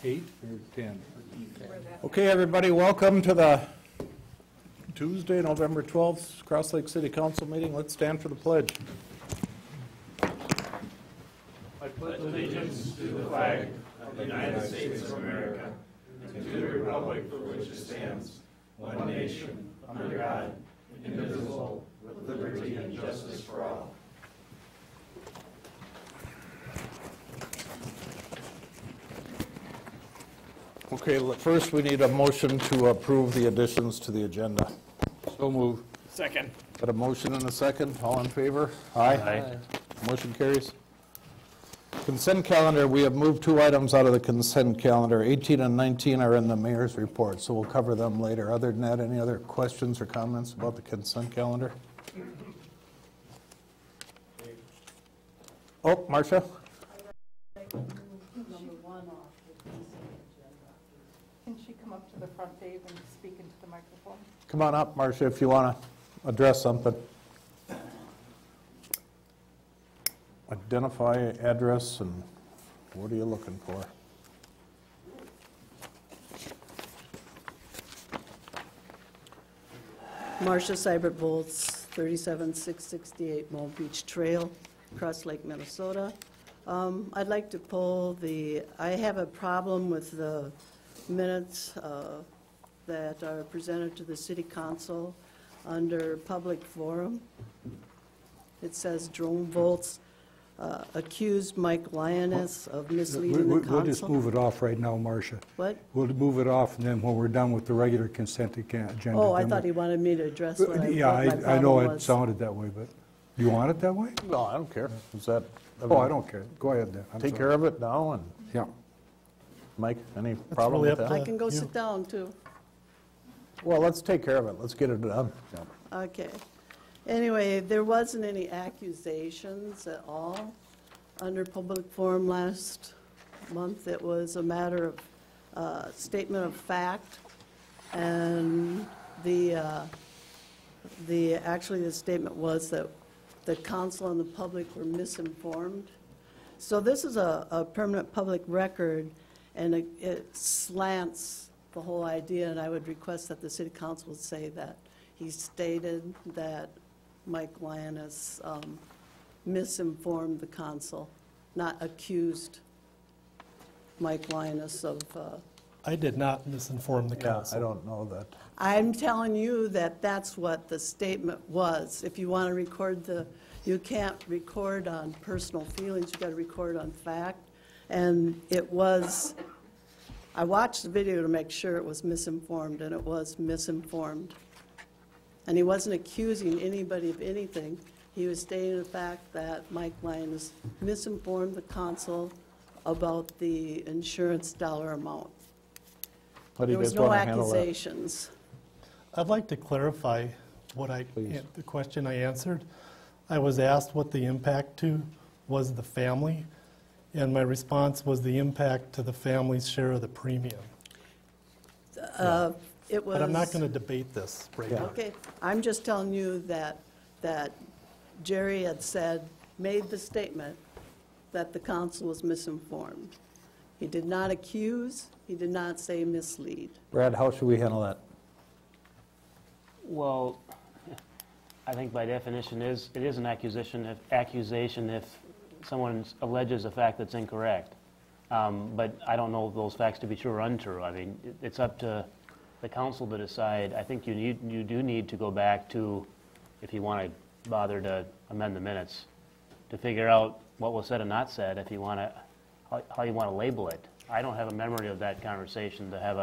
8 or 10? Okay, everybody, welcome to the Tuesday, November 12th, Cross Lake City Council meeting. Let's stand for the pledge. I pledge allegiance to the flag of the United States of America and to the republic for which it stands, one nation, under God, indivisible, with liberty and justice for all. Okay, first we need a motion to approve the additions to the agenda. So move. Second. Got a motion and a second. All in favor? Aye. Motion carries. Consent calendar, we have moved 2 items out of the consent calendar. 18 and 19 are in the mayor's report, so we'll cover them later. Other than that, any other questions or comments about the consent calendar? Oh, Marcia? Can she come up to the front, Dave, and speak into the microphone? Come on up, Marcia, if you want to address something. Identify, address, and what are you looking for? Marcia Seibert-Volz, 37668 Mole Beach Trail, Cross Lake, Minnesota. I'd like to pull I have a problem with the minutes that are presented to the City Council under public forum. It says Jerome Volz accused Mike Lioness of misleading the council. We'll just move it off right now, Marcia. What? We'll move it off, and then when we're done with the regular consent agenda. Oh, I thought he wanted me to address what I Yeah, thought my problem I know it was. sounded that way, but you want it that way? No, I don't care. Is that? Oh, I don't care. Go ahead then. Take care of it now, and Yeah. Mike, any problem with that? I can go sit down, too. Well, let's take care of it. Let's get it done. Okay. Anyway, there wasn't any accusations at all under public forum last month. It was a matter of statement of fact, and actually the statement was that the council and the public were misinformed. So this is a permanent public record, and it slants the whole idea, and I would request that the city council would say that he stated that Mike Lioness misinformed the council, not accused Mike Lioness of... I did not misinform the Yeah, council. I don't know that. I'm telling you that that's what the statement was. If you want to record you can't record on personal feelings, you've got to record on fact. And it was, I watched the video to make sure it was misinformed, and it was misinformed. And he wasn't accusing anybody of anything. He was stating the fact that Mike Lioness misinformed the council about the insurance dollar amount. How do you There was guys no want to handle that? accusations. I'd like to clarify Please. the question I answered. I was asked what the impact to was the family, and my response was the impact to the family's share of the premium. It was... But I'm not going to debate this right now. Okay, I'm just telling you that Jerry had made the statement that the council was misinformed. He did not accuse, he did not say mislead. Brad, how should we handle that? Well, I think by definition it is an accusation if someone alleges a fact that's incorrect. But I don't know those facts to be true or untrue. I mean, it's up to the council to decide. I think you do need to go back to, if you want to bother to amend the minutes, to figure out what was said and not said, if you want to, how you want to label it. I don't have a memory of that conversation to have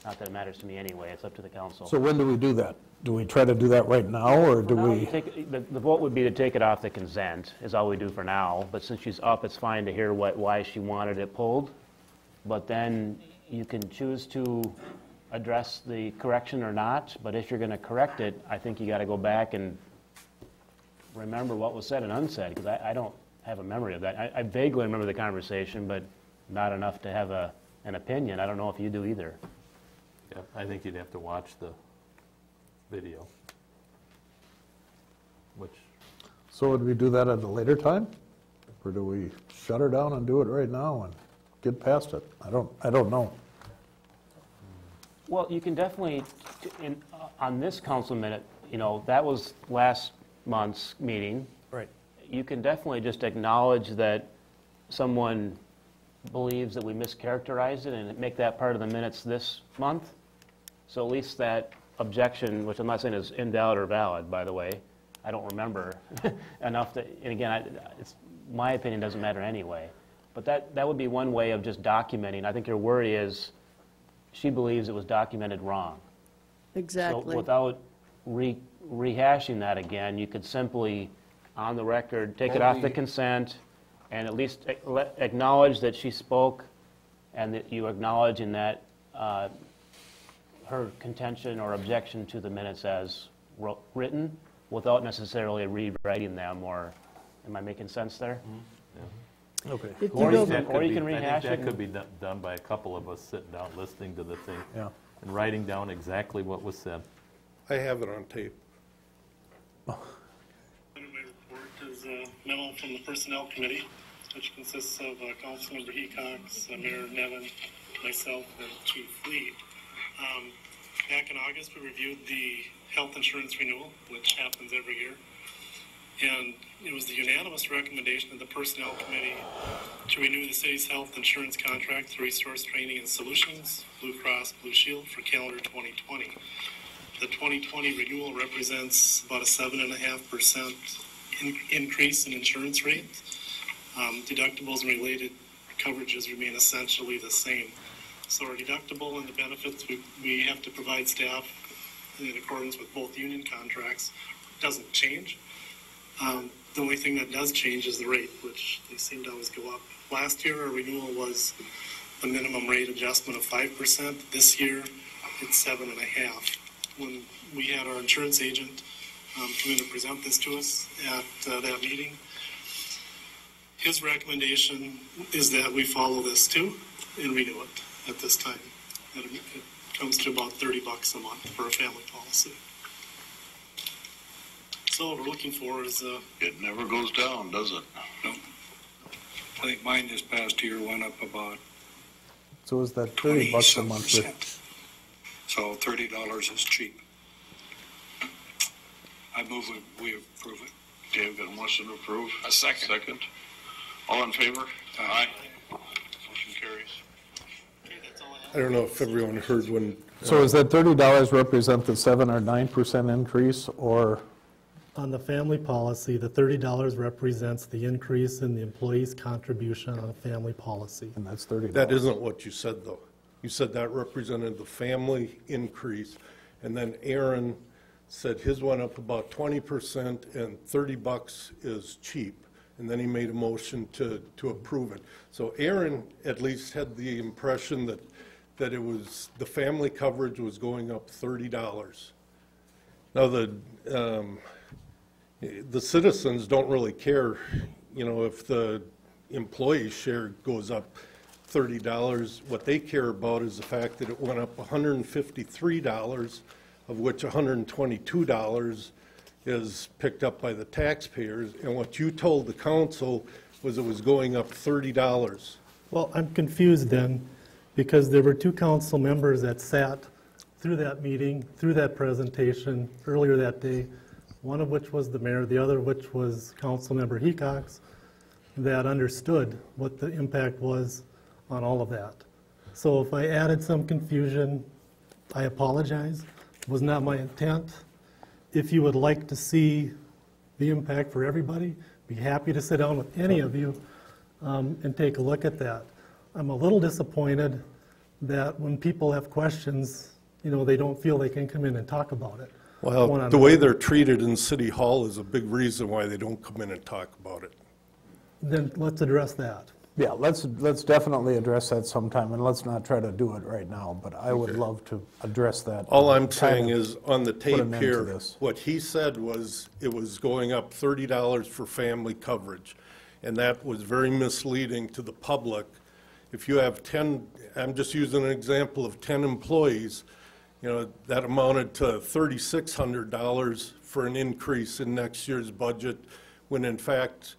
not that it matters to me anyway, it's up to the council. So when do we do that? Do we try to do that right now, or do we? The vote would be to take it off the consent, is all we do for now, but since she's up, it's fine to hear why she wanted it pulled. But then you can choose to address the correction or not, but if you're going to correct it, I think you got to go back and remember what was said and unsaid, because I don't have a memory of that. I vaguely remember the conversation, but not enough to have an opinion. I don't know if you do either. Yeah, I think you'd have to watch the video, which... So would we do that at a later time? Or do we shut her down and do it right now? And get past it. I don't know. Well, you can definitely, on this council minute, that was last month's meeting. Right. You can definitely just acknowledge that someone believes that we mischaracterized it and make that part of the minutes this month. So at least that objection, which I'm not saying is invalid or valid, by the way, I don't remember enough that, and again, my opinion doesn't matter anyway. But that would be one way of just documenting. I think your worry is she believes it was documented wrong. Exactly. So without rehashing that again, you could simply, on the record, take it off the consent and at least acknowledge that she spoke and that you acknowledge in that her contention or objection to the minutes as written without necessarily rewriting them, or am I making sense there? Okay. If you Or go- you can, or you can I rehash think it. that could be done by a couple of us sitting down, listening to the thing, Yeah. and writing down exactly what was said. I have it on tape. My report is a memo from the Personnel Committee, which consists of Councilmember Hecox, Mayor Nevin, myself, and Chief Lee. Back in August, we reviewed the health insurance renewal, which happens every year. And it was the unanimous recommendation of the Personnel Committee to renew the city's health insurance contract through Resource Training and Solutions, Blue Cross Blue Shield, for calendar 2020. The 2020 renewal represents about a 7.5% increase in insurance rates. Deductibles and related coverages remain essentially the same. So our deductible and the benefits we have to provide staff in accordance with both union contracts doesn't change. The only thing that does change is the rate, which they seem to always go up. Last year, our renewal was a minimum rate adjustment of 5%. This year, it's 7.5%. When we had our insurance agent come in to present this to us at that meeting, his recommendation is that we follow this too and renew it at this time. And it comes to about $30 a month for a family policy. So what we're looking for is It never goes down, does it? no. I think mine this past year went up about So is that $30 a month? 27%. So $30 is cheap. I move we approve it. Okay, I've got a motion to approve. A second. Second. All in favor? Aye. Motion carries. Okay, that's all I have. I don't know if everyone heard when, So is that $30 represent the 7 or 9% increase, or? On the family policy, the $30 represents the increase in the employee's contribution on a family policy. And that's $30. that isn't what you said, though. You said that represented the family increase, and then Aaron said his went up about 20% and $30 is cheap. And then he made a motion to approve it. So Aaron at least had the impression that it was, the family coverage was going up $30. Now, the citizens don't really care, if the employee share goes up $30. What they care about is the fact that it went up $153, of which $122 is picked up by the taxpayers. And what you told the council was it was going up $30. Well, I'm confused then, because there were two council members that sat through that meeting, through that presentation earlier that day, one of which was the mayor, the other which was Councilmember Hecox, that understood what the impact was on all of that. So if I added some confusion, I apologize. It was not my intent. If you would like to see the impact for everybody, be happy to sit down with any of you and take a look at that. I'm a little disappointed that when people have questions, they don't feel they can come in and talk about it. Well, One-on-one. the way they're treated in City Hall is a big reason why they don't come in and talk about it. Then let's address that. Yeah, let's definitely address that sometime, and let's not try to do it right now, but I would love to address that. All I'm Kind saying of is, on the put tape an end to here, this. what he said was it was going up $30 for family coverage. And that was very misleading to the public. If you have 10, I'm just using an example of 10 employees, that amounted to $3,600 for an increase in next year's budget, when in fact,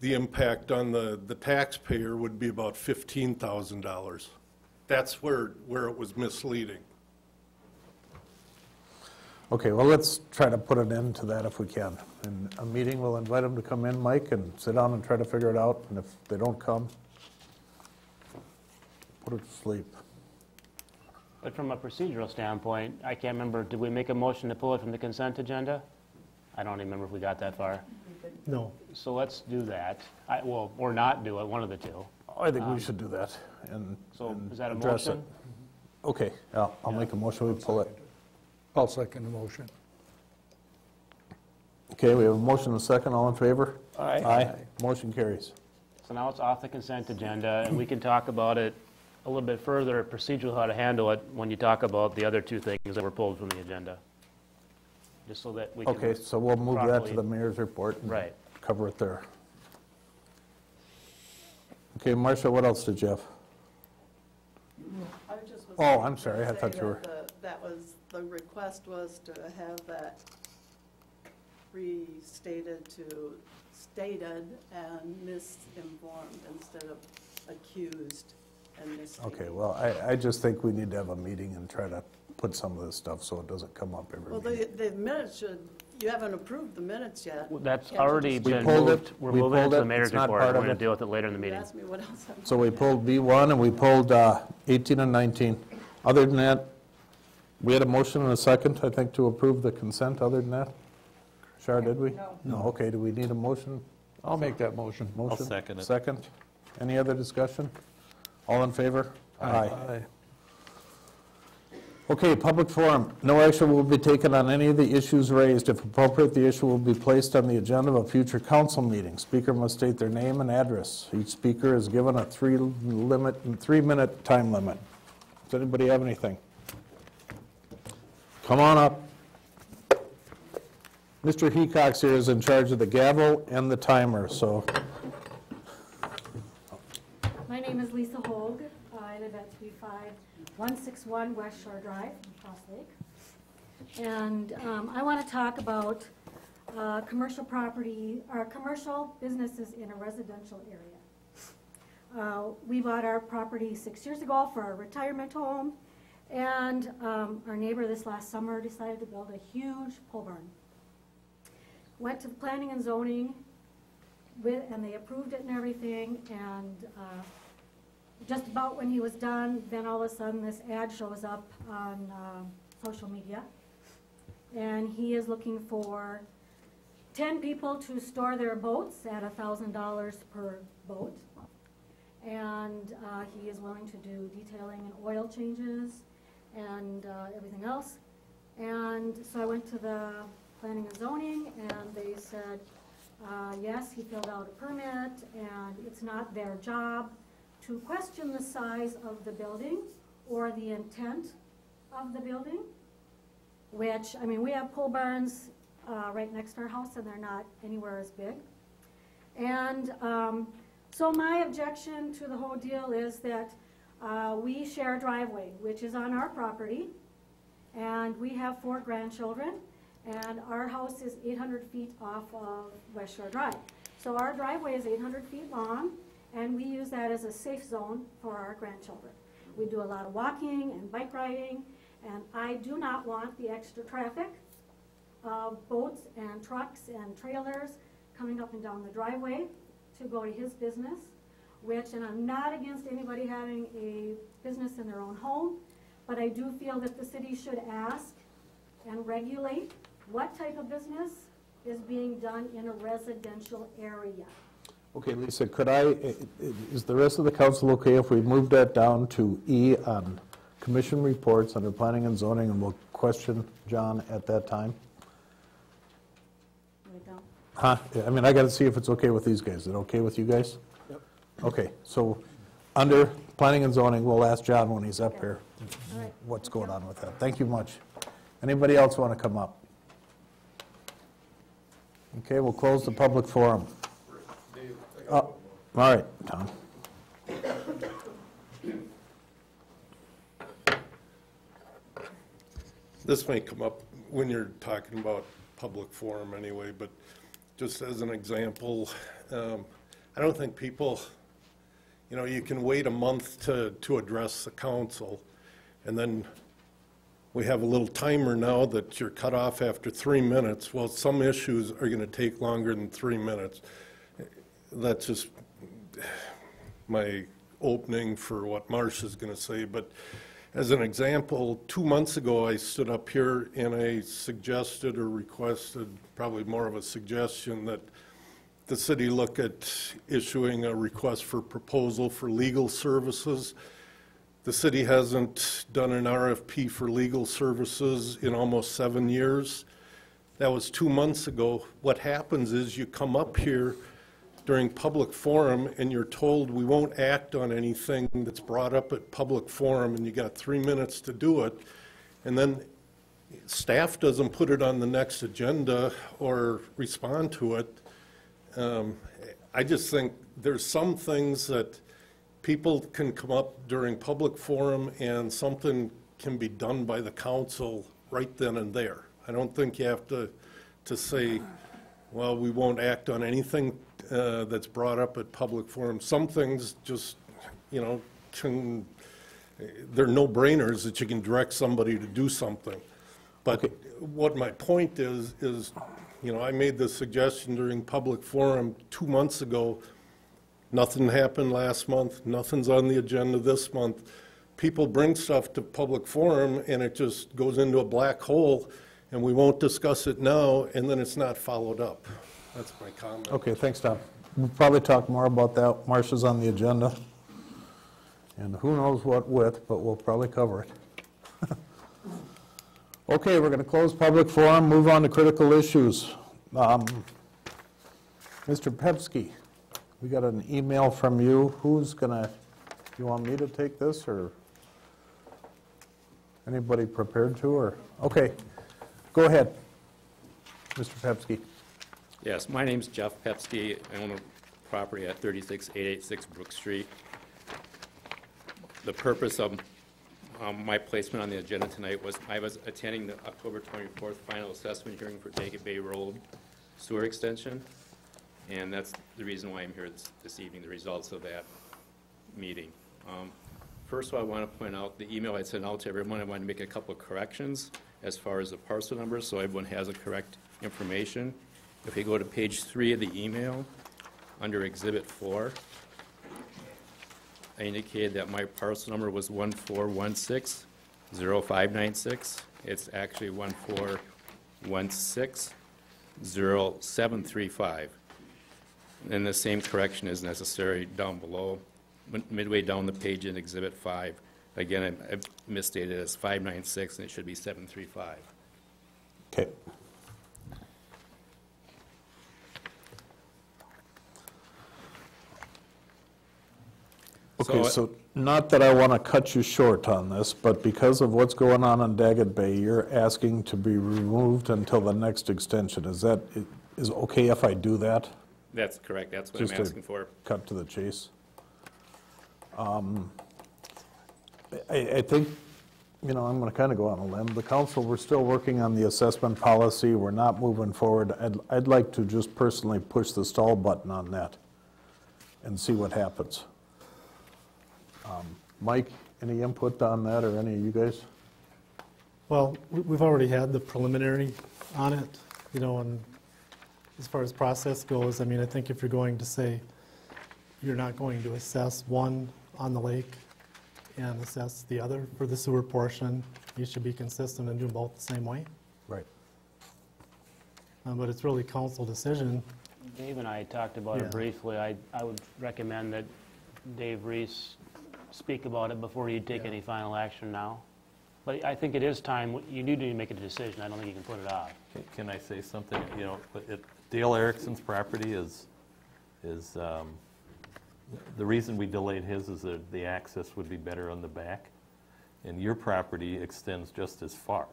the impact on the taxpayer would be about $15,000. That's where it was misleading. Okay, well, let's try to put an end to that if we can. In a meeting, we'll invite them to come in, Mike, and sit down and try to figure it out, and if they don't come, put it to sleep. But from a procedural standpoint, I can't remember, did we make a motion to pull it from the consent agenda? I don't even remember if we got that far. No. So let's do that. Well, or not do it, one of the two. I think we should do that and So is that a address it. motion? Okay, I'll make a motion, we pull it. I'll second the motion. Okay, we have a motion and a second, all in favor? Aye. Aye, motion carries. So now it's off the consent agenda, and we can talk about it a little bit further, procedural, how to handle it, when you talk about the other two things that were pulled from the agenda. Just so that we can... Okay, so we'll move that to properly- the mayor's report and Right. cover it there. Okay, Marcia, what else did you have? I just was Oh, going I'm sorry, to I thought say you were- that was, the request was to have that restated to stated and misinformed instead of accused and misstated. Okay, well, I just think we need to have a meeting and try to put some of this stuff so it doesn't come up every Well, meeting. the minutes should, you haven't approved the minutes yet. Well, that's Can't you already just- been pulled moved. it. We're We moving it pulled to the it. mayor's It's not report. part We're of going it. to deal with it later in the You meeting. asked me what else I'm. So we pulled B1 and we pulled 18 and 19. Other than that, we had a motion and a second, I think, to approve the consent. Other than that? Shar, did we? No. No, okay, do we need a motion? I'll make that motion. Motion? second it. Second. Any other discussion? All in favor? Aye. Okay, public forum. No action will be taken on any of the issues raised. If appropriate, the issue will be placed on the agenda of a future council meeting. Speaker must state their name and address. Each speaker is given a 3-minute time limit. Does anybody have anything? Come on up. Mr. Hecox here is in charge of the gavel and the timer, so My name is Lisa Hogue. I live at 35161 West Shore Drive in Cross Lake. And I want to talk about commercial property, or commercial businesses in a residential area. We bought our property 6 years ago for our retirement home, and our neighbor this last summer decided to build a huge pole barn. Went to the planning and zoning, and they approved it and everything, and just about when he was done, then all of a sudden this ad shows up on social media, and he is looking for 10 people to store their boats at $1,000 per boat, and he is willing to do detailing and oil changes and everything else. And so I went to the planning and zoning, and they said yes, he filled out a permit, and it's not their job to question the size of the building or the intent of the building, which, I mean, we have pole barns right next to our house, and they're not anywhere as big. And so my objection to the whole deal is that we share a driveway, which is on our property, and we have 4 grandchildren, and our house is 800 feet off of West Shore Drive. So our driveway is 800 feet long, and we use that as a safe zone for our grandchildren. We do a lot of walking and bike riding, and I do not want the extra traffic of boats and trucks and trailers coming up and down the driveway to go to his business, which, and I'm not against anybody having a business in their own home, but I do feel that the city should ask and regulate what type of business is being done in a residential area. okay, Lisa, is the rest of the council okay if we move that down to E on commission reports under planning and zoning, and we'll question John at that time? Huh? I mean, I got to see if it's okay with these guys. Is it okay with you guys? Yep. Okay, so under planning and zoning, we'll ask John when he's up here what's going on with that. Thank you much. Anybody else want to come up? Okay, we'll close the public forum. All right, Tom. This may come up when you're talking about public forum anyway, but just as an example, I don't think people, you can wait a month to address the council, and then we have a little timer now that you're cut off after 3 minutes. Well, some issues are going to take longer than 3 minutes. That's just my opening for what Marcia's going to say. But as an example, 2 months ago, I stood up here and I suggested or requested, probably more of a suggestion, that the city look at issuing a request for proposal for legal services. The city hasn't done an RFP for legal services in almost 7 years. That was 2 months ago. What happens is you come up here during public forum and you're told we won't act on anything that's brought up at public forum, and you got 3 minutes to do it. And then staff doesn't put it on the next agenda or respond to it. I just think there's some things that people can come up during public forum and something can be done by the council right then and there. I don't think you have to say, well, we won't act on anything that's brought up at public forum. Some things just, they're no-brainers that you can direct somebody to do something. But what my point is, I made this suggestion during public forum 2 months ago. Nothing happened last month. Nothing's on the agenda this month. People bring stuff to public forum and it just goes into a black hole, and we won't discuss it now, and then it's not followed up. That's my comment. Okay, thanks, Tom. We'll probably talk more about that. Marcia's on the agenda. And who knows what with, but we'll probably cover it. Okay, we're going to close public forum, move on to critical issues. Mr. Pepsky, we got an email from you. Who's going to, you want me to take this, or anybody prepared to? Or okay, go ahead, Mr. Pepsky. Yes, my name's Jeff Pepsky. I own a property at 36886 Brook Street. The purpose of my placement on the agenda tonight was I was attending the October 24th final assessment hearing for Daggett Bay Road sewer extension, and that's the reason why I'm here this evening, the results of that meeting. First of all, I want to point out the email I sent out to everyone. I wanted to make a couple of corrections as far as the parcel numbers so everyone has the correct information. If you go to page 3 of the email, under Exhibit 4, I indicated that my parcel number was 1416-0596. It's actually 1416-0735. And the same correction is necessary down below, midway down the page in Exhibit 5. Again, I misstated it as 596, and it should be 735. Okay. Okay, so not that I want to cut you short on this, but because of what's going on Daggett Bay, you're asking to be removed until the next extension. Is that, is okay if I do that? That's correct. That's what Just I'm asking for. Cut to the chase. I think, I'm going to kind of go on a limb. The council, we're still working on the assessment policy. We're not moving forward. I'd like to just personally push the stall button on that and see what happens. Mike, any input on that, or any of you guys? Well, we've already had the preliminary on it, and as far as process goes, I mean, I think if you're going to say you're not going to assess one on the lake and assess the other for the sewer portion, you should be consistent and do both the same way. Right. But it's really council decision. Dave and I talked about it briefly. I would recommend that Dave Reese speak about it before you take any final action now. But I think it is time, you need to make a decision. I don't think you can put it off. Can I say something? Dale Erickson's property is the reason we delayed his is that the access would be better on the back, and your property extends just as far.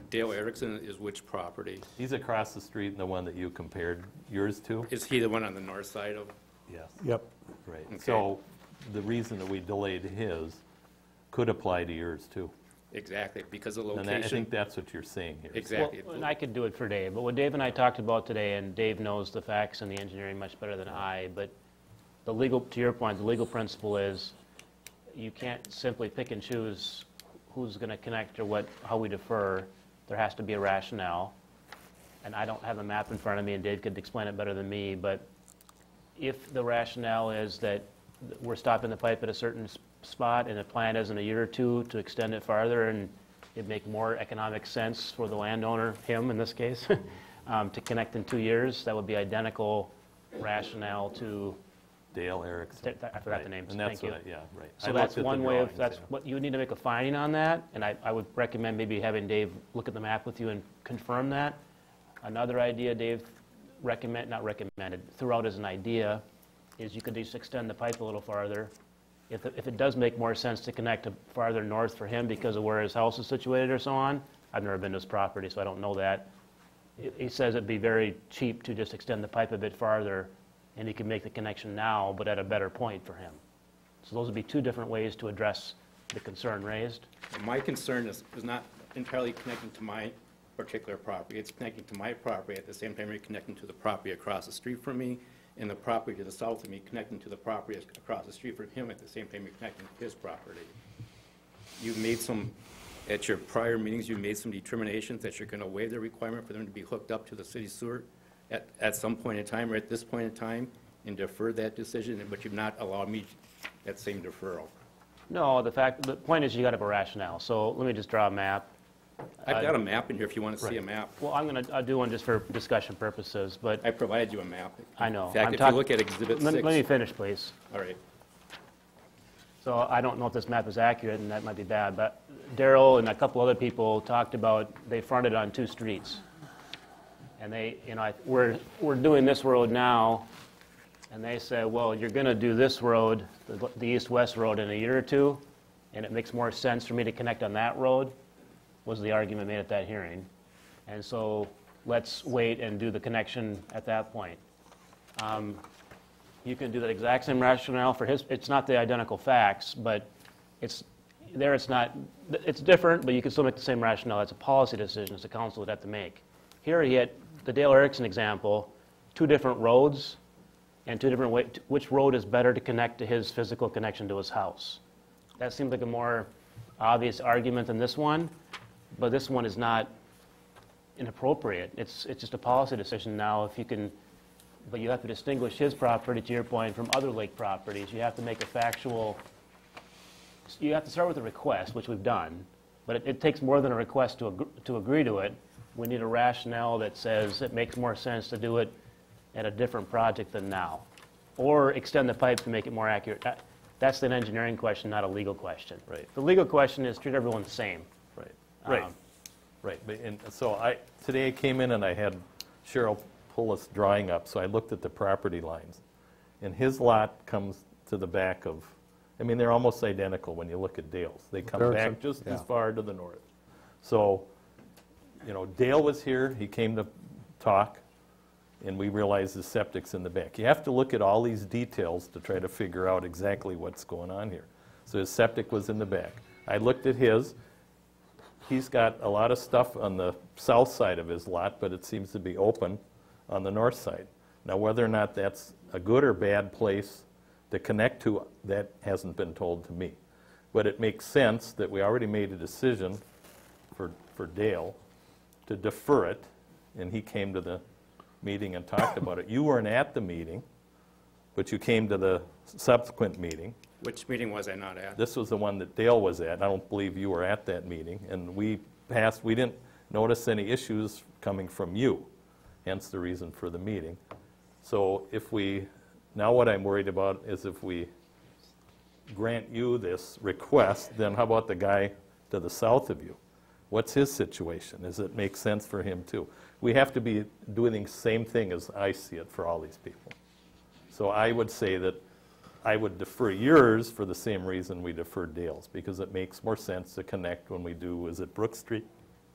Dale Erickson is which property? He's across the street and the one that you compared yours to. Is he the one on the north side of? Yes. Yep. Right. Okay. So the reason that we delayed his could apply to yours too. Exactly, because of the And location. I think that's what you're saying here. Exactly. Well, and I could do it for Dave, but what Dave and I talked about today, and Dave knows the facts and the engineering much better than I, but the legal, to your point, the legal principle is you can't simply pick and choose who's going to connect or what, how we defer. There has to be a rationale. And I don't have a map in front of me, and Dave could explain it better than me, but if the rationale is that we're stopping the pipe at a certain spot and the plan is in a year or two to extend it farther and it'd make more economic sense for the landowner, him in this case, to connect in 2 years, that would be identical rationale to Dale Erickson. I forgot the names. And that's Thank you. what yeah, right. So I that's looked at the one way of, drawings, that's yeah. what, you would need to make a finding on that, and I would recommend maybe having Dave look at the map with you and confirm that. Another idea Dave not recommended, threw out as an idea, is you could just extend the pipe a little farther. If it does make more sense to connect to farther north for him because of where his house is situated or so on, I've never been to his property, so I don't know that. He says it'd be very cheap to just extend the pipe a bit farther, and he can make the connection now, but at a better point for him. So those would be two different ways to address the concern raised. My concern is not entirely connecting to my particular property. It's connecting to my property at the same time you're connecting to the property across the street from me, and the property to the south of me connecting to the property across the street from him at the same time you're connecting to his property. You made some, at your prior meetings, you made some determinations that you're going to waive the requirement for them to be hooked up to the city sewer at some point in time or at this point in time and defer that decision, but you've not allowed me that same deferral. No, the point is you got to have a rationale. So let me just draw a map. I've got a map in here if you want to see a map. Well, I'll do one just for discussion purposes, but I provided you a map. I know. In fact, if you look at Exhibit 6. Let me finish, please. All right. So I don't know if this map is accurate, and that might be bad, but Daryl and a couple other people talked about they fronted on 2 streets. And they, we're doing this road now, and they said, well, you're going to do this road, the east-west road, in a year or two, and it makes more sense for me to connect on that road, was the argument made at that hearing. And so let's wait and do the connection at that point. You can do that exact same rationale for his, it's not the identical facts, but it's different, but you can still make the same rationale. It's a policy decision the council would have to make. Here he had the Dale Erickson example, 2 different roads and 2 different ways, which road is better to connect to his physical connection to his house. That seems like a more obvious argument than this one, but this one is not inappropriate. It's just a policy decision now. If you can, but you have to distinguish his property, to your point, from other lake properties. You have to make a factual, you have to start with a request, which we've done, but it takes more than a request to agree to it. We need a rationale that says it makes more sense to do it at a different project than now, or extend the pipe to make it more accurate. That's an engineering question, not a legal question. Right. The legal question is treat everyone the same. Right. Right. And so today I came in and I had Cheryl pull this drawing up, so I looked at the property lines. And his lot comes to the back of, I mean, they're almost identical when you look at Dale's. They come back just as far to the north. So, Dale was here, he came to talk, and we realized the septic's in the back. You have to look at all these details to try to figure out exactly what's going on here. So his septic was in the back. I looked at his. He's got a lot of stuff on the south side of his lot, but it seems to be open on the north side. Now, whether or not that's a good or bad place to connect to, that hasn't been told to me. But it makes sense that we already made a decision for Dale to defer it, and he came to the meeting and talked about it. You weren't at the meeting, but you came to the subsequent meeting. Which meeting was I not at? This was the one that Dale was at. I don't believe you were at that meeting. And we didn't notice any issues coming from you, hence the reason for the meeting. So now what I'm worried about is if we grant you this request, then how about the guy to the south of you? What's his situation? Does it make sense for him too? We have to be doing the same thing as I see it for all these people. So I would say that I would defer yours for the same reason we deferred Dale's, because it makes more sense to connect when we do, is it Brook Street?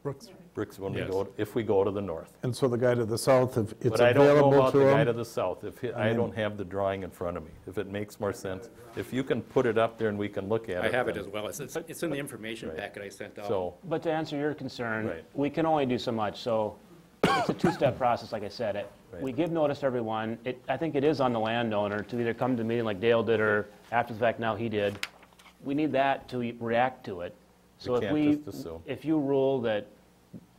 Brooks. Brooks when we Yes. go, if we go to the north. And so the guy to the south, if it's But I don't know available about to the guy him. to the south. I don't have the drawing in front of me. If it makes more sense, if you can put it up there and we can look at it. I have it then- as well. It's in the information packet I sent out. So, But to answer your concern, Right. we can only do so much, so it's a two-step process, like I said. Right. We give notice to everyone. I think it is on the landowner to either come to the meeting like Dale did, or after the fact now he did. We need that to react to it. So We can't just assume. if you rule that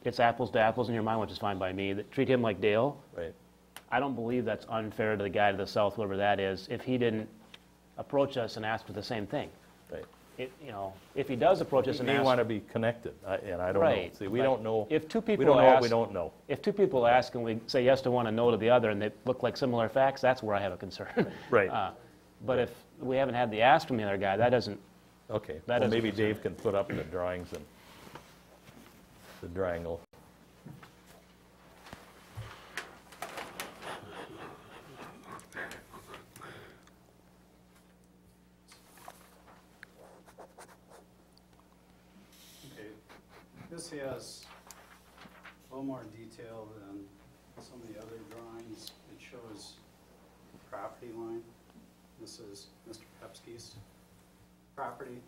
it's apples to apples in your mind, which is fine by me, that treat him like Dale, right, I don't believe that's unfair to the guy to the south, whoever that is, if he didn't approach us and ask for the same thing. right. If he does approach us He and may ask. want to be connected, and I don't know. Right, See, we but don't know. if two people We don't know what we ask- don't know. If two people ask and we say yes to one and no to the other, and they look like similar facts, that's where I have a concern. Right. But if we haven't had the ask from the other guy, that doesn't, Okay, That well, is a maybe concern. Dave can put up the drawings and the triangle. Okay, this has a little more detail than some of the other drawings. It shows the property line. This is Mr. Pepsky's property.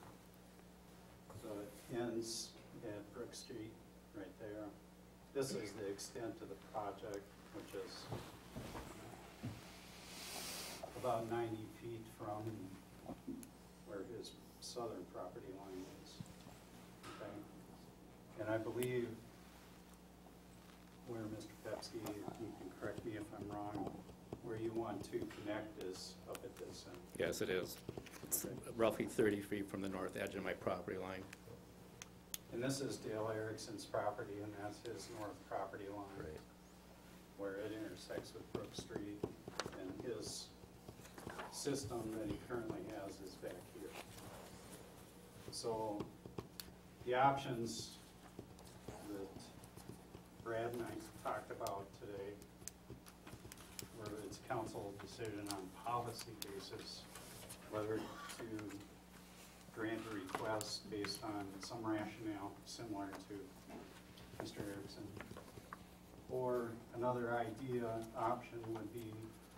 So it ends at Brook Street right there. This is the extent of the project, which is about 90 feet from where his southern property line is. Okay? And I believe where Mr. Pepsky, you can correct me if I'm wrong, where you want to connect is up at this end. Yes, it is. It's roughly 30 feet from the north edge of my property line. And this is Dale Erickson's property, and that's his north property line. Right. Where it intersects with Brook Street, and his system that he currently has is back here. So the options that Brad and I talked about today were it's council decision on policy basis, whether to grant a request based on some rationale similar to Mr. Erickson. Or another option would be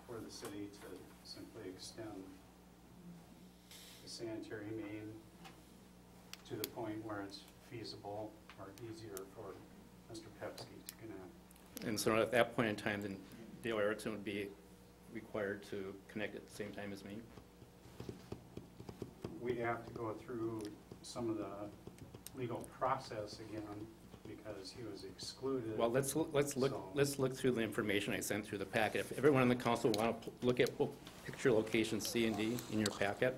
for the city to simply extend the sanitary main to the point where it's feasible or easier for Mr. Pepsky to connect. And so at that point in time, then Dale Erickson would be required to connect at the same time as me? We'd have to go through some of the legal process again because he was excluded. Well, let's look through the information I sent through the packet. If everyone on the council want to look at picture locations C and D in your packet,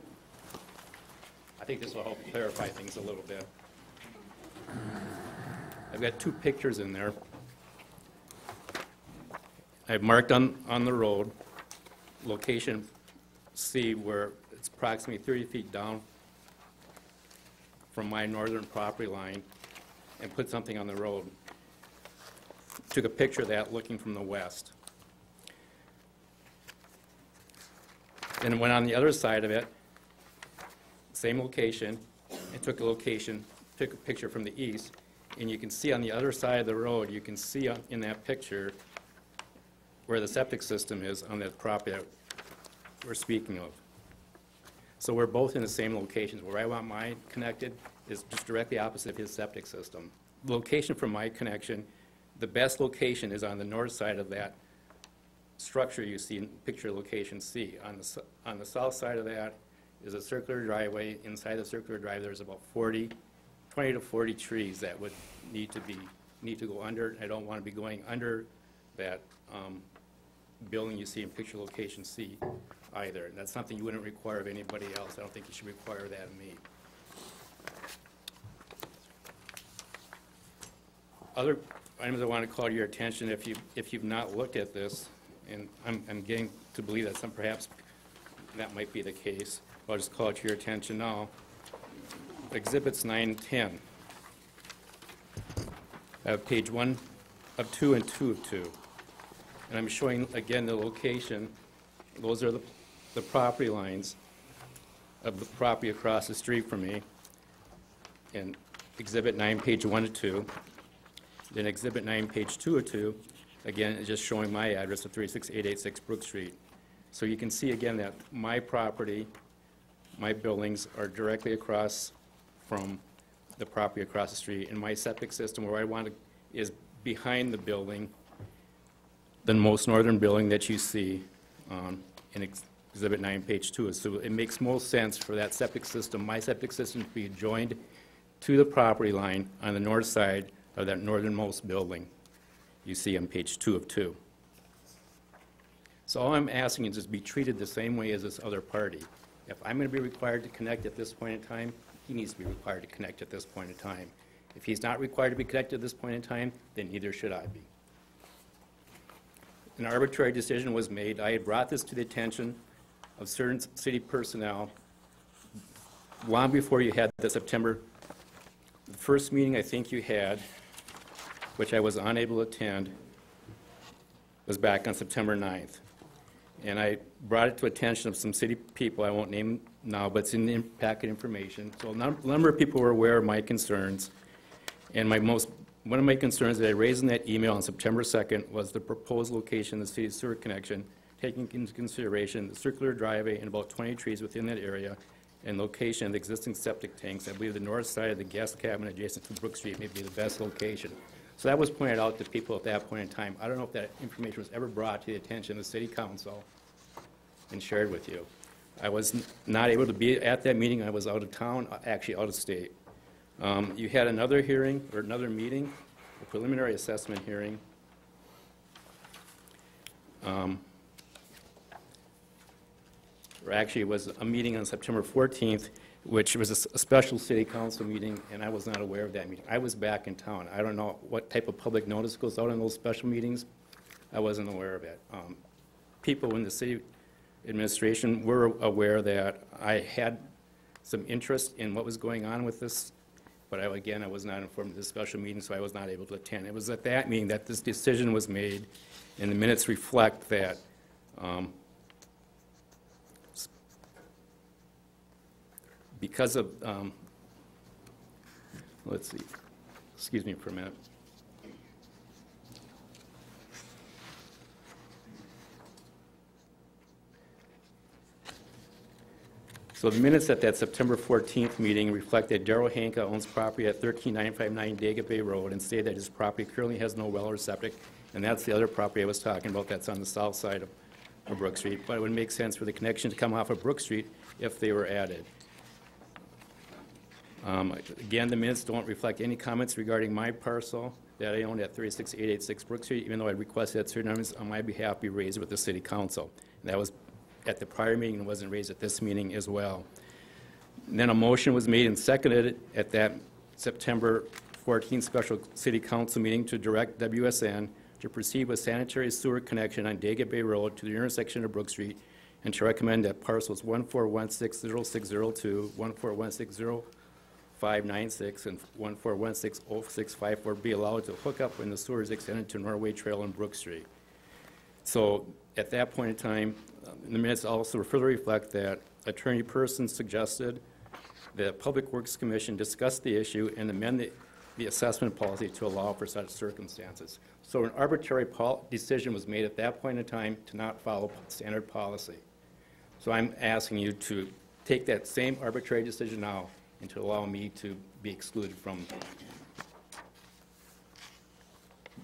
I think this will help clarify things a little bit. I've got two pictures in there. I've marked on the road, location C, where it's approximately 30 feet down from my northern property line, and put something on the road. Took a picture of that looking from the west. Then went on the other side of it, same location, and took a picture from the east, and you can see on the other side of the road, you can see in that picture where the septic system is on that property that we're speaking of. So we're both in the same locations. Where I want mine connected is just directly opposite of his septic system. The location for my connection, the best location is on the north side of that structure you see in picture location C. On the south side of that is a circular driveway. Inside the circular driveway, there's about 20 to 40 trees that would need to go under. I don't want to be going under that building you see in picture location C either. And that's something you wouldn't require of anybody else. I don't think you should require that of me. Other items I want to call to your attention, if you've not looked at this, and I'm getting to believe that perhaps that might be the case, I'll just call it to your attention now. Exhibits 9 and 10. I have page 1 of 2 and 2 of 2. And I'm showing, again, the location. Those are the property lines of the property across the street from me in Exhibit 9, page 1 to 2. Then Exhibit 9, page 202, again, is just showing my address of 36886 Brook Street. So you can see again that my property, my buildings are directly across from the property across the street, and my septic system where I want to is behind the building, the most northern building that you see in Exhibit 9, page 2. So it makes most sense for that septic system, my septic system, to be joined to the property line on the north side of that northernmost building you see on page 2 of 2. So all I'm asking is to be treated the same way as this other party. If I'm going to be required to connect at this point in time, he needs to be required to connect at this point in time. If he's not required to be connected at this point in time, then neither should I be. An arbitrary decision was made. I had brought this to the attention of certain city personnel long before you had the September, the first meeting I think you had, which I was unable to attend, was back on September 9th. And I brought it to attention of some city people, I won't name now, but it's in the packet information. So a number of people were aware of my concerns. And one of my concerns that I raised in that email on September 2nd was the proposed location of the city's sewer connection, taking into consideration the circular driveway and about 20 trees within that area, and location of the existing septic tanks. I believe the north side of the guest cabin adjacent to Brook Street may be the best location. So that was pointed out to people at that point in time. I don't know if that information was ever brought to the attention of the city council and shared with you. I was not able to be at that meeting. I was out of town, actually out of state. You had another hearing, or another meeting, a preliminary assessment hearing. Or actually, it was a meeting on September 14th, which was a special city council meeting, and I was not aware of that meeting. I was back in town. I don't know what type of public notice goes out on those special meetings. I wasn't aware of it. People in the city administration were aware that I had some interest in what was going on with this, but again, I was not informed of this special meeting, so I was not able to attend. It was at that meeting that this decision was made, and the minutes reflect that because of, let's see, excuse me for a minute. So the minutes at that September 14th meeting reflect that Darrell Hanka owns property at 13959 Daggett Bay Road and stated that his property currently has no well or septic, and that's the other property I was talking about that's on the south side of Brook Street. But it would make sense for the connection to come off of Brook Street if they were added. Again, the minutes don't reflect any comments regarding my parcel that I own at 36886 Brook Street, even though I requested that certain items on my behalf be raised with the city council. And that was at the prior meeting and wasn't raised at this meeting as well. And then a motion was made and seconded at that September 14th special city council meeting to direct WSN to proceed with sanitary sewer connection on Daggett Bay Road to the intersection of Brook Street, and to recommend that parcels 141600602, 141600596, and 141600654 be allowed to hook up when the sewer is extended to Norway Trail and Brook Street. So at that point in time, the minutes also further reflect that Attorney Person suggested that Public Works Commission discuss the issue and amend the assessment policy to allow for such circumstances. So an arbitrary decision was made at that point in time to not follow standard policy. So I'm asking you to take that same arbitrary decision now and to allow me to be excluded from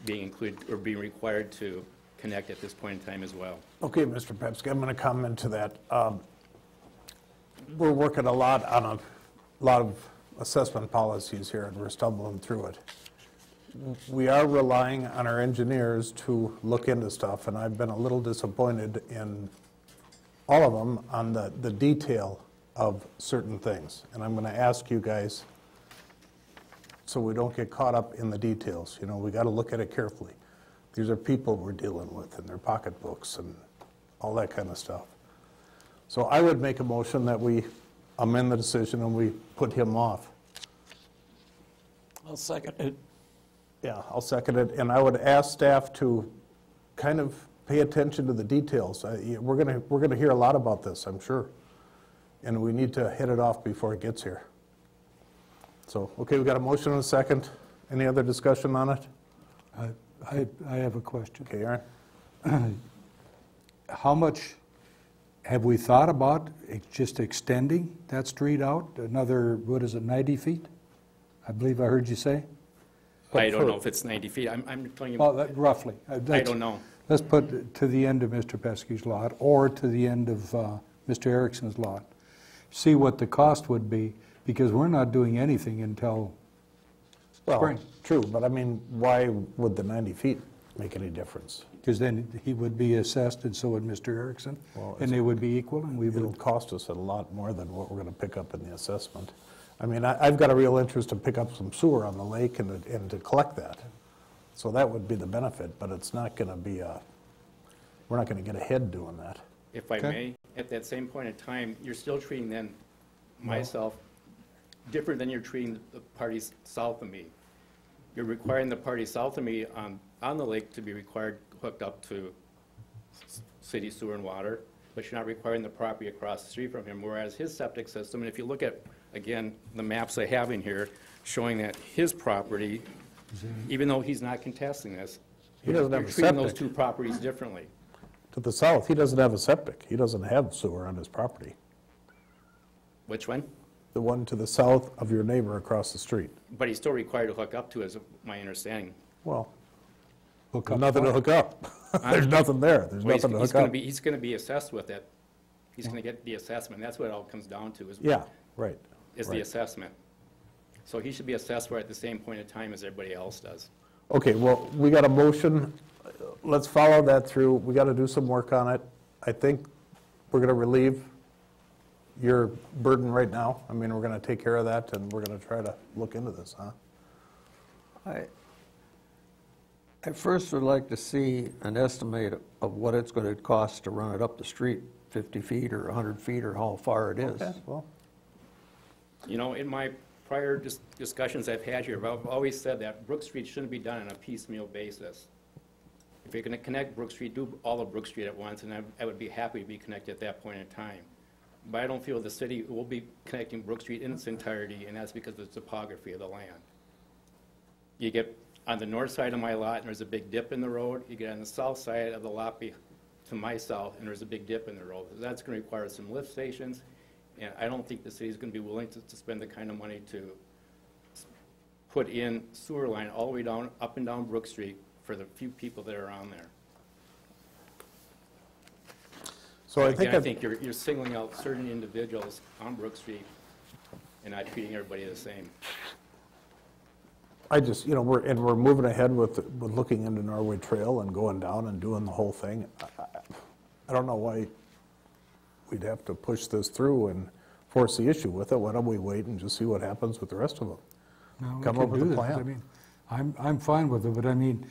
being included or being required to connect at this point in time as well. Okay, Mr. Pepsky, I'm going to comment to that. We're working a lot on a lot of assessment policies here, and we're stumbling through it. We are relying on our engineers to look into stuff, and I've been a little disappointed in all of them on the detail of certain things. And I'm going to ask you guys, so we don't get caught up in the details. You know, we got to look at it carefully. These are people we're dealing with and their pocketbooks and all that kind of stuff. So I would make a motion that we amend the decision and we put him off. I'll second it. Yeah, I'll second it. And I would ask staff to kind of pay attention to the details. We're gonna hear a lot about this, I'm sure. And we need to hit it off before it gets here. So, okay, we got a motion and a second. Any other discussion on it? I have a question. Okay, Aaron? How much have we thought about just extending that street out another, what is it, 90 feet? I believe I heard you say? I don't know if it's 90 feet. I'm telling you. Well, roughly. I don't know. Let's put to the end of Mr. Pesky's lot or to the end of Mr. Erickson's lot. See what the cost would be, because we're not doing anything until Well, spring. true, but I mean, why would the 90 feet make any difference? Because then he would be assessed and so would Mr. Erickson, and they would be equal, and we It'll would. cost us a lot more than what we're going to pick up in the assessment. I mean, I've got a real interest to pick up some sewer on the lake and to collect that. So that would be the benefit, but it's not going to be we're not going to get ahead doing that. If I may, at that same point in time, you're still treating then myself different than you're treating the parties south of me. You're requiring the party south of me on the lake to be required hooked up to city sewer and water, but you're not requiring the property across the street from him, whereas his septic system, and if you look at, again, the maps I have in here, showing that his property, even though he's not contesting this, He doesn't have you're a treating those septic. two properties differently. To the south, he doesn't have a septic. He doesn't have sewer on his property. Which one? The one to the south of your neighbor across the street. But he's still required to hook up to, is my understanding. Well, Hook there's up nothing to front. hook up. There's nothing there. There's Well, nothing to he's hook gonna up. be, he's going to be assessed with it. He's going to get the assessment. That's what it all comes down to, is Yeah, right. is the right. assessment. So he should be assessed for it at the same point in time as everybody else does. Okay, well, we got a motion. Let's follow that through. We got to do some work on it. I think we're going to relieve your burden right now. I mean, we're going to take care of that, and we're going to try to look into this, huh? I first would like to see an estimate of what it's going to cost to run it up the street, 50 feet or 100 feet, or how far it is. Okay, well, You know, in my prior discussions I've had here, I've always said that Brook Street shouldn't be done on a piecemeal basis. If you're going to connect Brook Street, do all of Brook Street at once, and I would be happy to be connected at that point in time. But I don't feel the city will be connecting Brook Street in its entirety, and that's because of the topography of the land. You get on the north side of my lot, and there's a big dip in the road. You get on the south side of the lot to my south, and there's a big dip in the road. That's going to require some lift stations, and I don't think the city's going to be willing to spend the kind of money to put in sewer line all the way down, up and down Brook Street for the few people that are on there. so I Again, I think, think you're singling out certain individuals on Brook Street and not treating everybody the same. I just, you know, we're moving ahead with looking into Norway Trail and going down and doing the whole thing. I don't know why we'd have to push this through and force the issue with it. Why don't we wait and just see what happens with the rest of them? No, we Come can up with do a that. plan. I mean, I'm fine with it, but I mean,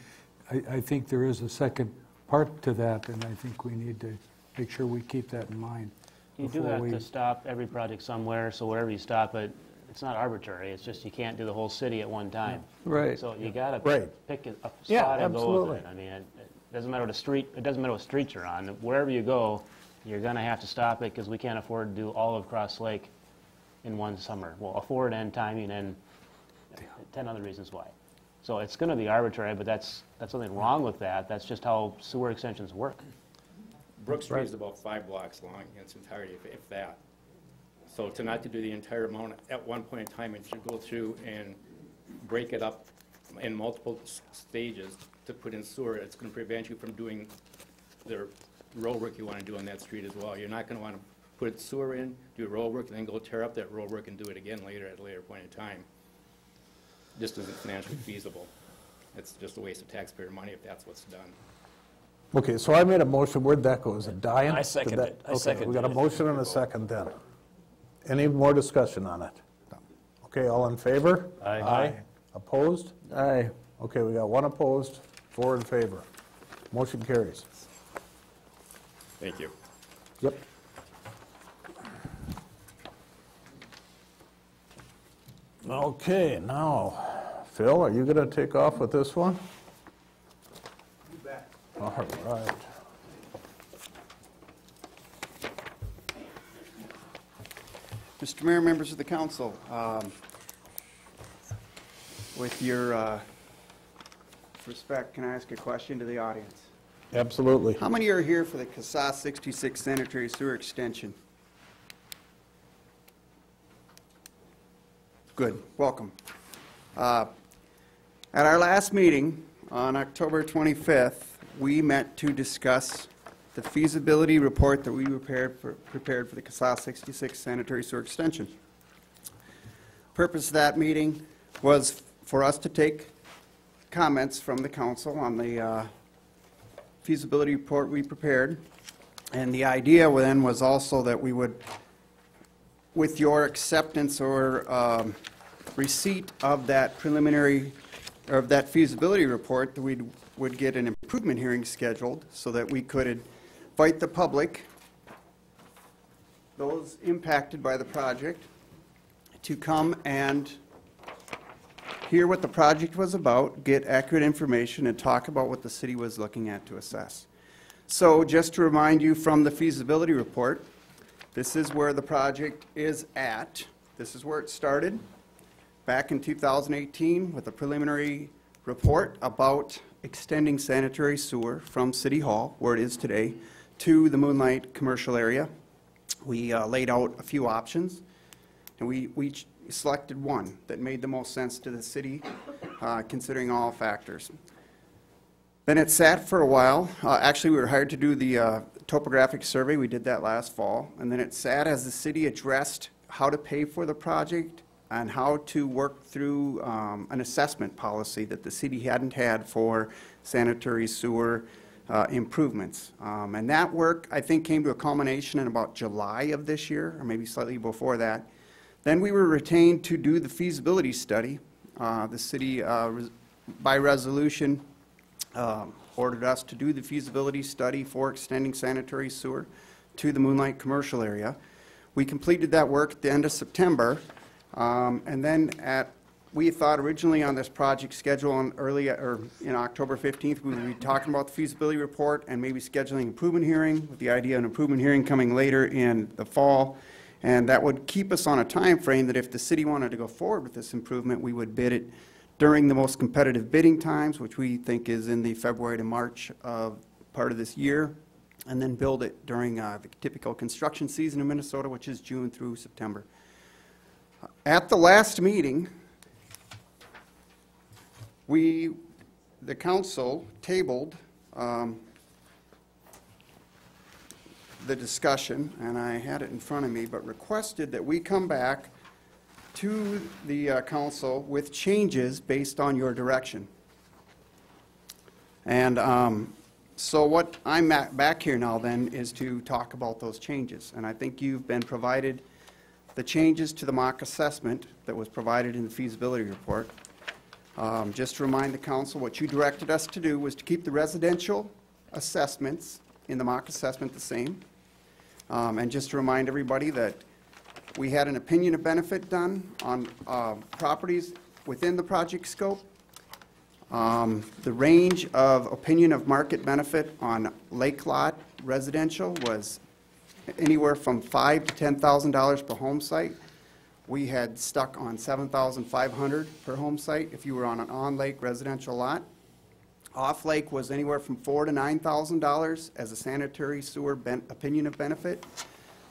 I think there is a second part to that, and I think we need to make sure we keep that in mind. You do before have we- to stop every project somewhere, so wherever you stop it, it's not arbitrary, it's just you can't do the whole city at one time. Right. So you gotta Right. pick a Yeah, spot and go absolutely. with it. I mean, it doesn't matter what street, it doesn't matter what street you're on, wherever you go, you're gonna have to stop it, because we can't afford to do all of Cross Lake in one summer. Well, afford and timing and 10 other reasons why. So it's gonna be arbitrary, but that's nothing wrong with that, that's just how sewer extensions work. Brook Street is about 5 blocks long in its entirety, if that. So to not to do the entire amount at one point in time, and to go through and break it up in multiple stages to put in sewer, it's going to prevent you from doing the road work you want to do on that street as well. You're not going to want to put sewer in, do road work, and then go tear up that road work and do it again later at a later point in time. Just isn't financially feasible. It's just a waste of taxpayer money if that's what's done. Okay, so I made a motion. Where'd that go? Is it dying? I seconded Did that- it. I Okay, seconded we got a it. motion and a second then. Any more discussion on it? Okay, all in favor? Aye. Opposed? Aye. Okay, we got 1 opposed, 4 in favor. Motion carries. Thank you. Yep. Okay, now, Phil, are you going to take off with this one? You bet. All right. Mr. Mayor, members of the council, with your With respect, can I ask a question to the audience? Absolutely. How many are here for the CASA 66 sanitary sewer extension? Good, welcome. At our last meeting on October 25th, we met to discuss the feasibility report that we prepared for the CASA 66 sanitary sewer extension. Purpose of that meeting was for us to take comments from the council on the feasibility report we prepared. And the idea then was also that we would, with your acceptance or receipt of that preliminary, or of that feasibility report, that we would get an improvement hearing scheduled so that we could invite the public, those impacted by the project, to come and hear what the project was about, get accurate information, and talk about what the city was looking at to assess. So just to remind you from the feasibility report, this is where the project is at. This is where it started back in 2018 with a preliminary report about extending sanitary sewer from City Hall, where it is today, to the Moonlight commercial area. We laid out a few options, and we selected one that made the most sense to the city, considering all factors. Then it sat for a while. Actually, we were hired to do the topographic survey. We did that last fall. And then it sat as the city addressed how to pay for the project and how to work through an assessment policy that the city hadn't had for sanitary sewer improvements. And that work, I think, came to a culmination in about July of this year, or maybe slightly before that. Then we were retained to do the feasibility study. The city, by resolution, ordered us to do the feasibility study for extending sanitary sewer to the Moonlight commercial area. We completed that work at the end of September, and then we thought originally on this project schedule on in October 15th, we would be talking about the feasibility report and maybe scheduling an improvement hearing, with the idea of an improvement hearing coming later in the fall. And that would keep us on a time frame that if the city wanted to go forward with this improvement, we would bid it during the most competitive bidding times, which we think is in the February to March part of this year, and then build it during the typical construction season in Minnesota, which is June through September. At the last meeting, the council tabled the discussion, and I had it in front of me, but requested that we come back to the council with changes based on your direction. And so what I'm back here now then is to talk about those changes. And I think you've been provided the changes to the mock assessment that was provided in the feasibility report. Just to remind the council, what you directed us to do was to keep the residential assessments in the mock assessment the same. And just to remind everybody that we had an opinion of benefit done on properties within the project scope. The range of opinion of market benefit on lake lot residential was anywhere from $5,000 to $10,000 per home site. We had stuck on $7,500 per home site if you were on an on-lake residential lot. Off-lake was anywhere from $4,000 to $9,000 as a sanitary sewer opinion of benefit.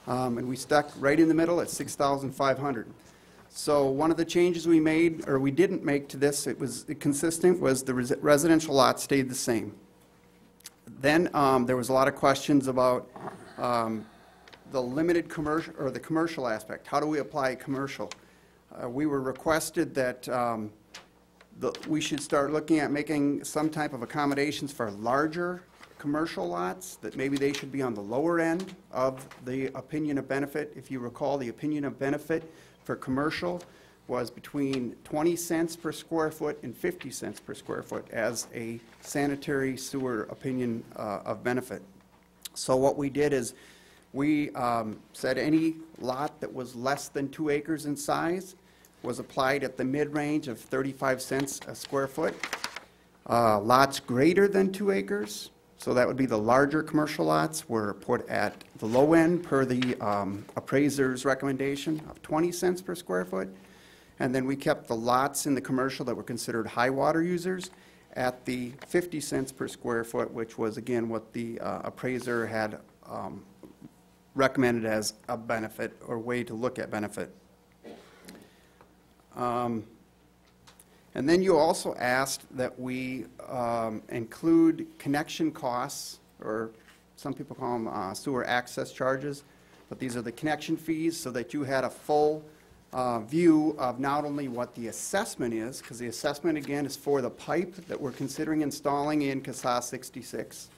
And we stuck right in the middle at $6,500. So one of the changes we made, or we didn't make to this, it was consistent, was the residential lot stayed the same. Then there was a lot of questions about the limited commercial, or the commercial aspect. How do we apply commercial? We were requested that we should start looking at making some type of accommodations for larger commercial lots, that maybe they should be on the lower end of the opinion of benefit. If you recall, the opinion of benefit for commercial was between 20 cents per square foot and 50 cents per square foot as a sanitary sewer opinion of benefit. So what we did is we said any lot that was less than 2 acres in size was applied at the mid-range of 35 cents a square foot. Lots greater than 2 acres, so that would be the larger commercial lots, were put at the low end per the appraiser's recommendation of 20 cents per square foot. And then we kept the lots in the commercial that were considered high water users at the 50 cents per square foot, which was, again, what the appraiser had recommended as a benefit or way to look at benefit. And then you also asked that we include connection costs, or some people call them sewer access charges, but these are the connection fees, so that you had a full view of not only what the assessment is, because the assessment, again, is for the pipe that we're considering installing in CASA 66.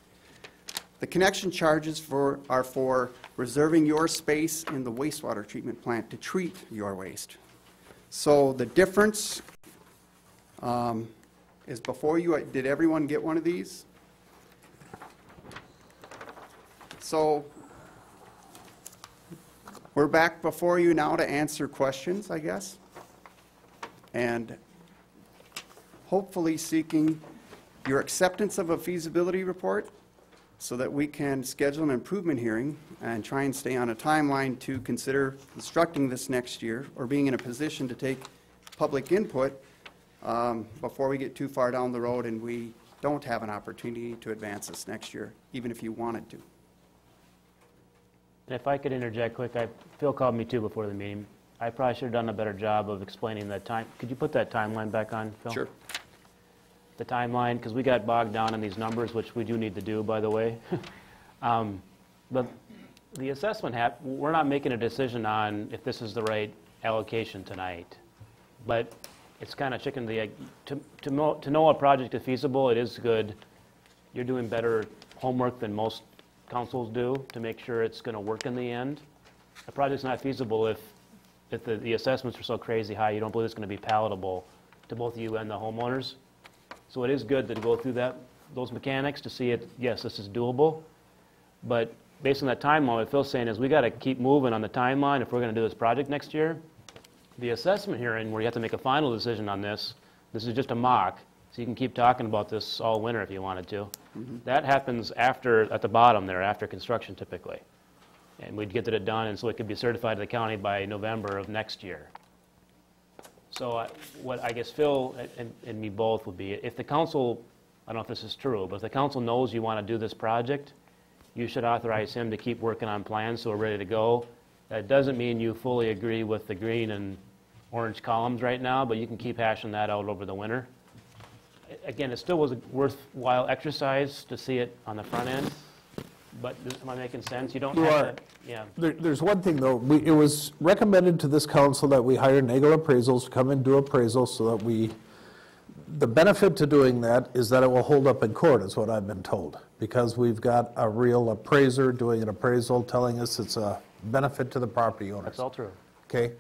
The connection charges are for reserving your space in the wastewater treatment plant to treat your waste. So the difference is before you, did everyone get one of these? So we're back before you now to answer questions, I guess, and hopefully seeking your acceptance of a feasibility report so that we can schedule an improvement hearing and try and stay on a timeline to consider constructing this next year, or being in a position to take public input before we get too far down the road and we don't have an opportunity to advance this next year, even if you wanted to. If I could interject quick, Phil called me too before the meeting. I probably should have done a better job of explaining that time. Could you put that timeline back on, Phil? Sure. The timeline, because we got bogged down in these numbers, which we do need to do, by the way. But the assessment, we're not making a decision on if this is the right allocation tonight. But it's kind of chicken the egg. To know a project is feasible, it is good. You're doing better homework than most councils do to make sure it's going to work in the end. A project's not feasible if the assessments are so crazy high, you don't believe it's going to be palatable to both you and the homeowners. So it is good to go through those mechanics to see it, yes, this is doable. But based on that timeline, what Phil's saying is we got to keep moving on the timeline if we're going to do this project next year. The assessment hearing, where you have to make a final decision on this is just a mock, so you can keep talking about this all winter if you wanted to. Mm-hmm. That happens after, at the bottom there, after construction typically. And we'd get it done, and so it could be certified to the county by November of next year. So what I guess Phil and me both would be, if the council, I don't know if this is true, but if the council knows you want to do this project, you should authorize him to keep working on plans so we're ready to go. That doesn't mean you fully agree with the green and orange columns right now, but you can keep hashing that out over the winter. Again, it still was a worthwhile exercise to see it on the front end, but am I making sense? You don't have to, yeah. There's one thing, though. It was recommended to this council that we hire Nagel Appraisals to come and do appraisals so that the benefit to doing that is that it will hold up in court, is what I've been told, because we've got a real appraiser doing an appraisal telling us it's a benefit to the property owners. That's all true. Okay?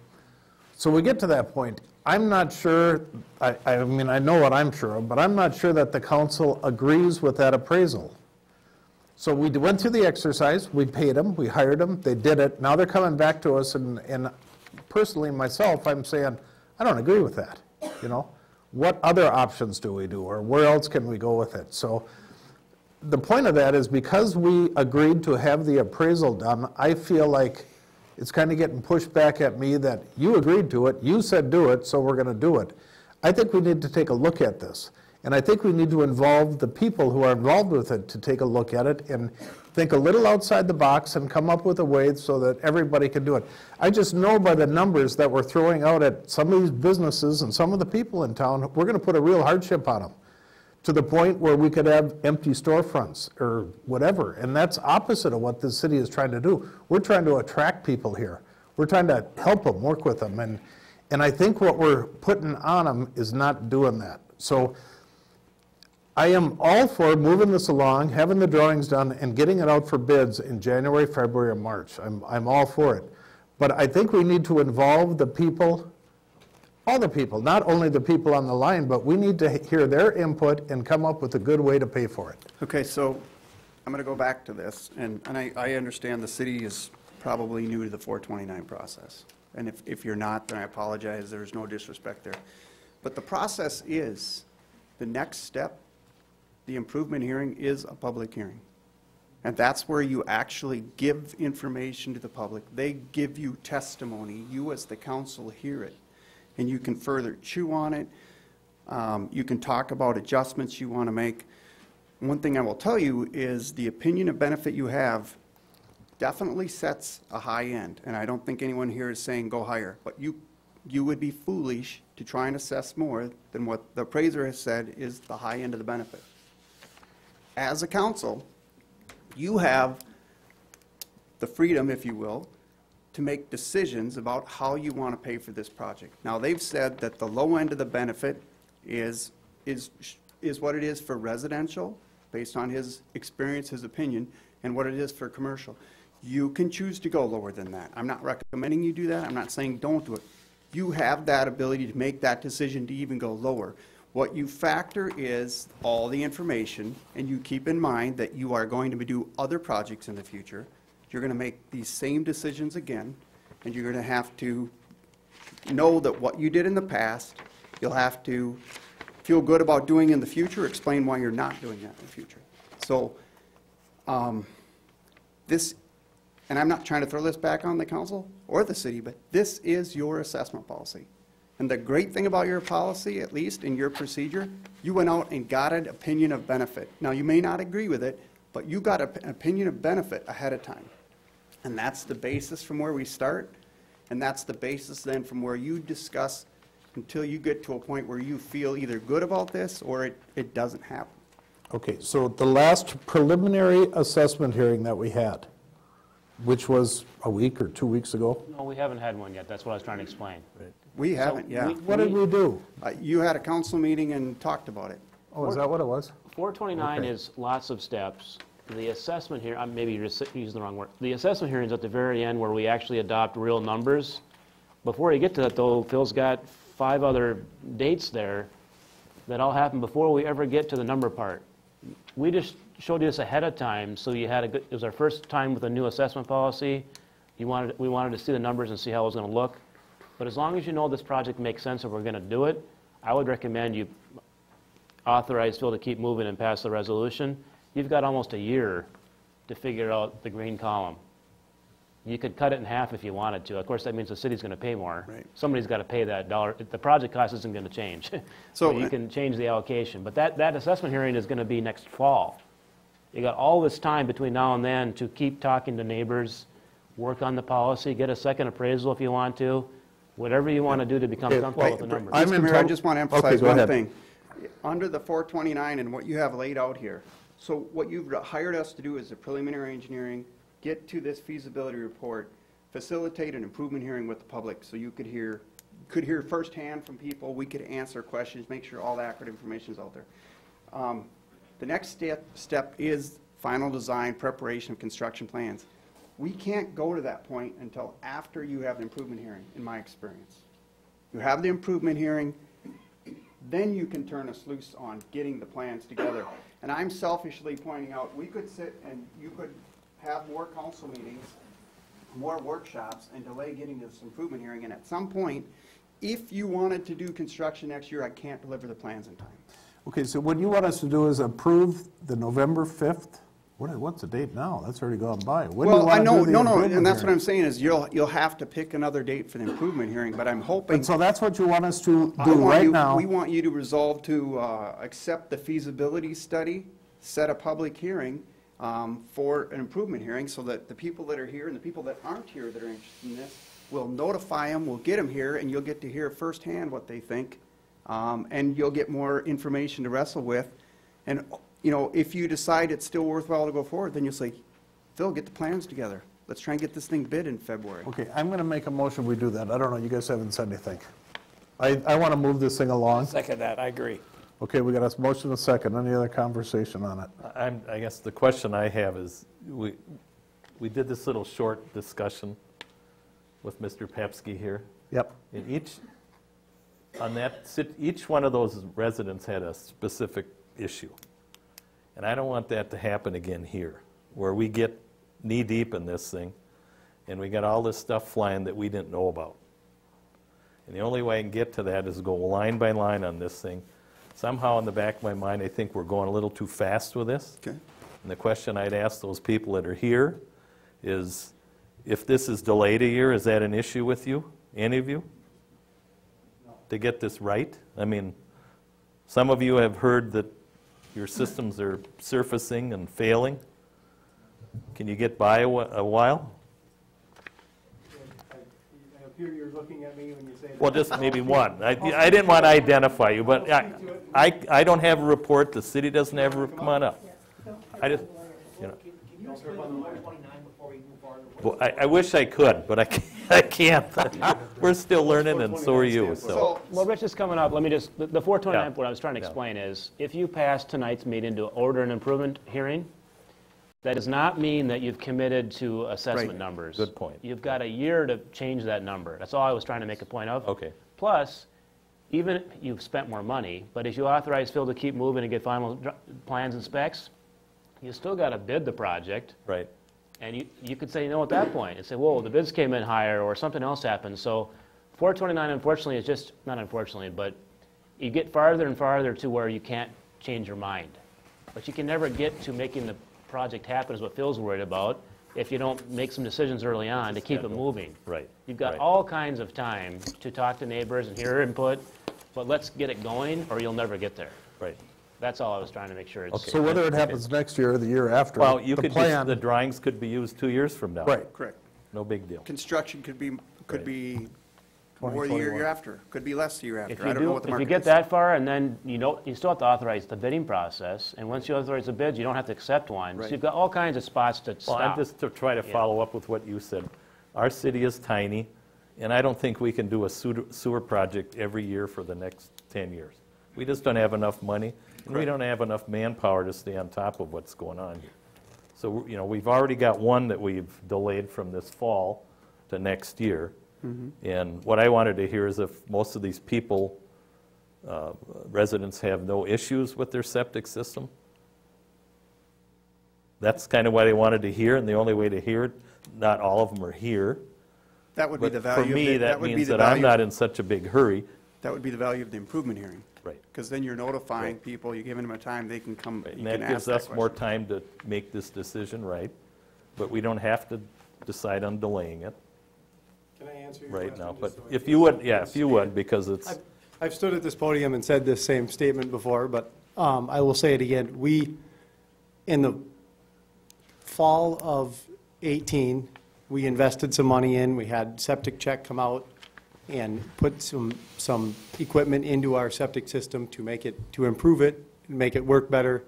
So we get to that point. I'm not sure, I mean, I know what I'm sure of, but I'm not sure that the council agrees with that appraisal. So we went through the exercise, we paid them, we hired them, they did it. Now they're coming back to us, and personally, myself, I'm saying, I don't agree with that, you know? What other options do we do, or where else can we go with it? So the point of that is because we agreed to have the appraisal done, I feel like it's kind of getting pushed back at me that you agreed to it, you said do it, so we're going to do it. I think we need to take a look at this. And I think we need to involve the people who are involved with it to take a look at it and think a little outside the box and come up with a way so that everybody can do it. I just know by the numbers that we're throwing out at some of these businesses and some of the people in town, we're going to put a real hardship on them to the point where we could have empty storefronts or whatever. And that's opposite of what the city is trying to do. We're trying to attract people here. We're trying to help them, work with them. And I think what we're putting on them is not doing that. So I am all for moving this along, having the drawings done, and getting it out for bids in January, February, or March. I'm all for it. But I think we need to involve the people, all the people, not only the people on the line, but we need to hear their input and come up with a good way to pay for it. Okay, so I'm going to go back to this, and I understand the city is probably new to the 429 process. And if you're not, then I apologize. There's no disrespect there. But the process is, the next step, the improvement hearing, is a public hearing. And that's where you actually give information to the public. They give you testimony. You as the council hear it. And you can further chew on it, You can talk about adjustments you want to make. One thing I will tell you is the opinion of benefit you have definitely sets a high end, and I don't think anyone here is saying go higher, but you would be foolish to try and assess more than what the appraiser has said is the high end of the benefit. As a council, you have the freedom, if you will, to make decisions about how you want to pay for this project. Now, they've said that the low end of the benefit is what it is for residential, based on his experience, his opinion, and what it is for commercial. You can choose to go lower than that. I'm not recommending you do that. I'm not saying don't do it. You have that ability to make that decision to even go lower. What you factor is all the information, and you keep in mind that you are going to do other projects in the future. You're going to make these same decisions again, and you're going to have to know that what you did in the past, you'll have to feel good about doing in the future, explain why you're not doing that in the future. So this, and I'm not trying to throw this back on the council or the city, but this is your assessment policy. And the great thing about your policy, at least in your procedure, you went out and got an opinion of benefit. Now, you may not agree with it, but you got an opinion of benefit ahead of time. And that's the basis from where we start, and that's the basis then from where you discuss until you get to a point where you feel either good about this or it doesn't happen. Okay, so the last preliminary assessment hearing that we had, which was a week or 2 weeks ago? No, we haven't had one yet. That's what I was trying to explain. We haven't, yeah. What did we do? You had a council meeting and talked about it. Oh, is that what it was? 429 Okay. is lots of steps. The assessment here, maybe you're just using the wrong word. The assessment hearing is at the very end where we actually adopt real numbers. Before you get to that, though, Phil's got 5 other dates there that all happen before we ever get to the number part. We just showed you this ahead of time, so you had a good, it was our first time with a new assessment policy. We wanted to see the numbers and see how it was going to look. But as long as you know this project makes sense and we're going to do it, I would recommend you authorize Phil to keep moving and pass the resolution. You've got almost a year to figure out the green column. You could cut it in half if you wanted to. Of course, that means the city's going to pay more. Right. Somebody's got to pay that dollar. The project cost isn't going to change. So you can change the allocation. But that assessment hearing is going to be next fall. You got all this time between now and then to keep talking to neighbors, work on the policy, get a second appraisal if you want to, whatever you want to do to become comfortable with the numbers. Mr. Mayor, I just want to emphasize go one ahead. thing. Under the 429 and what you have laid out here, so what you've hired us to do is the preliminary engineering, get to this feasibility report, facilitate an improvement hearing with the public so you could hear firsthand from people, we could answer questions, make sure all the accurate information is out there. The next step is final design, preparation of construction plans. We can't go to that point until after you have the improvement hearing, in my experience. You have the improvement hearing, then you can turn us loose on getting the plans together. And I'm selfishly pointing out, we could sit and you could have more council meetings, more workshops, and delay getting to this improvement hearing. And at some point, if you wanted to do construction next year, I can't deliver the plans in time. Okay, so what you want us to do is approve the November 5th? What's the date now? That's already gone by. When do you Well, want I to know, do the no, improvement and that's what hearing? I'm saying is you'll have to pick another date for the improvement hearing, but I'm hoping. And so that's what you want us to I do want right you- now? We want you to resolve to accept the feasibility study, set a public hearing for an improvement hearing so that the people that are here and the people that aren't here that are interested in this, we'll notify them, we'll get them here, and you'll get to hear firsthand what they think, and you'll get more information to wrestle with. And, you know, if you decide it's still worthwhile to go forward, then you'll say, Phil, get the plans together. Let's try and get this thing bid in February. Okay, I'm going to make a motion we do that. I don't know, you guys haven't said anything. I want to move this thing along. Second that, I agree. Okay, we got a motion and a second. Any other conversation on it? I guess the question I have is, we did this little short discussion with Mr. Pepsky here. Yep. And each one of those residents had a specific issue. And I don't want that to happen again here, where we get knee-deep in this thing, and we got all this stuff flying that we didn't know about. And the only way I can get to that is go line by line on this thing. Somehow in the back of my mind, I think we're going a little too fast with this. Okay. And the question I'd ask those people that are here is, if this is delayed a year, is that an issue with you, any of you? No. To get this right? I mean, Some of you have heard that your systems are surfacing and failing. Can you get by a while? I appear you're looking at me when you say that. Well, just maybe one. I didn't want to identify you, but I don't have a report, the city doesn't have a report. Come on up. I just, you know. Well, I wish I could, but I can't. We're still learning, and so are you, so. Well, Rich is coming up. Let me just, the 429, what I was trying to explain is, if you pass tonight's meeting to order an improvement hearing, that does not mean that you've committed to assessment numbers. Good point. You've got a year to change that number. That's all I was trying to make a point of. Okay. Plus, even if you've spent more money, but if you authorize Phil to keep moving and get final plans and specs, you still got to bid the project. Right. And you could say no at that point and say, whoa, the bids came in higher or something else happened. So 429, unfortunately, is just, not unfortunately, but you get farther and farther to where you can't change your mind. But you can never get to making the project happen, is what Phil's worried about, if you don't make some decisions early on to keep it moving. Right. You've got all kinds of time to talk to neighbors and hear input, but let's get it going or you'll never get there. Right. That's all I was trying to make sure. So whether it happens next year or the year after, Well, you the could plan. the drawings could be used 2 years from now. Right. Correct. No big deal. Construction could be more the 2021. year after, could be less the year If after. I you don't know what the if you market get is. that far, and then you still have to authorize the bidding process, and once you authorize the bids, you don't have to accept one. So Right. you've got all kinds of spots to Well, stop. I'm just to try to follow up with what you said. Our city is tiny, and I don't think we can do a sewer project every year for the next 10 years. We just don't have enough money, and we don't have enough manpower to stay on top of what's going on here. So, you know, we've already got one that we've delayed from this fall to next year. And what I wanted to hear is if most of these people, residents, have no issues with their septic system. That's kind of what I wanted to hear, and the only way to hear it, not all of them are here. That would be But the value of for me, the- that would be means the that I'm value- not in such a big hurry. That would be the value of the improvement hearing. Right. Because then you're notifying people, you're giving them a time, they can come, you And can that ask gives that us more question. time to make this decision, right? But we don't have to decide on delaying it Can I answer your right question? now. just But so if I you would, can yeah, if you would, understand? because it's, I've stood at this podium and said this same statement before, but I will say it again. We, in the fall of 18, we invested some money in, we had septic check come out and put some equipment into our septic system to make it, to improve it, make it work better,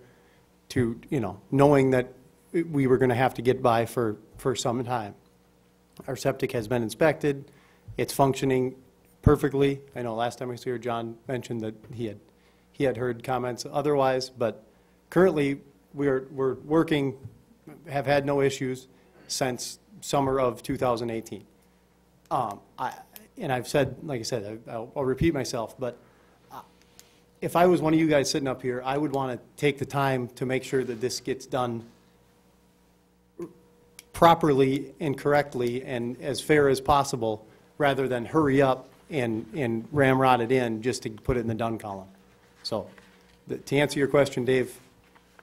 to, you know, knowing that we were going to have to get by for some time. Our septic has been inspected, it's functioning perfectly. I know last time I was here, John mentioned that he had heard comments otherwise, but currently, we're working, have had no issues since summer of 2018. And I've said, like I said, I'll repeat myself, but if I was one of you guys sitting up here, I would want to take the time to make sure that this gets done properly and correctly and as fair as possible, rather than hurry up and ramrod it in just to put it in the done column. So, to answer your question, Dave,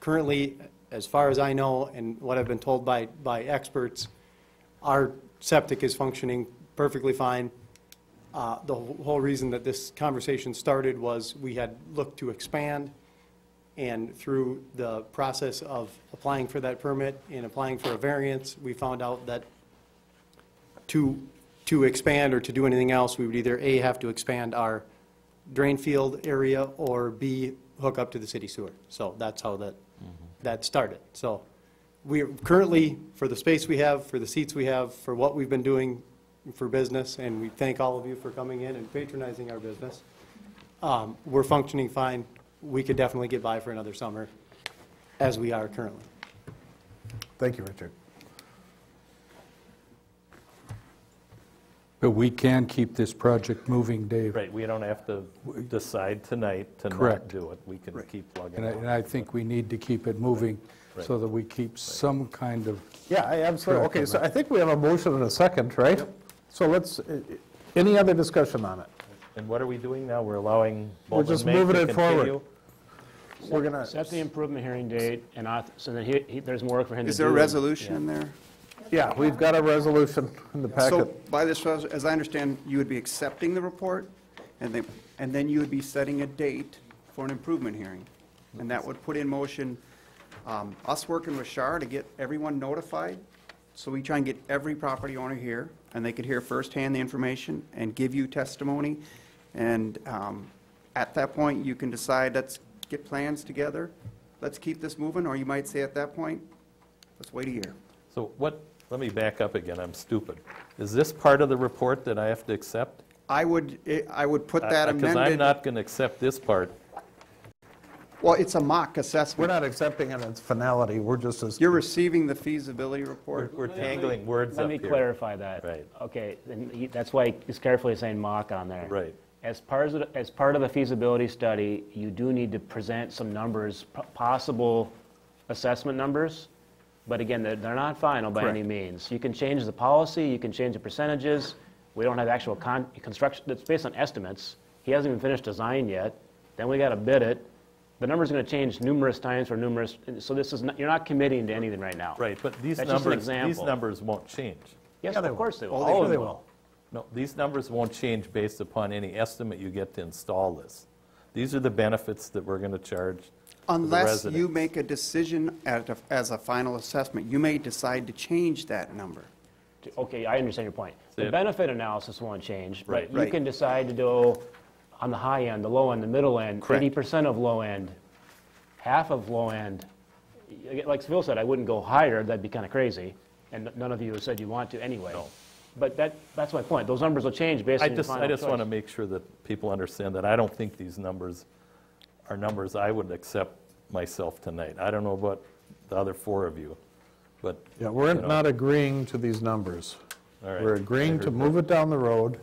currently, as far as I know and what I've been told by experts, our septic is functioning perfectly fine. The whole reason that this conversation started was we had looked to expand, and through the process of applying for that permit and applying for a variance, we found out that to expand or to do anything else, we would either A, have to expand our drain field area, or B, hook up to the city sewer. So that's how that started. So we are currently, for the space we have, for the seats we have, for what we've been doing for business, and we thank all of you for coming in and patronizing our business, we're functioning fine. We could definitely get by for another summer as we are currently. Thank you, Richard. But we can keep this project moving, Dave. right, we don't have to decide tonight to not Correct. do it. We can keep plugging And it. I think we need to keep it moving Right. so that we keep some kind of, Yeah, I absolutely. Correct. Okay, so I think we have a motion and a second, right? So let's, any other discussion on it? And what are we doing now? We're allowing We're Bolton just Make moving to it forward. continue? We're gonna, Set the improvement hearing date, and so then there's more work for him to do. Is there a resolution in there? yeah, we've got a resolution in the So packet. by this, as I understand, you would be accepting the report, and then you would be setting a date for an improvement hearing. And that would put in motion us working with Shar to get everyone notified. So we try and get every property owner here, and they could hear firsthand the information and give you testimony. And at that point, you can decide, let's get plans together, let's keep this moving, or you might say at that point, let's wait a year. So let me back up again, I'm stupid. Is this part of the report that I have to accept? I would put that amended. Because I'm not going to accept this part. Well, it's a mock assessment. We're not accepting it in its finality, we're just as. You're receiving the feasibility report. We're tangling words up Let here. me clarify that. Right. Okay, and that's why he's carefully saying mock on there. Right. As part of the feasibility study, you do need to present some numbers, possible assessment numbers, but again, they're not final by any means. You can change the policy, you can change the percentages. We don't have actual construction, it's based on estimates. He hasn't even finished design yet. Then we got to bid it. The number's going to change numerous times for numerous, so this is not, you're not committing to anything right now. Right, but these That's just an numbers, example. won't change. Yes, of course they will. Oh, All of they them will. No, these numbers won't change based upon any estimate you get to install this. These are the benefits that we're going to charge the Unless residents. you make a decision as a final assessment, you may decide to change that number. Okay, I understand your point. The it. benefit analysis won't change, but Right. you Right. can decide to do on the high end, the low end, the middle end, Correct. 80% of low end, half of low end. Like Phil said, I wouldn't go higher, that'd be kind of crazy, and none of you have said you want to anyway. No. But that's my point. Those numbers will change based on your final I just want to choice. make sure that people understand that I don't think these numbers are numbers I would accept myself tonight. I don't know about the other four of you, but. Yeah, we're you know, not agreeing to these numbers. all right, We're I agreeing to heard move it down the road. that.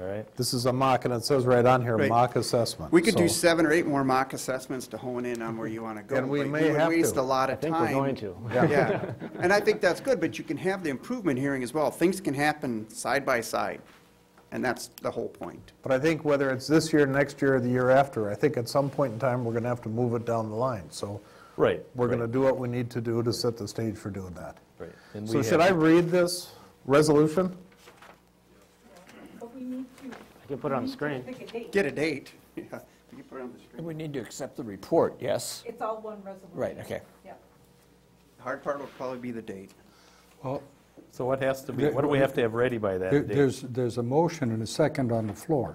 All right, This is a mock, and it says right on here, Right. mock assessment. We could do So- 7 or 8 more mock assessments to hone in on where you want to go. And we but may would have waste to. a lot I of think time. we're going to. Yeah, and I think that's good, but you can have the improvement hearing as well. Things can happen side by side, and that's the whole point. But I think whether it's this year, next year, or the year after, I think at some point in time, we're going to have to move it down the line. So right. we're going to right, do what we need to do to set the stage for doing that. Right. And So we should have- I read this resolution? But we need to. I can put it on the screen. Pick a date. Get a date. Yeah, you can put it on the screen. We need to accept the report, yes? It's all one resolution. Right, okay. Yeah. The hard part will probably be the date. Well, So what has to be, what do we have to have ready by that date? there's a motion and a second on the floor.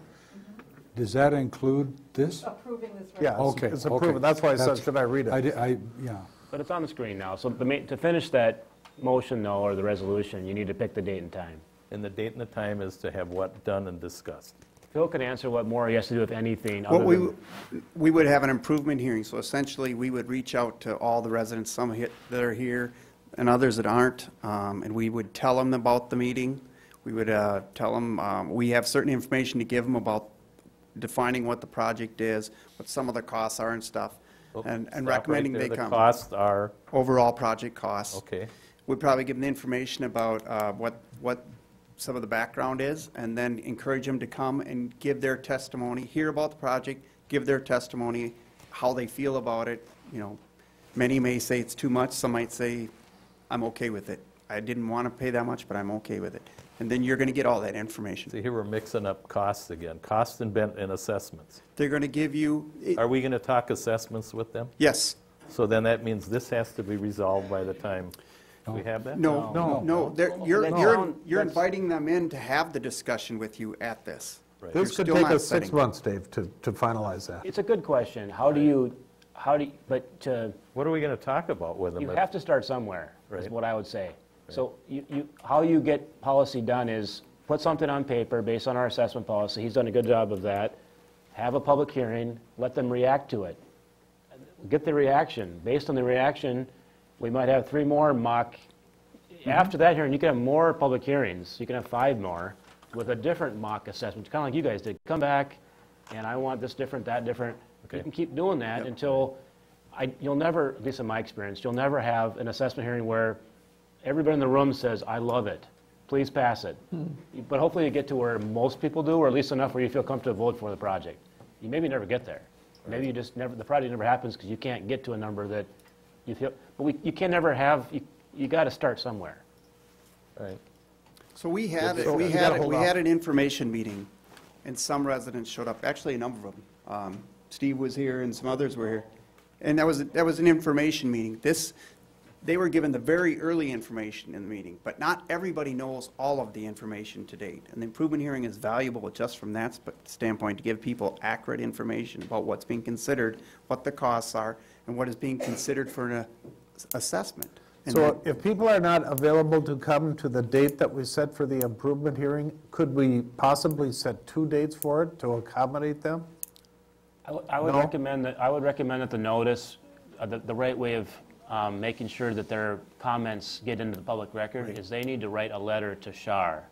Does that include this? Approving this Yeah, resolution. Okay. it's approved. That's why I said, should I read it? Yeah. But it's on the screen now, so to finish that motion though, or the resolution, you need to pick the date and time. And the date and the time is to have what done and discussed. Phil can answer what more he has to do with anything Well, other than... we would have an improvement hearing, so essentially, we would reach out to all the residents, some that are here and others that aren't, and we would tell them about the meeting. We would tell them, we have certain information to give them about defining what the project is, what some of the costs are and stuff, and Stop right recommending there. they come. The costs are, Overall project costs. okay, We'd probably give them the information about what some of the background is, and then encourage them to come and give their testimony, hear about the project, give their testimony, how they feel about it. You know, many may say it's too much, some might say, I'm okay with it. I didn't want to pay that much, but I'm okay with it. And then you're going to get all that information. see, here we're mixing up costs again, costs and assessments. They're going to give you, Are we going to talk assessments with them? yes, So then that means this has to be resolved by the time we have that? no, you're inviting them in to have the discussion with you at this. Right. This could still take not us 6 setting. months, Dave, to finalize that. It's a good question. How do you, What are we going to talk about with them? you have to start somewhere, is Right. what I would say. So how you get policy done is put something on paper based on our assessment policy. He's done a good job of that. Have a public hearing, let them react to it. Get the reaction. Based on the reaction, we might have 3 more mock. After that hearing, you can have more public hearings. You can have 5 more with a different mock assessment, kind of like you guys did. Come back, and I want this different, that different. Okay. You can keep doing that until you'll never, at least in my experience, you'll never have an assessment hearing where everybody in the room says, I love it, please pass it. But hopefully you get to where most people do, or at least enough where you feel comfortable to vote for the project. You maybe never get there. Maybe you just never, the project never happens because you can't get to a number that you feel, but you can never have, you got to start somewhere. Right. So we had, So we you gotta had, hold we off. had an information meeting, and some residents showed up, actually a number of them, Steve was here and some others were here. And that was an information meeting. They were given the very early information in the meeting, but not everybody knows all of the information to date. And the improvement hearing is valuable just from that standpoint, to give people accurate information about what's being considered, what the costs are, and what is being considered for an assessment. And So if people are not available to come to the date that we set for the improvement hearing, could we possibly set 2 dates for it to accommodate them? I would recommend that the notice, the right way of making sure that their comments get into the public record is they need to write a letter to Shar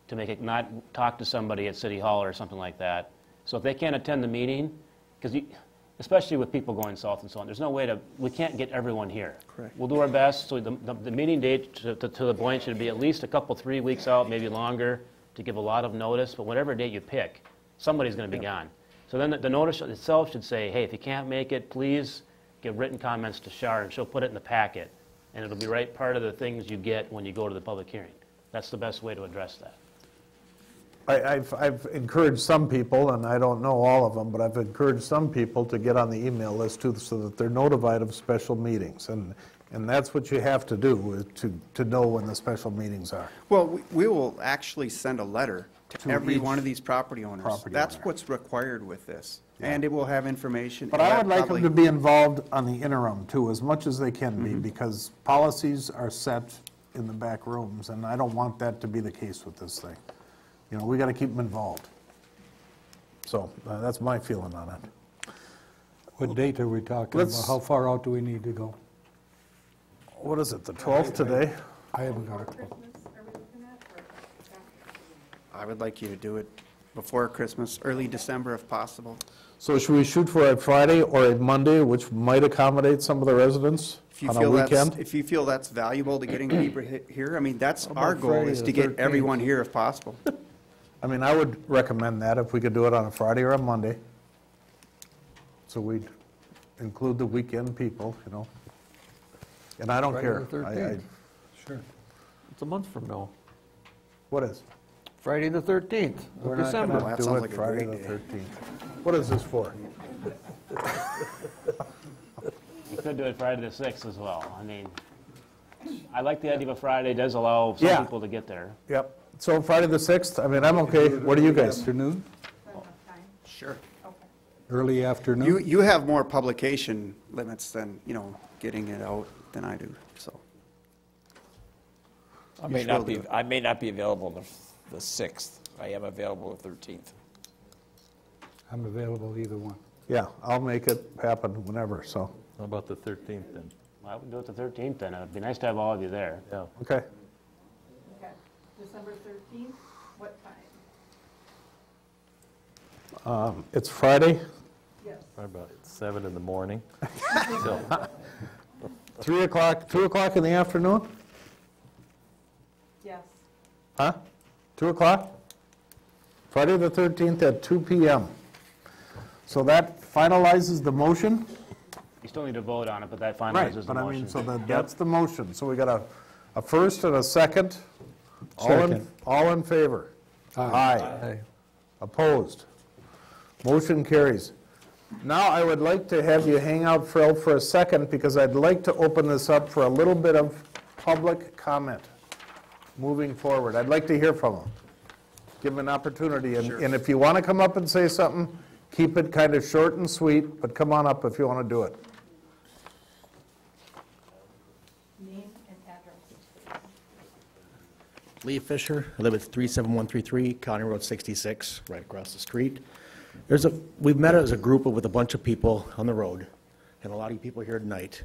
to make it, not talk to somebody at City Hall or something like that. So if they can't attend the meeting, because especially with people going south and so on, there's no way we can't get everyone here. Correct. We'll do our best, so the meeting date to the point should be at least a couple, 3 weeks out, maybe longer, to give a lot of notice, but whatever date you pick, somebody's going to be gone. So then the notice itself should say, hey, if you can't make it, please give written comments to Shar, and she'll put it in the packet, and it'll be right part of the things you get when you go to the public hearing. That's the best way to address that. I've encouraged some people, and I don't know all of them, but I've encouraged some people to get on the email list too, so that they're notified of special meetings. And that's what you have to do, is to know when the special meetings are. Well, we will actually send a letter to every each one of these property owners. That's what's required with this. And it will have information. But I would like them to be involved on the interim too, as much as they can be, because policies are set in the back rooms, and I don't want that to be the case with this thing. You know, we got to keep them involved. So that's my feeling on it. What date are we talking about? How far out do we need to go? What is it, the 12th today? I haven't got it. I would like you to do it before Christmas, early December if possible. So should we shoot for a Friday or a Monday, which might accommodate some of the residents on a weekend? If you feel that's valuable to getting people here, I mean, that's How about our goal, Friday is the to get 13th? everyone here if possible. I mean, I would recommend that if we could do it on a Friday or a Monday. So we'd include the weekend people, you know. And I don't Friday care. the 13th. Sure. It's a month from now. What is? Friday the 13th We're of not December. going to do it Friday the 13th. What is this for? You could do it Friday the 6th as well. I mean, I like the idea of a Friday. It does allow some people to get there. Yep. So Friday the 6th, I mean, I'm okay. What do you guys? Afternoon? Sure. Early afternoon? You have more publication limits than, getting it out than I do, so. I may not be available the 6th. I am available the 13th. I'm available either one. Yeah, I'll make it happen whenever, so. How about the 13th then? I would do it the 13th then. It'd be nice to have all of you there. Yeah. Okay. Okay, December 13th, what time? It's Friday, Yes. Probably about 7 in the morning. So, 3 o'clock, 2 o'clock in the afternoon? Yes. Huh? 2 o'clock? Friday the 13th at 2 p.m. So that finalizes the motion? You still need to vote on it, but that finalizes Right, the but I motion. mean, so that's the motion. So we got a first and a second. Second. All in favor? Aye. Opposed? Motion carries. Now I would like to have you hang out for a second, because I'd like to open this up for a little bit of public comment moving forward. I'd like to hear from them. Give them an opportunity. And if you want to come up and say something, keep it kind of short and sweet, but come on up if you want to do it. Name and address. Lee Fisher, I live at 37133 County Road 66, right across the street. We've met as a group with a bunch of people on the road, and a lot of you people here tonight.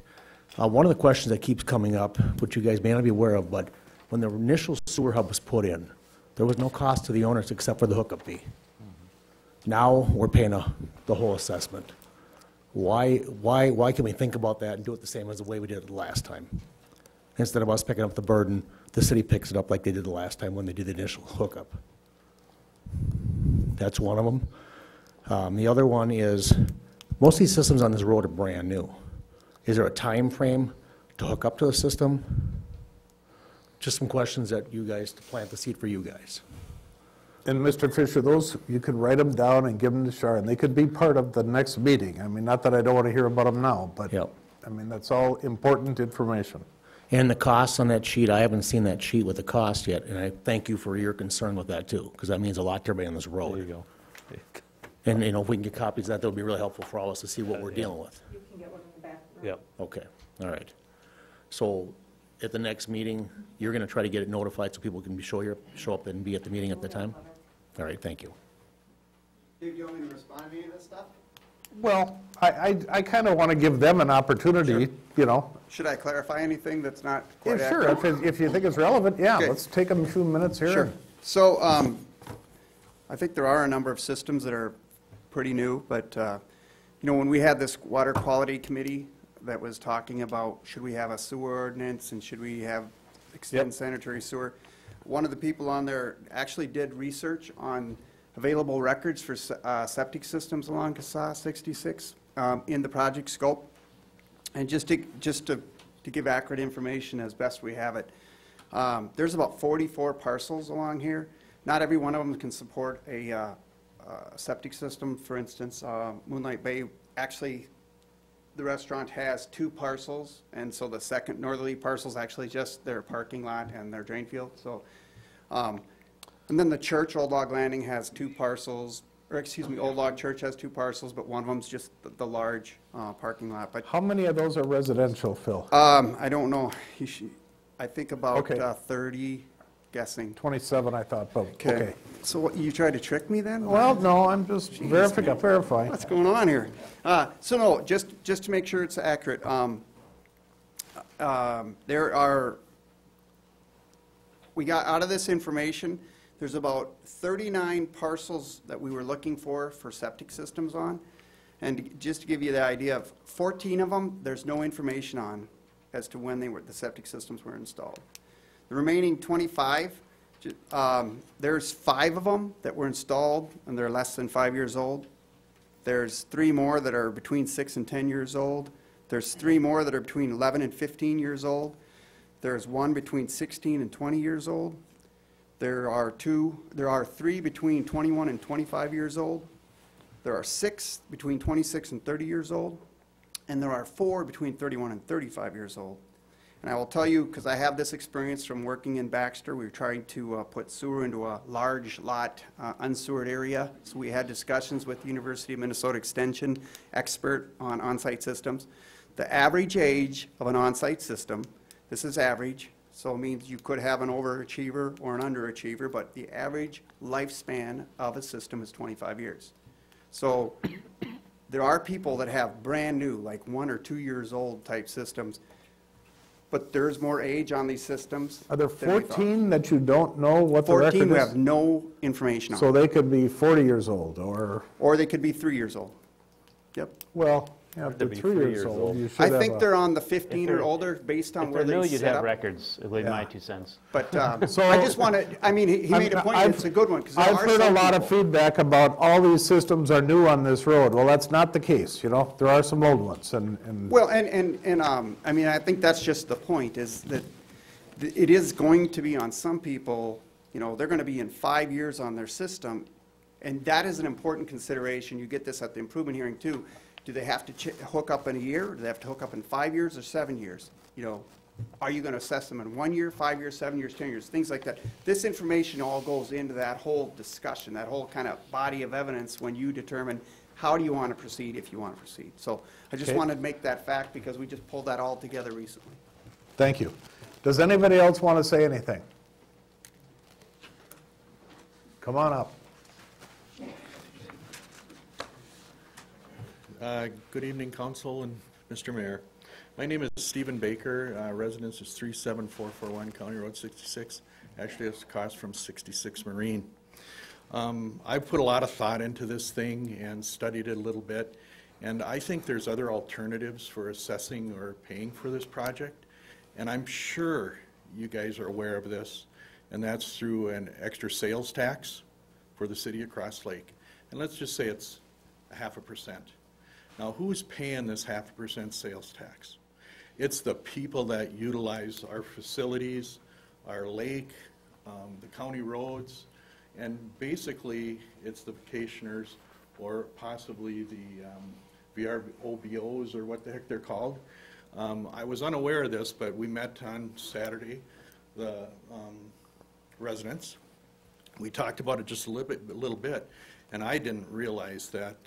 One of the questions that keeps coming up, which you guys may not be aware of, but when the initial sewer hub was put in, there was no cost to the owners except for the hookup fee. Now we're paying the whole assessment. Why can we think about that and do it the same as the way we did it the last time? Instead of us picking up the burden, the city picks it up like they did the last time when they did the initial hookup. That's one of them. The other one is, most of these systems on this road are brand new. Is there a time frame to hook up to the system? Just some questions that you guys, to plant the seed for you guys. And Mr. Fisher, those, you could write them down and give them to Shar, and they could be part of the next meeting. I mean, not that I don't want to hear about them now, but, Yep. I mean, that's all important information. And the costs on that sheet, I haven't seen that sheet with the cost yet, and I thank you for your concern with that too, because that means a lot to everybody on this road. There you go. And, you know, if we can get copies of that, that would be really helpful for all of us to see what we're dealing with. You can get one in the back room. Yep. Okay, all right. So at the next meeting, you're going to try to get it notified so people can show up and be at the meeting at the time? All right, thank you. Dave, do you want me to respond to any of this stuff? Well, I kind of want to give them an opportunity, you know. Should I clarify anything that's not quite Yeah, sure, accurate? if you think it's relevant, yeah, Okay. let's take them a few minutes here. Sure. So, I think there are a number of systems that are pretty new, but, you know, when we had this water quality committee that was talking about, should we have a sewer ordinance and should we have extend sanitary sewer? One of the people on there actually did research on available records for septic systems along CASA 66 in the project scope. And just to give accurate information as best we have it, there's about 44 parcels along here. Not every one of them can support a septic system. For instance, Moonlight Bay, actually, the restaurant has 2 parcels, and so the second northerly parcel is actually just their parking lot and their drain field. So, and then the church, Old Log Landing, has 2 parcels, or excuse me, Old Log Church has 2 parcels, but one of them's just the large parking lot. But How many of those are residential, Phil? I don't know. I think about Okay. 30, guessing. 27, I thought, but, okay. So what, you tried to trick me then? Well, no, I'm just verifying. What's going on here? So no, just to make sure it's accurate, we got out of this information, there's about 39 parcels that we were looking for septic systems on. And just to give you the idea of 14 of them, there's no information on as to when the septic systems were installed. The remaining 25, there's 5 of them that were installed and they're less than 5 years old. There's 3 more that are between 6 and 10 years old. There's 3 more that are between 11 and 15 years old. There's 1 between 16 and 20 years old. There are 3 between 21 and 25 years old. There are 6 between 26 and 30 years old. And there are 4 between 31 and 35 years old. And I will tell you, because I have this experience from working in Baxter, we were trying to put sewer into a large lot, unsewered area. So we had discussions with the University of Minnesota Extension expert on on-site systems. The average age of an on-site system, this is average, so it means you could have an overachiever or an underachiever, but the average lifespan of a system is 25 years. So there are people that have brand new, like 1 or 2 years old type systems, but there's more age on these systems. Are there than we thought. 14 that you don't know what the record is? 14 we have no information on. So they could be 40 years old, or? Or they could be 3 years old. Yep. Well, yeah, if they're 3 years old, you should I have think a- they're on the 15 or older based on If where they're they new, you'd set have up. records, would be my 2 cents. But So- I just want to, I mean, he made a point, I've- it's a good one. 'Cause there I've are heard a some lot of people- feedback about all these systems are new on this road. Well, that's not the case, you know? There are some old ones, and Well, I mean, I think that's just the point, is that it is going to be on some people, you know, they're going to be in 5 years on their system, and that is an important consideration. You get this at the improvement hearing, too. Do they have to hook up in a year, or do they have to hook up in 5 years or 7 years? You know, are you going to assess them in 1 year, 5 years, 7 years, 10 years, things like that? This information all goes into that whole discussion, that whole kind of body of evidence when you determine how do you want to proceed if you want to proceed. So I just Okay. wanted to make that fact because we just pulled that all together recently. thank you. Does anybody else want to say anything? Come on up. Good evening, Council and Mr. Mayor. My name is Stephen Baker. Residence is 37441 County Road 66. Actually, it's across from 66 Marine. I've put a lot of thought into this thing and studied it a little bit, and I think there's other alternatives for assessing or paying for this project, and I'm sure you guys are aware of this, and that's through an extra sales tax for the city of Cross Lake. And let's just say it's 0.5%. Now, who's paying this 0.5% sales tax? It's the people that utilize our facilities, our lake, the county roads. And basically, it's the vacationers or possibly the VRBOs or what the heck they're called. I was unaware of this, but we met on Saturday, the residents. We talked about it just a little bit, and I didn't realize that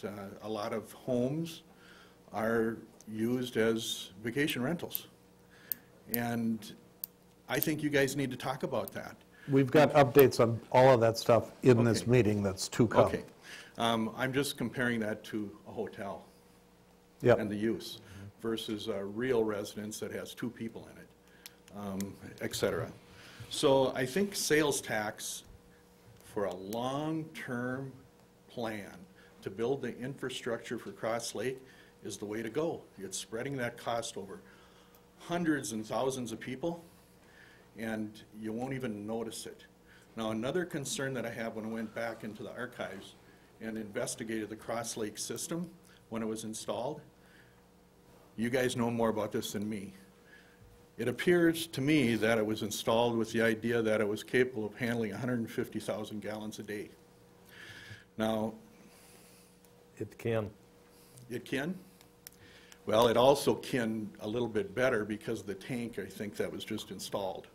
a lot of homes are used as vacation rentals. And I think you guys need to talk about that. We've got updates on all of that stuff in this meeting that's to come. Okay. I'm just comparing that to a hotel Yep. and the use versus a real residence that has 2 people in it, et cetera. So I think sales tax for a long-term plan to build the infrastructure for Cross Lake is the way to go. It's spreading that cost over hundreds and thousands of people, and you won't even notice it. Now, another concern that I have when I went back into the archives and investigated the Cross Lake system when it was installed, you guys know more about this than me. It appears to me that it was installed with the idea that it was capable of handling 150,000 gallons a day. Now, It can. it can? Well, it also can a little bit better because of the tank, I think, that was just installed.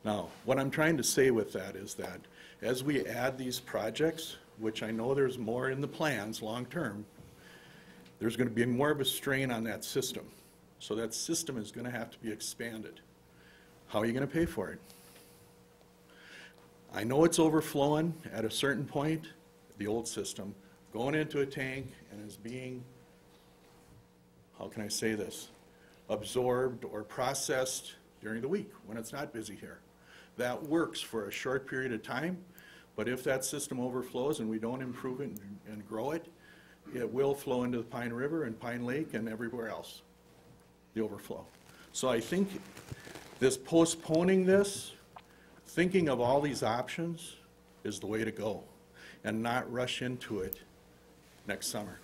Now, what I'm trying to say with that is that as we add these projects, which I know there's more in the plans long-term, there's going to be more of a strain on that system. So that system is going to have to be expanded. How are you going to pay for it? I know it's overflowing at a certain point, the old system, going into a tank and is being, how can I say this, absorbed or processed during the week when it's not busy here. That works for a short period of time, but if that system overflows and we don't improve it and grow it, it will flow into the Pine River and Pine Lake and everywhere else, the overflow. So I think this postponing this, thinking of all these options is the way to go, and not rush into it next summer.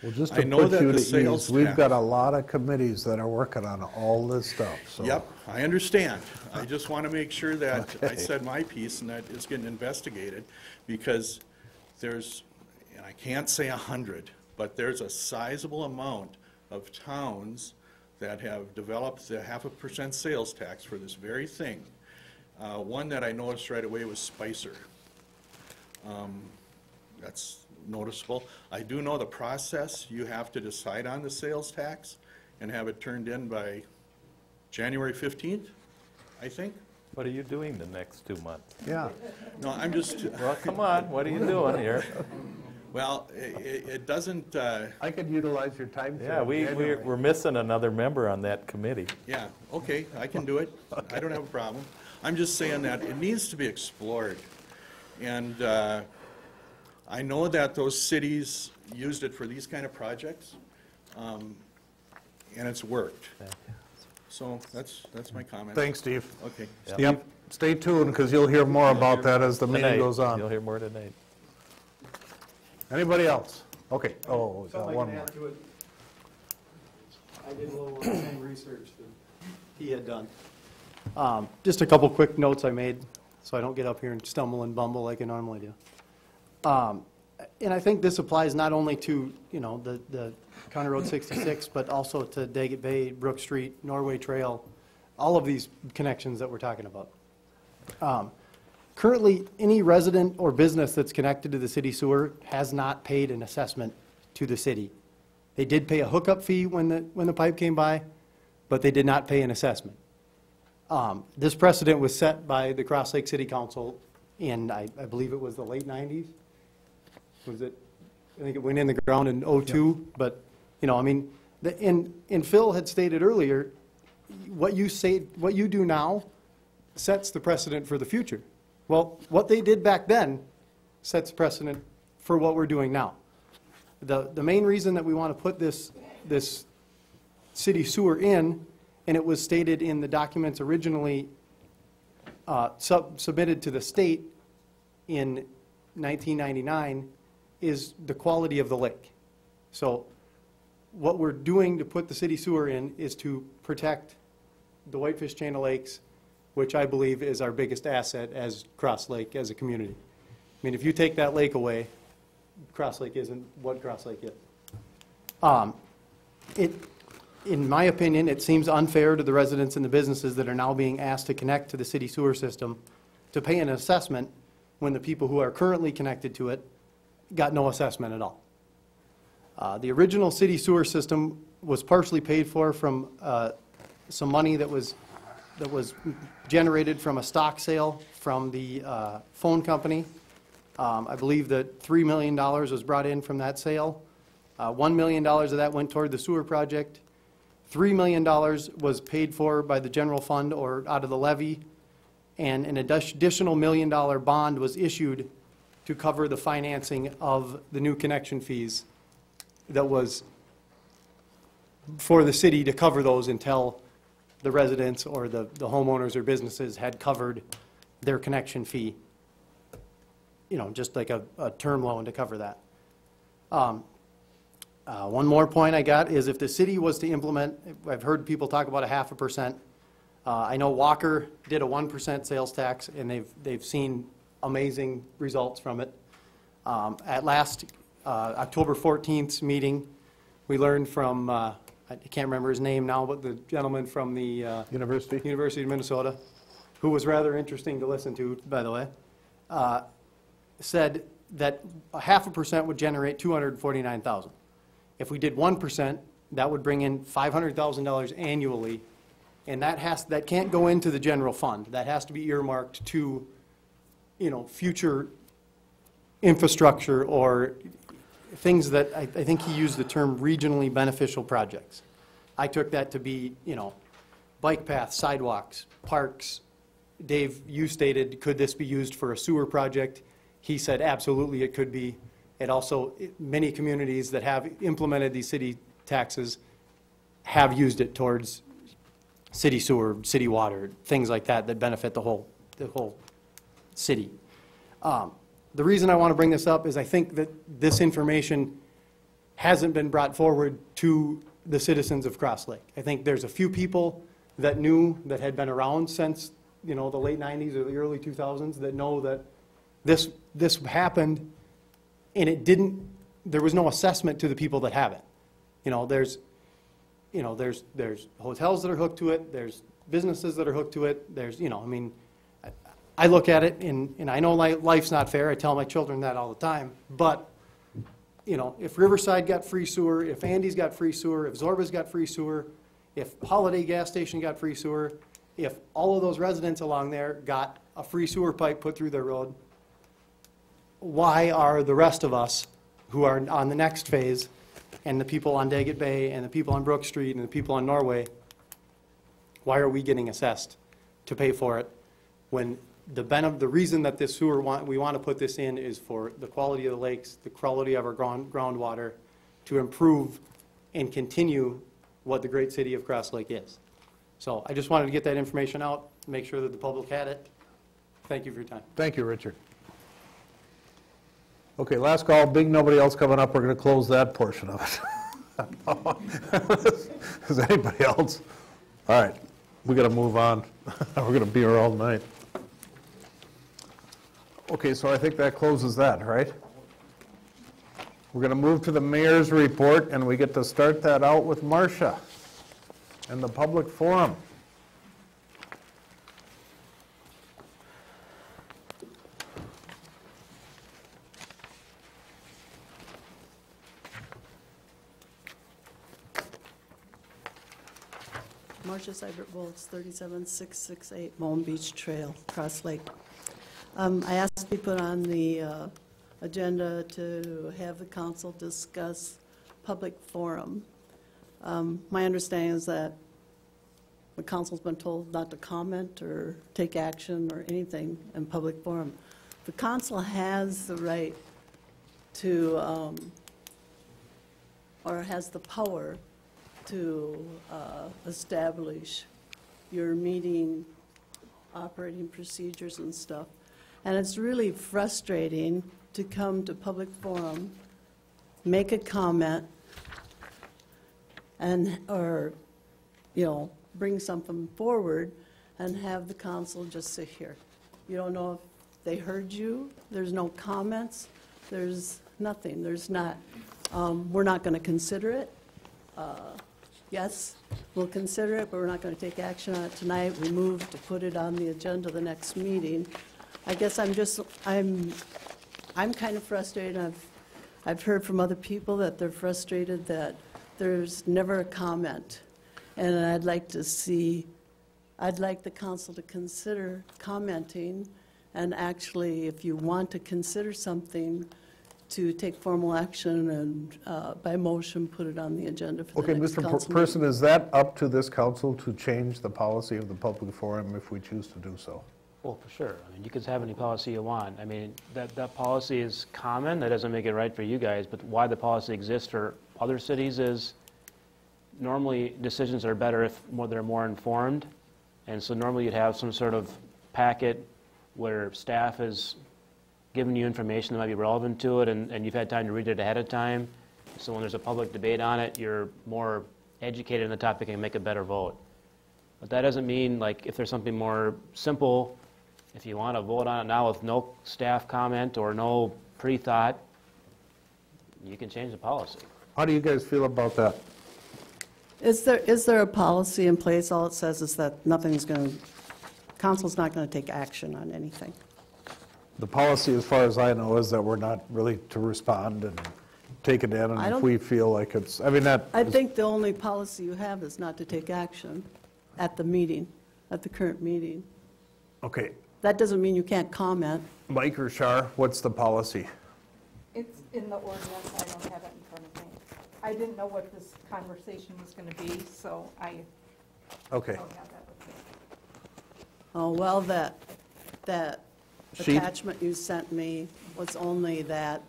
Well, just I to know put that you the to sales ease, we've tax- got a lot of committees that are working on all this stuff, so. Yep, I understand. I just want to make sure that I Okay. said my piece and that it's getting investigated, because there's, and I can't say 100, but there's a sizable amount of towns that have developed the 0.5% sales tax for this very thing. One that I noticed right away was Spicer. That's noticeable. I do know the process. You have to decide on the sales tax and have it turned in by January 15th, I think. What are you doing the next 2 months? Yeah. No, I'm just. Well, come on, what are you doing here? Well, it doesn't. I could utilize your time. Yeah, we're missing another member on that committee. Yeah, okay, I can do it. I don't have a problem. I'm just saying that it needs to be explored. And I know that those cities used it for these kind of projects, and it's worked. So that's my comment. Thanks, Steve. Okay. Yep, stay tuned, because you'll hear more about that as the meeting Tonight. goes on. You'll hear more tonight. Anybody else? Okay, oh, we got Something I one can more. add to it. I did a little same research that he had done. Just a couple quick notes I made, so I don't get up here and stumble and bumble like I normally do. And I think this applies not only to, you know, the County Road 66, but also to Daggett Bay, Brook Street, Norway Trail, all of these connections that we're talking about. Currently, any resident or business that's connected to the city sewer has not paid an assessment to the city. They did pay a hookup fee when the pipe came by, but they did not pay an assessment. This precedent was set by the Cross Lake City Council in, I believe it was the late 90s. Was it? I think it went in the ground in '02, but, you know, I mean, and Phil had stated earlier, what you do now sets the precedent for the future. Well, what they did back then sets precedent for what we're doing now. The main reason that we want to put this city sewer in, and it was stated in the documents originally submitted to the state in 1999, is the quality of the lake. So what we're doing to put the city sewer in is to protect the Whitefish Chain of Lakes, which I believe is our biggest asset as Cross Lake, as a community. mean, if you take that lake away, Cross Lake isn't what Cross Lake is. In my opinion, it seems unfair to the residents and the businesses that are now being asked to connect to the city sewer system to pay an assessment when the people who are currently connected to it got no assessment at all. The original city sewer system was partially paid for from some money that was generated from a stock sale from the phone company. I believe that $3 million was brought in from that sale. $1 million of that went toward the sewer project. $3 million was paid for by the general fund or out of the levy, and an additional $1 million bond was issued to cover the financing of the new connection fees that was for the city to cover those until the residents or the homeowners or businesses had covered their connection fee, you know, just like a term loan to cover that. One more point I got is if the city was to implement, I've heard people talk about a 0.5%. I know Walker did a 1% sales tax, and they've seen amazing results from it. At last October 14th meeting, we learned from, I can't remember his name now, but the gentleman from the University of Minnesota, who was rather interesting to listen to, by the way, said that a 0.5% would generate $249,000. If we did 1%, that would bring in $500,000 annually, and that can't go into the general fund. That has to be earmarked to, you know, future infrastructure or things that I think he used the term regionally beneficial projects. I took that to be, you know, bike paths, sidewalks, parks. Dave, you stated, could this be used for a sewer project? He said absolutely it could be. It also, many communities that have implemented these city taxes have used it towards city sewer, city water, things like that that benefit the whole city. The reason I want to bring this up is I think that this information hasn't been brought forward to the citizens of Cross Lake. I think there's a few people that knew, that had been around since, you know, the late 90s or the early 2000s, that know that this happened, and there was no assessment to the people that have it. You know, there's hotels that are hooked to it, there's businesses that are hooked to it, there's, you know, I mean, I look at it, and I know life's not fair, I tell my children that all the time, but, you know, if Riverside got free sewer, if Andy's got free sewer, if Zorba's got free sewer, if Holiday Gas Station got free sewer, if all of those residents along there got a free sewer pipe put through their road, why are the rest of us who are on the next phase, and the people on Daggett Bay, and the people on Brook Street, and the people on Norway, why are we getting assessed to pay for it when the reason that this sewer we want to put this in is for the quality of the lakes, the quality of our groundwater, to improve and continue what the great city of Cross Lake is. So I just wanted to get that information out, make sure that the public had it. Thank you for your time. Thank you, Richard. Okay, last call, big nobody else coming up, we're going to close that portion of it. Is anybody else? All right, we got to move on. We're going to be here all night. Okay, so I think that closes that, right? We're going to move to the mayor's report, and we get to start that out with Marcia and the public forum. Marcia Seibert Bolts, 37668 Mullen Beach Trail, Cross Lake. I asked to be put on the agenda to have the council discuss public forum. My understanding is that the council's been told not to comment or take action or anything in public forum. The council has the right to, or has the power to establish your meeting operating procedures and stuff. And it's really frustrating to come to public forum, make a comment, or, you know, bring something forward and have the council just sit here. You don't know if they heard you, there's no comments, there's nothing, there's not, we're not going to consider it. Yes, we'll consider it, but we're not going to take action on it tonight. We moved to put it on the agenda the next meeting. I guess I'm kind of frustrated. I've heard from other people that they're frustrated that there's never a comment. And I'd like the council to consider commenting, and actually, if you want to consider something, to take formal action and by motion, put it on the agenda for the next council meeting. Person, is that up to this council to change the policy of the public forum if we choose to do so? Well, for sure. I mean, you can have any policy you want. I mean, that policy is common. That doesn't make it right for you guys. But why the policy exists for other cities is normally decisions are better if they're more informed. And so normally you'd have some sort of packet where staff is giving you information that might be relevant to it, and you've had time to read it ahead of time. So when there's a public debate on it, you're more educated in the topic and make a better vote. But that doesn't mean, like, if there's something more simple, if you want to vote on it now with no staff comment or no pre-thought, you can change the policy. How do you guys feel about that? Is there a policy in place? All it says is that council's not going to take action on anything. The policy, as far as I know, is that we're not really to respond and take it in, and if we feel like it's, I mean, I think the only policy you have is not to take action at the meeting, at the current meeting. Okay. That doesn't mean you can't comment. Mike or Shar, what's the policy? It's in the ordinance, I don't have it in front of me. I didn't know what this conversation was going to be, so I Okay. don't have that with me. Oh, well, that Sheet? attachment you sent me was only that.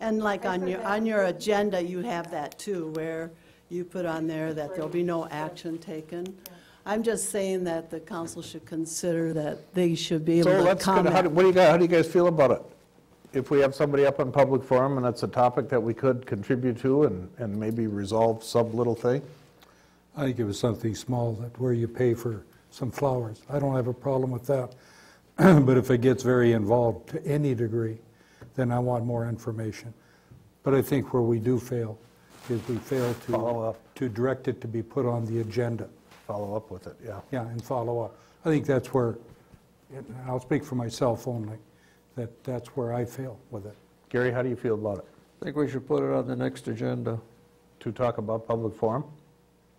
And like on your agenda, you have that too, where you put on there that there'll be no action taken. I'm just saying that the council should consider that they should be able to comment. How do you guys feel about it? If we have somebody up on public forum and it's a topic that we could contribute to and maybe resolve some little thing? I think it was something small, that where you pay for some flowers. I don't have a problem with that. But if it gets very involved to any degree, then I want more information. But I think where we do fail is we fail to direct it to be put on the agenda. Follow up with it, yeah. Yeah, and follow up. I think that's where, and I'll speak for myself only, that's where I fail with it. Gary, how do you feel about it? I think we should put it on the next agenda. To talk about public forum?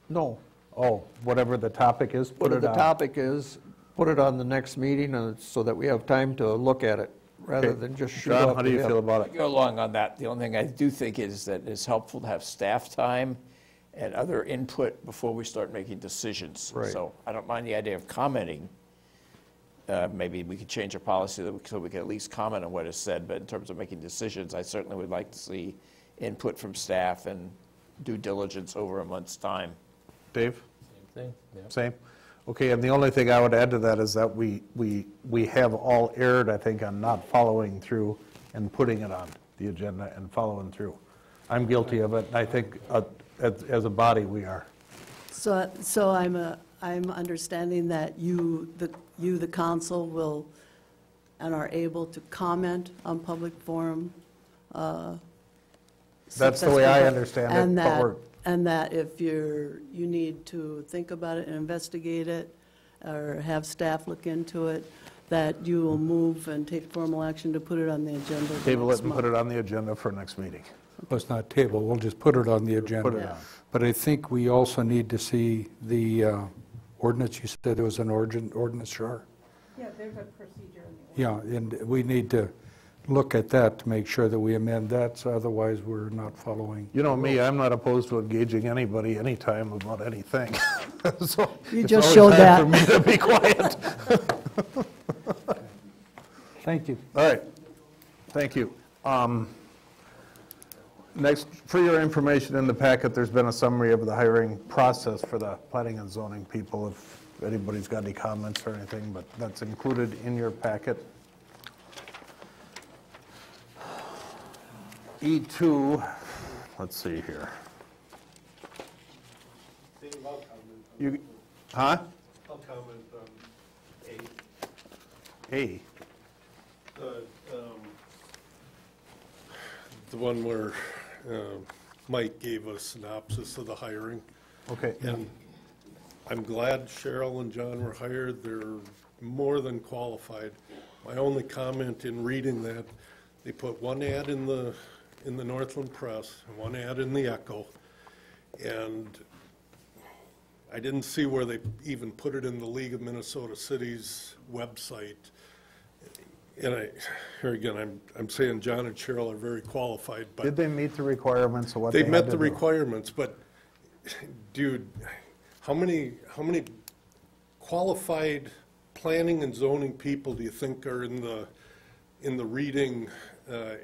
No. Oh, whatever the topic is, put it on. Whatever the topic is, put it on the next meeting so that we have time to look at it, rather than just shoot John, up. how do you feel about it? Go along on that. The only thing I do think is that it's helpful to have staff time and other input before we start making decisions. Right. So I don't mind the idea of commenting. Maybe we could change our policy so we can at least comment on what is said, but in terms of making decisions, I certainly would like to see input from staff and due diligence over a month's time. Dave? Same thing, yeah. Same? Okay, and the only thing I would add to that is that we have all erred, I think, on not following through and putting it on the agenda and following through. I'm guilty of it, and I think as a body we are. So I'm understanding that you, the council, will and are able to comment on public forum. That's the way I understand it, but we're. And that if you need to think about it and investigate it, or have staff look into it, that you will move and take formal action to put it on the agenda. Table it and put it on the agenda for next meeting. Let's not table, we'll just put it on the agenda. Put it on. But I think we also need to see the ordinance. You said there was an ordinance, Shar? Yeah, there's a procedure in the ordinance. Yeah, and we need to look at that to make sure that we amend that, so otherwise we're not following. You know me, I'm not opposed to engaging anybody anytime about anything. So you just showed that. For me to be quiet. Thank you. All right, thank you. Next, for your information in the packet, there's been a summary of the hiring process for the planning and zoning people, if anybody's got any comments or anything, but that's included in your packet. E2, let's see here. You, huh? I'll comment on A. A. The one where Mike gave a synopsis of the hiring. Okay. And I'm glad Cheryl and John were hired. They're more than qualified. My only comment in reading that, they put one ad in the Northland Press and one ad in the Echo. And I didn't see where they even put it in the League of Minnesota Cities website. And here again, I'm saying John and Cheryl are very qualified, but. Did they meet the requirements of what they had to do? They met the requirements, but, dude, how many qualified planning and zoning people do you think are in the reading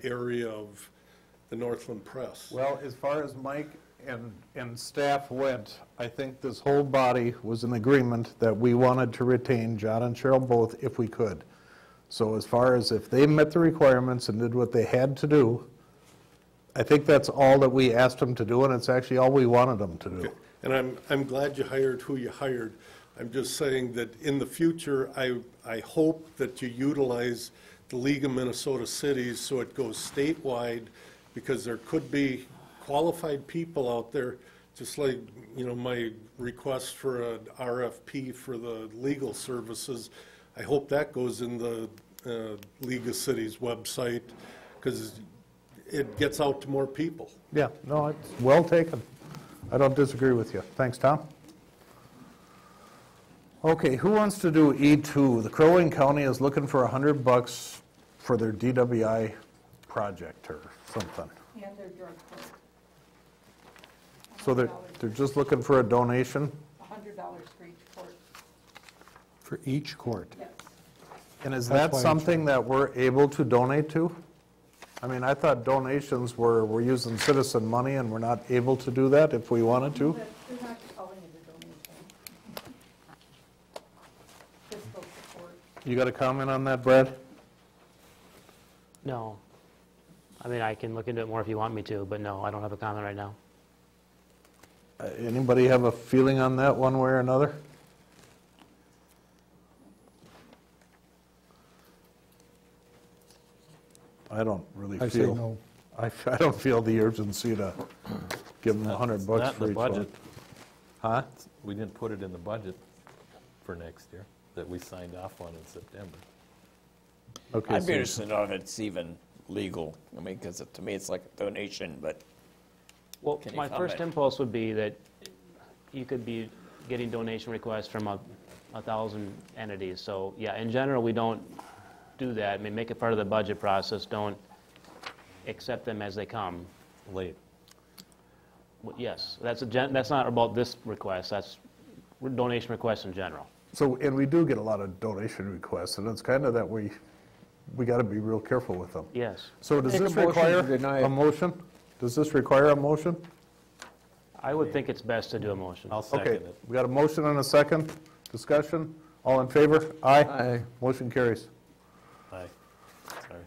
area of the Northland Press? Well, as far as Mike and staff went, I think this whole body was in agreement that we wanted to retain John and Cheryl both if we could. So as far as if they met the requirements and did what they had to do, I think that's all that we asked them to do, and it's actually all we wanted them to do. Okay. And I'm glad you hired who you hired. I'm just saying that in the future, I hope that you utilize the League of Minnesota Cities so it goes statewide, because there could be qualified people out there, just like, you know, my request for an RFP for the legal services. I hope that goes in the League of Cities website, because it gets out to more people. Yeah, no, it's well taken. I don't disagree with you. Thanks, Tom. Okay, who wants to do E2? The Crow Wing County is looking for $100 for their DWI project or something. And their drug court, So they're just looking for a donation? $100 for each court. For each court? Yes. And is That's that why it's- something that we're able to donate to? I mean, I thought donations we're using citizen money and we're not able to do that if we wanted to? They're not calling it a donation. Fiscal support. You got a comment on that, Brad? No. I mean, I can look into it more if you want me to, but no, I don't have a comment right now. Anybody have a feeling on that one way or another? I don't really I say feel. no. I don't feel the urgency to give them $100 It's not for in each the one. budget. Huh? We didn't put it in the budget for next year that we signed off on in September. Okay. I'd so- be interested to know if it's even legal. I mean, because to me, it's like a donation, but Well, can you my first comment? impulse would be that you could be getting donation requests from 1,000 entities. So, yeah, in general, we don't do that. I mean, make it part of the budget process. Don't accept them as they come. Late. Yes, that's not about this request. That's donation requests in general. So, and we do get a lot of donation requests, and it's kind of that we got to be real careful with them. Yes. So does Make a this motion to require deny a it. motion? Does this require a motion? I would think it's best to do a motion. I'll second Okay, it. we got a motion and a second. Discussion? All in favor? Aye. Aye. Motion carries. Aye. Sorry.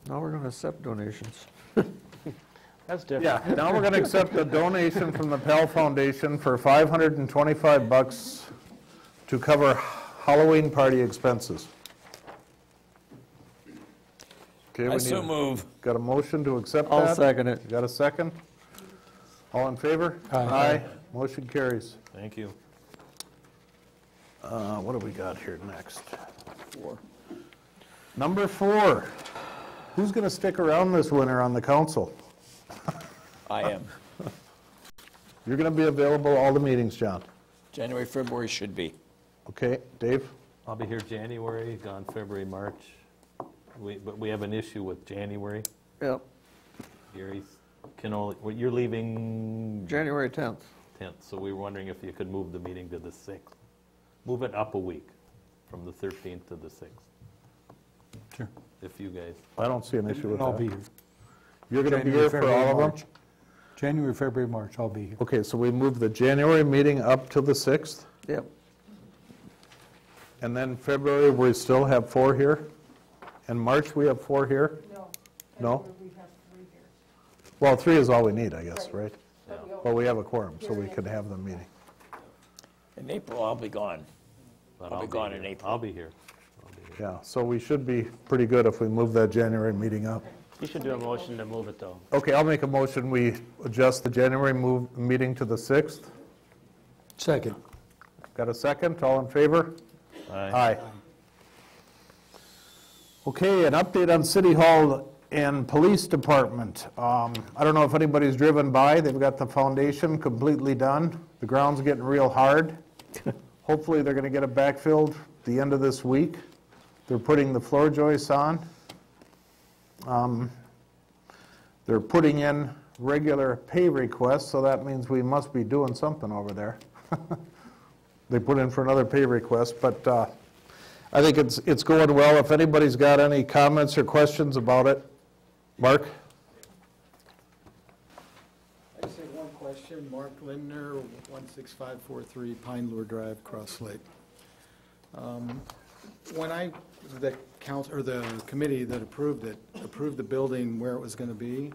Now we're going to accept donations. That's different. Yeah, now we're going to accept a donation from the Pell Foundation for $525 to cover Halloween party expenses. Okay, I we so need- move. Got a motion to accept that? I'll second it. Got a second? All in favor? Aye. Motion carries. Thank you. What do we got here next? 4. Number 4. Who's going to stick around this winter on the council? I am. You're going to be available all the meetings, John. January, February should be. Okay, Dave? I'll be here January, gone February, March. But we have an issue with January. Yep, Gary can only, well, you're leaving January 10th. 10th, so we were wondering if you could move the meeting to the 6th. Move it up a week, from the 13th to the 6th. Sure. If you guys, I don't see an issue with that. I'll be here. You're going to be January, here for February, all of them? March. January, February, March, I'll be here. Okay, so we move the January meeting up to the 6th, Yep. and then February, we still have 4 here? And March, we have 4 here? No. No? We have 3 here. Well, 3 is all we need, I guess, right? But we Well, we have a quorum, so we could have the meeting. In April, I'll be gone. but I'll be gone in here. April. I'll be here. I'll be here. Yeah, so we should be pretty good if we move that January meeting up. You should do a motion to move it, though. Okay, I'll make a motion, we adjust the January meeting to the 6th. Second. Got a second? All in favor? Aye. Okay, an update on City Hall and Police Department. I don't know if anybody's driven by. They've got the foundation completely done. The ground's getting real hard. Hopefully, they're going to get it backfilled the end of this week. They're putting the floor joists on. They're putting in regular pay requests, so that means we must be doing something over there. They put in for another pay request, but I think it's going well. If anybody's got any comments or questions about it, Mark? I just have one question. Mark Lindner, 16543 Pine Lure Drive, Cross Lake. When the council, or the committee that approved the building where it was going to be,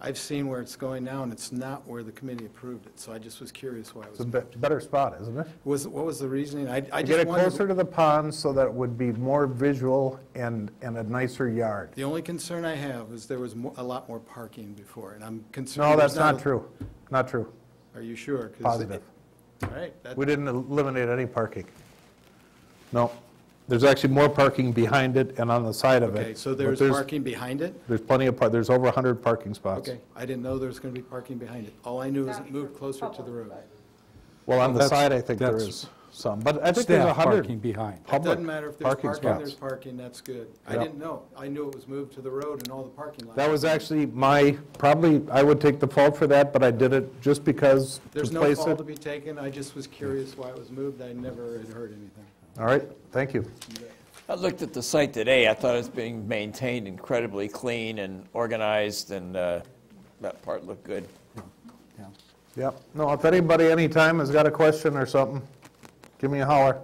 I've seen where it's going now, and it's not where the committee approved it, so I just was curious why it was. It's a better spot, isn't it? What was the reasoning? I To just get it wondered- closer to the pond so that it would be more visual and a nicer yard. The only concern I have is there was a lot more parking before, and I'm concerned. No, there's that's not true. Not true. Are you sure? 'Cause Positive. All right. We didn't eliminate any parking. No. There's actually more parking behind it and on the side of it. Okay, so but there's parking behind it? There's plenty of, there's over 100 parking spots. Okay, I didn't know there was going to be parking behind it. All I knew is it moved closer to the road. Well, on the That's- side, I think there that's is some, but I think there's staff 100 parking behind. It public doesn't matter if there's parking parking, there's spots. parking, that's good. I Yeah. didn't know. I knew it was moved to the road and all the parking lots. That was actually probably, I would take the fault for that, but I did it just because to There's no place fault to it. be taken. I just was curious why it was moved. I never had heard anything. All right, thank you. I looked at the site today. I thought it was being maintained incredibly clean and organized, and that part looked good. Yep. No, if anybody anytime has got a question or something, give me a holler.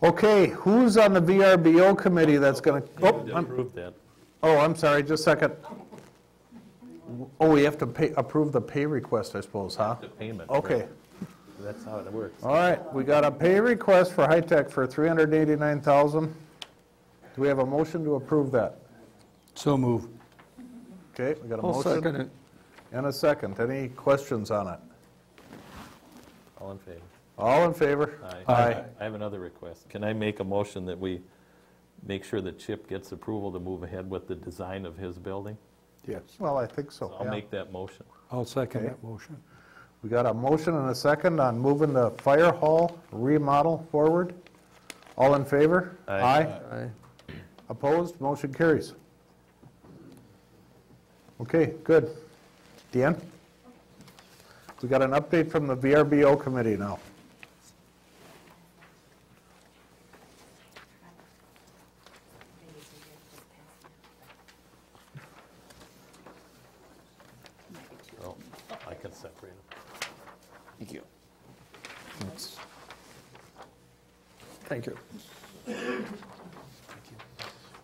Okay, who's on the VRBO committee that's going to? Approve that. Oh, I'm sorry, just a second. Oh, we have to approve the pay request, I suppose, huh? The payment. Okay. right. That's how it works. All right, we got a pay request for High Tech for $389,000. Do we have a motion to approve that? So move. Okay, we got a I'll motion. second it. And a second. Any questions on it? All in favor? All in favor? I have another request. Can I make a motion that we make sure that Chip gets approval to move ahead with the design of his building? Yes. Well, I think so. I'll yeah. make that motion. I'll second Okay. that motion. We got a motion and a second on moving the fire hall remodel forward. All in favor? Aye. Aye. Opposed? Motion carries. Okay, good. Deanne? We got an update from the VRBO committee now. Oh, I can separate them. Thank you. Thank you.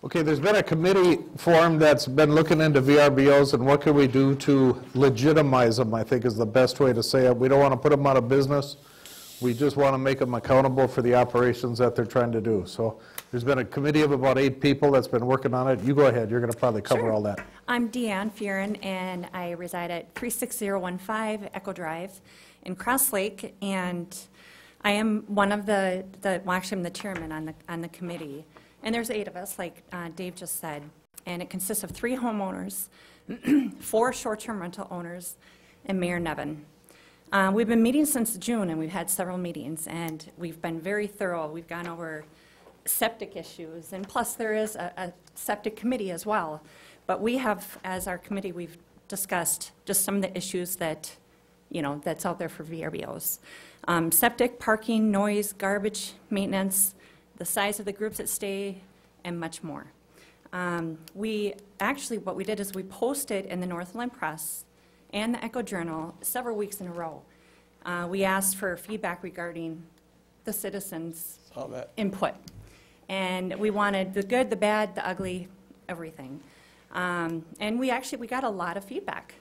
Okay, there's been a committee formed that's been looking into VRBOs and what can we do to legitimize them, I think is the best way to say it. We don't want to put them out of business. We just want to make them accountable for the operations that they're trying to do. So there's been a committee of about 8 people that's been working on it. You go ahead, you're going to probably cover all that. I'm Deanne Fearon, and I reside at 36015 Echo Drive in Cross Lake, and I am one of well, actually, I'm the chairman on the committee. And there's 8 of us, like Dave just said, and it consists of 3 homeowners, 4 short-term rental owners, and Mayor Nevin. We've been meeting since June, and we've had several meetings, and we've been very thorough. We've gone over septic issues, and plus there is a septic committee as well. But we have, as our committee, we've discussed just some of the issues that, that's out there for VRBOs. Septic, parking, noise, garbage, maintenance, the size of the groups that stay, and much more. What we did is we posted in the Northland Press and the Echo Journal several weeks in a row. We asked for feedback regarding the citizens' input. And we wanted the good, the bad, the ugly, everything. And we got a lot of feedback.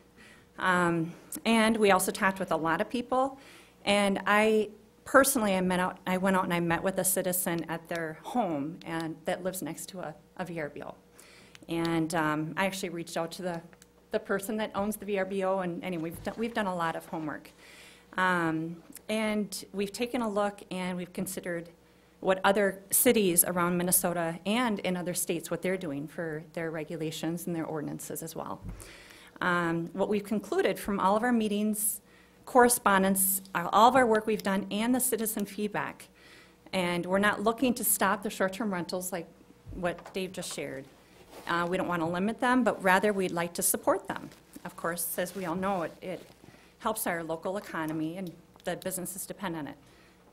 And we also talked with a lot of people. And I personally, I went out and I met with a citizen at their home and that lives next to a VRBO. And I actually reached out to the person that owns the VRBO, and anyway, we've done a lot of homework. And we've taken a look and we've considered what other cities around Minnesota and in other states, what they're doing for their regulations and their ordinances as well. What we've concluded from all of our meetings, correspondence, all of our work we've done, and the citizen feedback, and we're not looking to stop the short-term rentals like what Dave just shared. We don't want to limit them, but rather we'd like to support them. Of course, as we all know, it helps our local economy, and the businesses depend on it.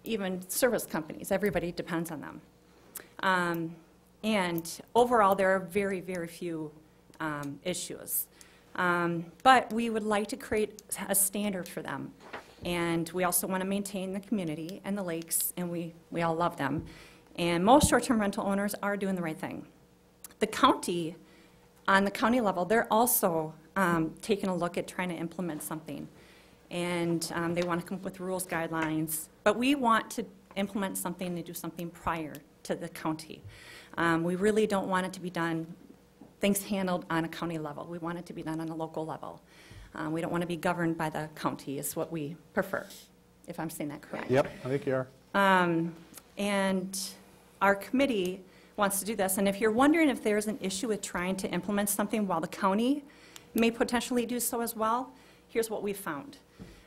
Even service companies, everybody depends on them. And overall, there are very, very few issues. But we would like to create a standard for them. And we also want to maintain the community and the lakes, and we all love them. And most short-term rental owners are doing the right thing. The county, on the county level, they're also taking a look at trying to implement something. And they want to come up with rules, guidelines. But we want to implement something and do something prior to the county. We really don't want it to be done, things handled on a county level. We want it to be done on a local level. We don't want to be governed by the county is what we prefer, if I'm saying that correctly. Yep, I think you are. And our committee wants to do this. And if you're wondering if there's an issue with trying to implement something while the county may potentially do so as well, here's what we found.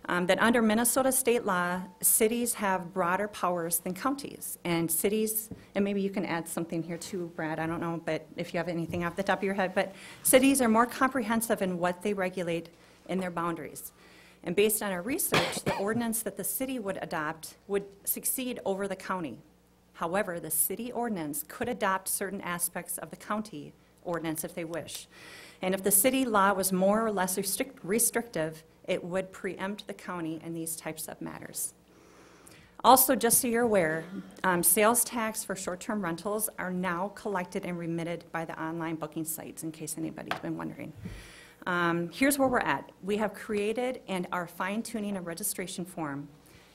That under Minnesota state law, cities have broader powers than counties. And cities, and maybe you can add something here too, Brad, I don't know, but if you have anything off the top of your head, but cities are more comprehensive in what they regulate in their boundaries. And based on our research, the ordinance that the city would adopt would succeed over the county. However, the city ordinance could adopt certain aspects of the county ordinance if they wish. And if the city law was more or less restrictive, it would preempt the county in these types of matters. Also, just so you're aware, sales tax for short-term rentals are now collected and remitted by the online booking sites, in case anybody's been wondering. Here's where we're at. We have created and are fine-tuning a registration form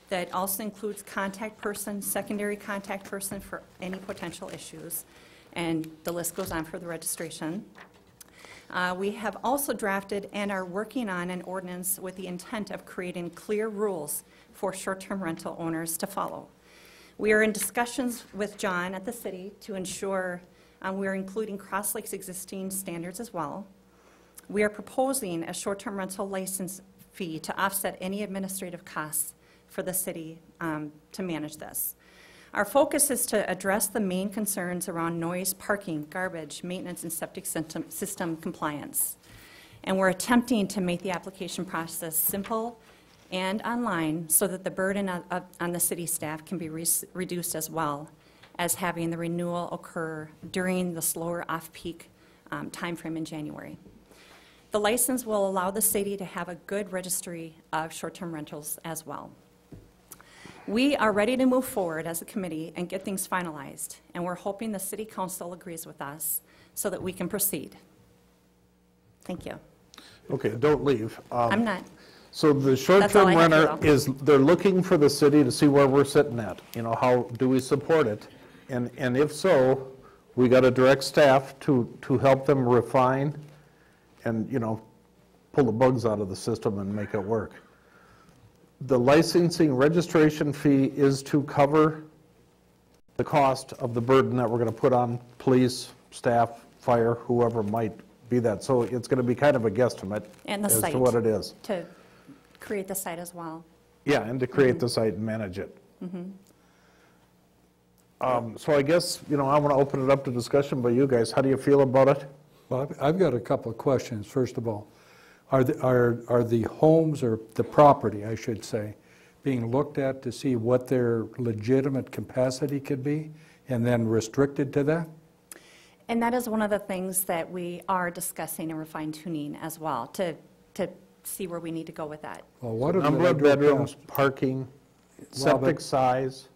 that also includes contact person, secondary contact person for any potential issues, and the list goes on for the registration. We have also drafted and are working on an ordinance with the intent of creating clear rules for short-term rental owners to follow. We are in discussions with John at the city to ensure we're including Cross Lake's existing standards as well. We are proposing a short-term rental license fee to offset any administrative costs for the city to manage this. Our focus is to address the main concerns around noise, parking, garbage, maintenance, and septic system compliance. And we're attempting to make the application process simple and online so that the burden on the city staff can be reduced, as well as having the renewal occur during the slower off-peak timeframe in January. The license will allow the city to have a good registry of short-term rentals as well. We are ready to move forward as a committee and get things finalized, and we're hoping the city council agrees with us so that we can proceed. Thank you. Okay, don't leave. I'm not. So the short-term renter they're looking for the city to see where we're sitting at. You know, how do we support it? And if so, we got to direct staff to help them refine and, you know, pull the bugs out of the system and make it work. The licensing registration fee is to cover the cost of the burden that we're going to put on police, staff, fire, whoever might be that. So it's going to be kind of a guesstimate And the as site. to what it is. To create the site as well. Yeah, and to create the site and manage it. So I guess, you know, I want to open it up to discussion by you guys. How do you feel about it? Well, I've got a couple of questions. First of all, are the homes, or the property, I should say, being looked at to see what their legitimate capacity could be, and then restricted to that? And that is one of the things that we are discussing and we're fine-tuning as well, to see where we need to go with that. Well, what if Number of bedrooms, parking, septic size.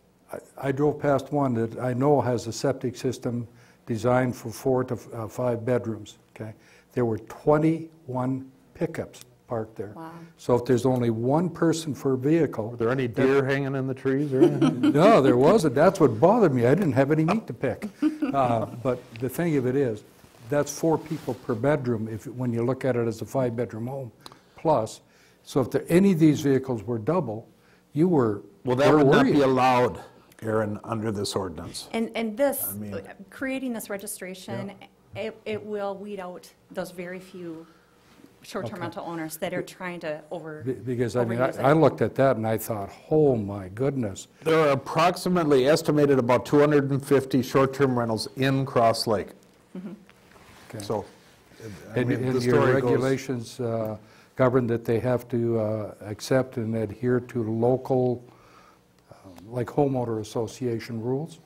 I drove past one that I know has a septic system designed for 4 to 5 bedrooms, okay? There were 21 pickups parked there. Wow. So if there's only one person per vehicle. Were there any deer hanging in the trees or anything? No, there wasn't. That's what bothered me. I didn't have any meat to pick. But the thing of it is, that's 4 people per bedroom when you look at it as a 5-bedroom home plus. So if any of these vehicles were double, you were Well, that would not worried. be allowed, Aaron, under this ordinance. And this, I mean- creating this registration, it will weed out those very few short-term Okay. rental owners that are trying to Because, I mean, overuse it. I looked at that and I thought, oh, my goodness. There are approximately estimated about 250 short-term rentals in Cross Lake. Okay. So, I And mean, the and your story goes, regulations govern that they have to accept and adhere to local, like homeowner association rules?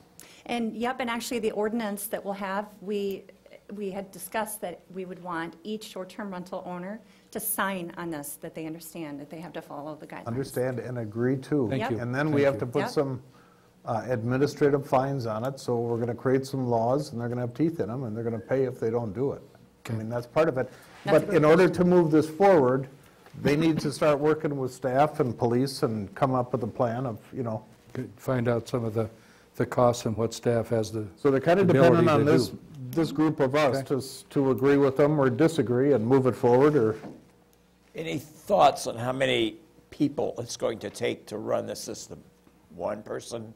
And yep, and actually the ordinance that we'll have, we had discussed that we would want each short-term rental owner to sign on this, that they understand that they have to follow the guidelines. understand and agree to. Thank you. And then we Thank have to you. put Yep. some administrative fines on it, so we're going to create some laws, and they're going to have teeth in them, and they're going to pay if they don't do it. I mean, that's part of it. That's But in order to move this forward, they need to start working with staff and police and come up with a plan of, Find out some of the costs and what staff has the So they're kind of ability dependent on to this, do. this group of us to agree with them or disagree and move it forward, or, Any thoughts on how many people it's going to take to run the system? 1 person,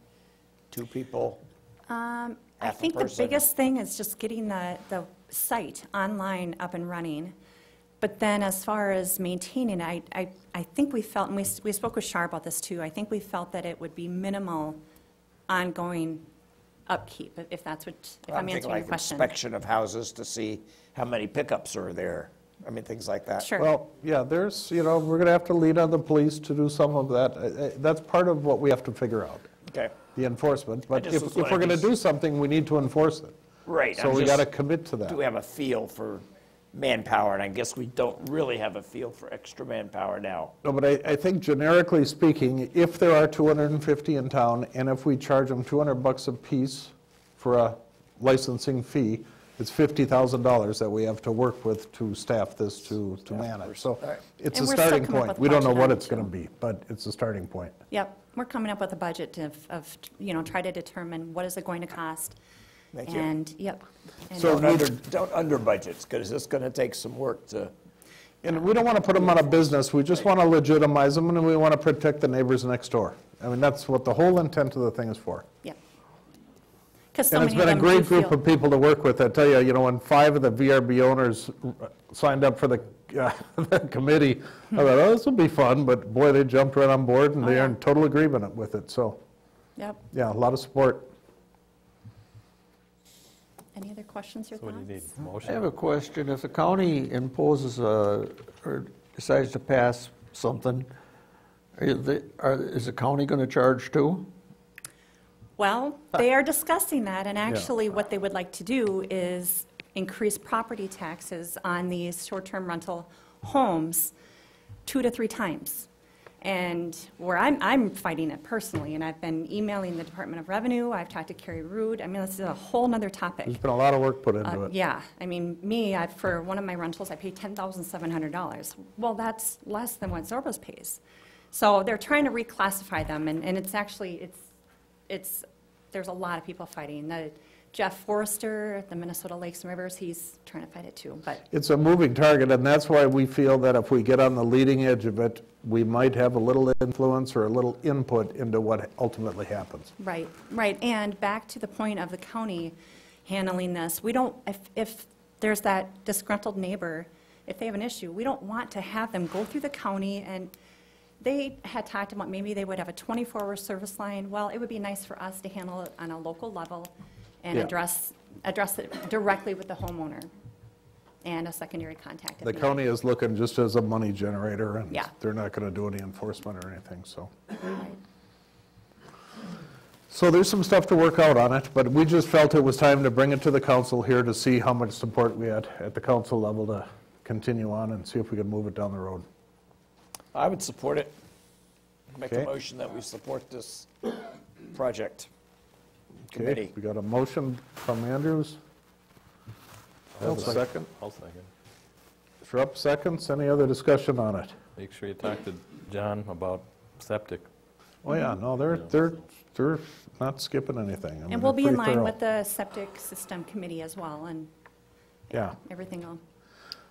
2 people? I Half a think the person. biggest thing is just getting the site online up and running. But then as far as maintaining, I think we felt, and we spoke with Shar about this too, I think we felt that it would be minimal ongoing upkeep, if that's what, if I'm thinking answering your like question. inspection of houses to see how many pickups are there. I mean, things like that. Sure. well, yeah, there's, we're going to have to lean on the police to do some of that. That's part of what we have to figure out, Okay. the enforcement. But just if was we're wondering going to if- do something, we need to enforce it. Right. So I'm we just- got to commit to that. Do we have a feel for manpower? And I guess we don't really have a feel for extra manpower now. No, but I think generically speaking, if there are 250 in town, and if we charge them $200 a piece for a licensing fee, it's $50,000 that we have to work with to staff this, to manage. So it's And a we're still starting coming up point. with a We don't know budget what on it, it's going to be, but it's a starting point. Yep, we're coming up with a budget of try to determine what is it going to cost. Thank you. And, yep. And- So Don't under budgets, because it's going to take some work to. And we don't want to put them out of business, we just want to legitimize them, and we want to protect the neighbors next door. I mean, that's what the whole intent of the thing is for. Yep. 'Cause so And it's many been a of them do great group feel- of people to work with. I tell you, when 5 of the VRB owners signed up for the the committee, I thought, oh, this will be fun, but boy, they jumped right on board, and they're in total agreement with it, so, Yep. yeah, a lot of support. Any other questions or So what thoughts? do you need, I motion? have a question. If the county imposes or decides to pass something, is the county going to charge too? Well, they are discussing that, and actually what they would like to do is increase property taxes on these short-term rental homes 2 to 3 times. And where I'm fighting it personally, and I've been emailing the Department of Revenue, I've talked to Carrie Rude, I mean, this is a whole nother topic. There's been a lot of work put into it. Yeah, I mean, for one of my rentals, I pay $10,700. Well, that's less than what Zorbas pays. So they're trying to reclassify them, and it's actually, there's a lot of people fighting. Jeff Forrester, the Minnesota Lakes and Rivers, he's trying to fight it too, but, It's a moving target, and that's why we feel that if we get on the leading edge of it, we might have a little influence or a little input into what ultimately happens. right. And back to the point of the county handling this, we don't, if there's that disgruntled neighbor, if they have an issue, we don't want to have them go through the county, and they had talked about maybe they would have a 24-hour service line. Well, it would be nice for us to handle it on a local level and Yeah. address it directly with the homeowner and a secondary contact. if The needed. county is looking just as a money generator, and Yeah. they're not going to do any enforcement or anything, so. Right. So there's some stuff to work out on it, but we just felt it was time to bring it to the council here to see how much support we had at the council level to continue on and see if we could move it down the road. I would support it. Make a Okay. motion that we support this project. Okay, Committee. we got a motion from Andrews. Have a second? I'll second. Schrupp seconds. Any other discussion on it? Make sure you talk to John about septic. Oh, yeah, no, they're not skipping anything. I mean, And we'll they're be in pretty line thorough. with the septic system committee as well, and Yeah. everything will.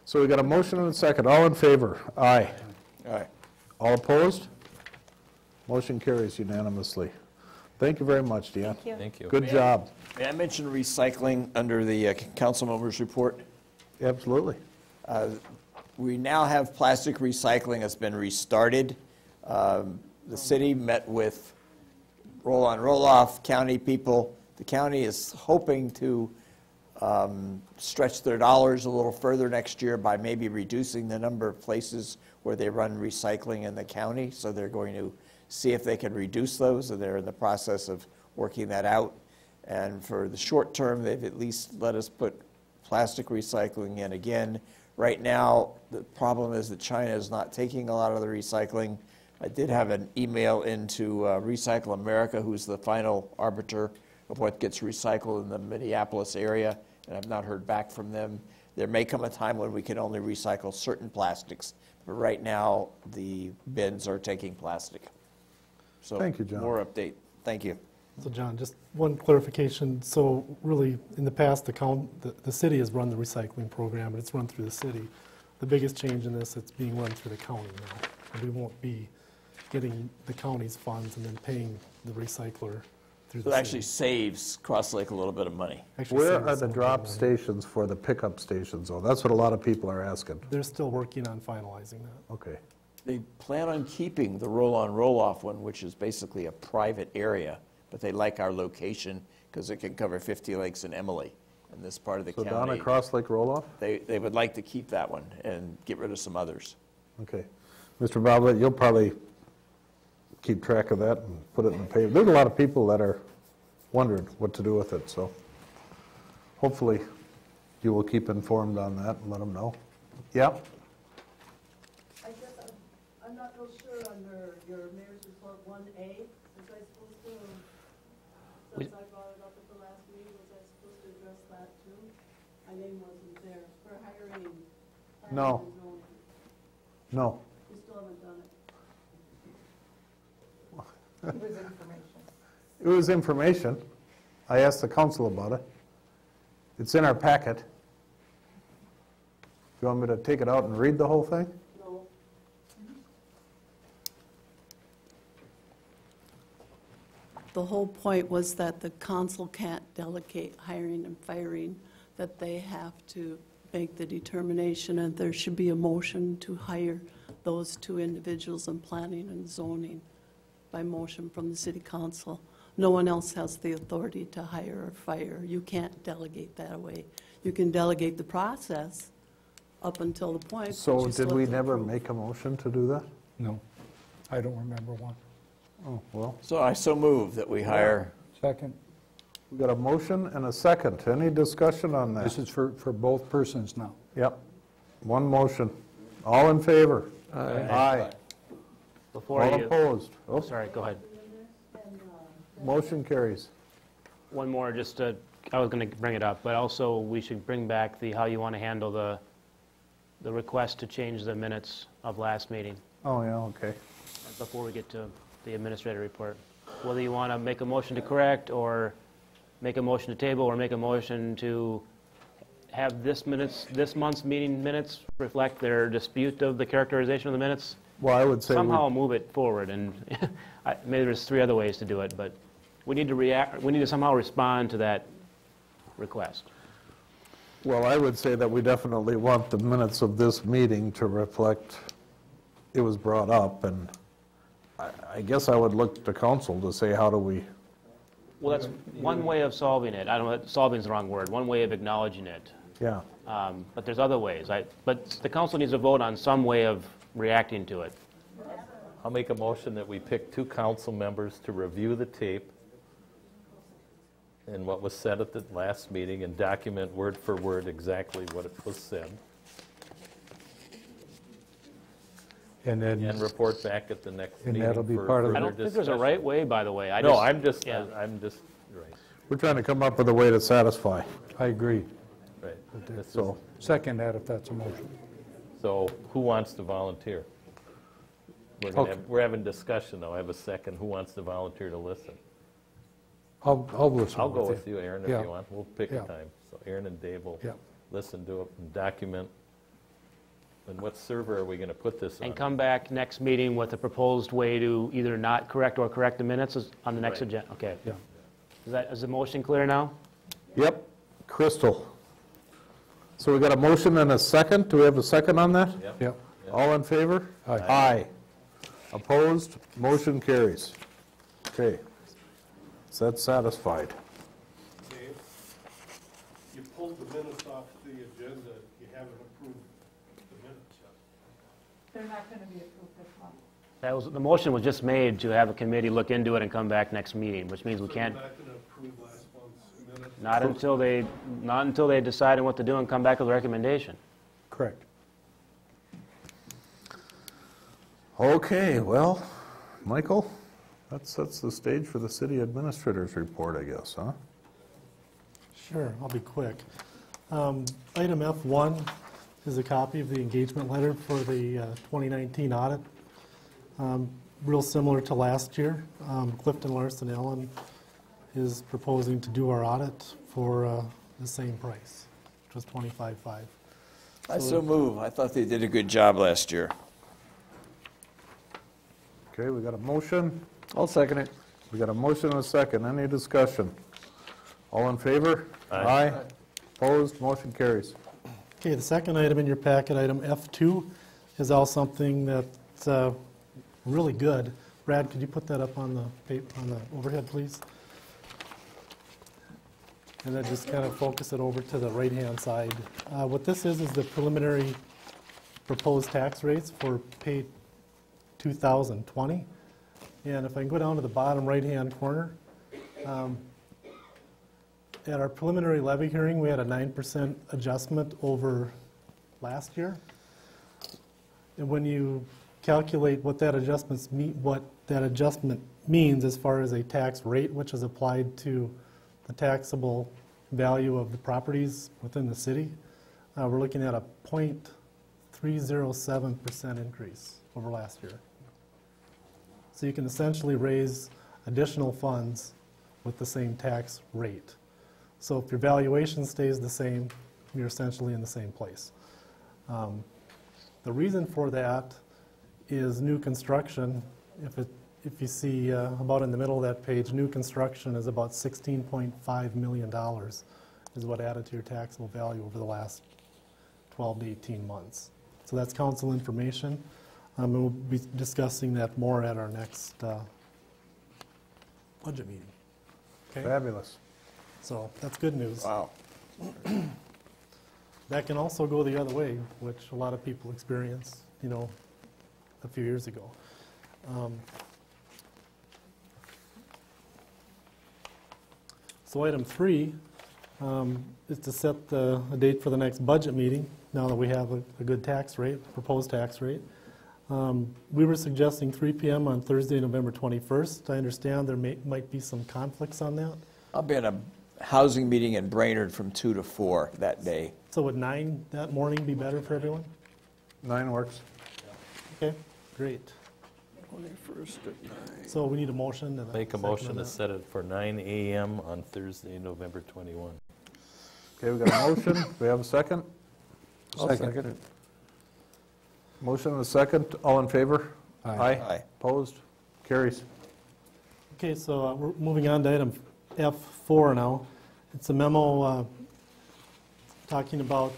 So we got a motion and a second. All in favor? Aye. Aye. All opposed? Motion carries unanimously. Thank you very much, Deanne. Thank you. Thank you. Good job. May I mention recycling under the council members' report? Absolutely. We now have plastic recycling has been restarted. The city met with roll-on, roll-off county people. The county is hoping to stretch their dollars a little further next year by maybe reducing the number of places where they run recycling in the county. So they're going to see if they can reduce those, and they're in the process of working that out. And for the short term, they've at least let us put plastic recycling in again. Right now, the problem is that China is not taking a lot of the recycling. I did have an email into Recycle America, who's the final arbiter of what gets recycled in the Minneapolis area, and I've not heard back from them. There may come a time when we can only recycle certain plastics, but right now, the bins are taking plastic. So Thank you, John. More update. Thank you. So John, just one clarification. So really, in the past, the city has run the recycling program, and it's run through the city. The biggest change in this, it's being run through the county now. And we won't be getting the county's funds and then paying the recycler through So the it actually city. saves Cross Lake a little bit of money. Actually Where saves are the some drop money. stations for the pickup stations, though? That's what a lot of people are asking. They're still working on finalizing that. Okay. They plan on keeping the roll-on, roll-off one, which is basically a private area, but they like our location because it can cover 50 Lakes and Emily in this part of the So county. down at Cross Lake Roll-Off? They would like to keep that one and get rid of some others. Okay. Mr. Boblet, you'll probably keep track of that and put it in the paper. There's a lot of people that are wondering what to do with it, so hopefully you will keep informed on that and let them know. Yeah? I guess I'm not real sure under your mayor's report 1A, was I supposed to, since I brought it up at the last meeting, was I supposed to address that too? My name wasn't there. For hiring. No. and zoning. No. We still haven't done it. It was information. It was information. I asked the council about it. It's in our packet. You want me to take it out and read the whole thing? No. The whole point was that the council can't delegate hiring and firing, that they have to make the determination, and there should be a motion to hire those two individuals in planning and zoning by motion from the city council. No one else has the authority to hire or fire. You can't delegate that away. You can delegate the process up until the point. So but you still did we have to never approve. make a motion to do that? No, I don't remember one. Oh, well. So I so move that we hire. Second. We got a motion and a second. Any discussion on that? This is for both persons now. Yep. One motion. All in favor? Aye. Before All you, opposed? Oh, sorry, go ahead. motion carries. One more, just to, I was going to bring it up, but also we should bring back the, how you want to handle the request to change the minutes of last meeting Oh, yeah, okay. before we get to the administrator report. Whether you want to make a motion to correct, or make a motion to table, or make a motion to have this month's meeting minutes reflect their dispute of the characterization of the minutes. Well, I would say Somehow move it forward, and maybe there's 3 other ways to do it, but we need to somehow respond to that request. Well, I would say that we definitely want the minutes of this meeting to reflect it was brought up, and I guess I would look to council to say, how do we? Well, that's one way of solving it. I don't know, solving is the wrong word. One way of acknowledging it. Yeah. But there's other ways. But the council needs to vote on some way of reacting to it. I'll make a motion that we pick 2 council members to review the tape and what was said at the last meeting and document word for word exactly what it was said. And then. And report back at the next And meeting. that'll be for part of I further don't think there's a discussion. right way, by the way. No, I'm just, right. We're trying to come up with a way to satisfy. I agree. Right. So, Second that if that's a motion. So who wants to volunteer? We're having discussion, though. I have a second. Who wants to volunteer to listen? I'll listen. I'll go with you, Aaron, if Yeah. you want. We'll pick a Yeah. time. So Aaron and Dave will Yeah. listen to it and document. And what server are we going to put this on? And come back next meeting with a proposed way to either not correct or correct the minutes on the next Right. agenda. Okay. Yeah. Is the motion clear now? Yep, Crystal. So we got a motion and a second. Do we have a second on that? Yep. Yep. All in favor? Aye. Aye. Opposed? Motion carries. Okay. So that's satisfied. Dave, you pulled the minutes off the agenda, you haven't approved the minutes yet. They're not going to be approved this month. The motion was just made to have a committee look into it and come back next meeting, which means we can't, You're not going to approve last month's minutes? not until they decide on what to do and come back with a recommendation. Correct. Okay, well, Michael, that sets the stage for the city administrator's report, I guess, huh? Sure, I'll be quick. Item F1 is a copy of the engagement letter for the 2019 audit. Real similar to last year. Clifton Larson Allen is proposing to do our audit for the same price, which was $25,500. I so move. I thought they did a good job last year. Okay, we got a motion. I'll second it. We got a motion and a second. Any discussion? All in favor? Aye. Opposed? Motion carries. Okay, the second item in your packet, item F2, is all something that's really good. Brad, could you put that up on the overhead, please? And then just kind of focus it over to the right-hand side. What this is the preliminary proposed tax rates for pay 2020. And if I can go down to the bottom right-hand corner, at our preliminary levy hearing, we had a 9% adjustment over last year. And when you calculate what that adjustment means as far as a tax rate, which is applied to the taxable value of the properties within the city, we're looking at a 0.307% increase over last year. So you can essentially raise additional funds with the same tax rate. So if your valuation stays the same, you're essentially in the same place. The reason for that is new construction. If you see about in the middle of that page, new construction is about $16.5 million is what added to your taxable value over the last 12 to 18 months. So that's council information. And we'll be discussing that more at our next budget meeting. Okay? Fabulous. So that's good news. Wow. That can also go the other way, which a lot of people experienced, a few years ago. So item 3 is to set a date for the next budget meeting, now that we have a good tax rate, proposed tax rate. We were suggesting 3 p.m. on Thursday, November 21st. I understand there might be some conflicts on that. I'll be in a housing meeting in Brainerd from 2 to 4 that day. So would 9 that morning be better for everyone? 9 works. Okay, great. 21st at 9. So we need a motion. And Make a second motion on to that. set it for 9 a.m. on Thursday, November 21. Okay, we got a motion. Do we have a second? I'll second it. Motion and a second. All in favor? Aye. Aye. Opposed? Carries. Okay, so we're moving on to item F4 now. It's a memo talking about,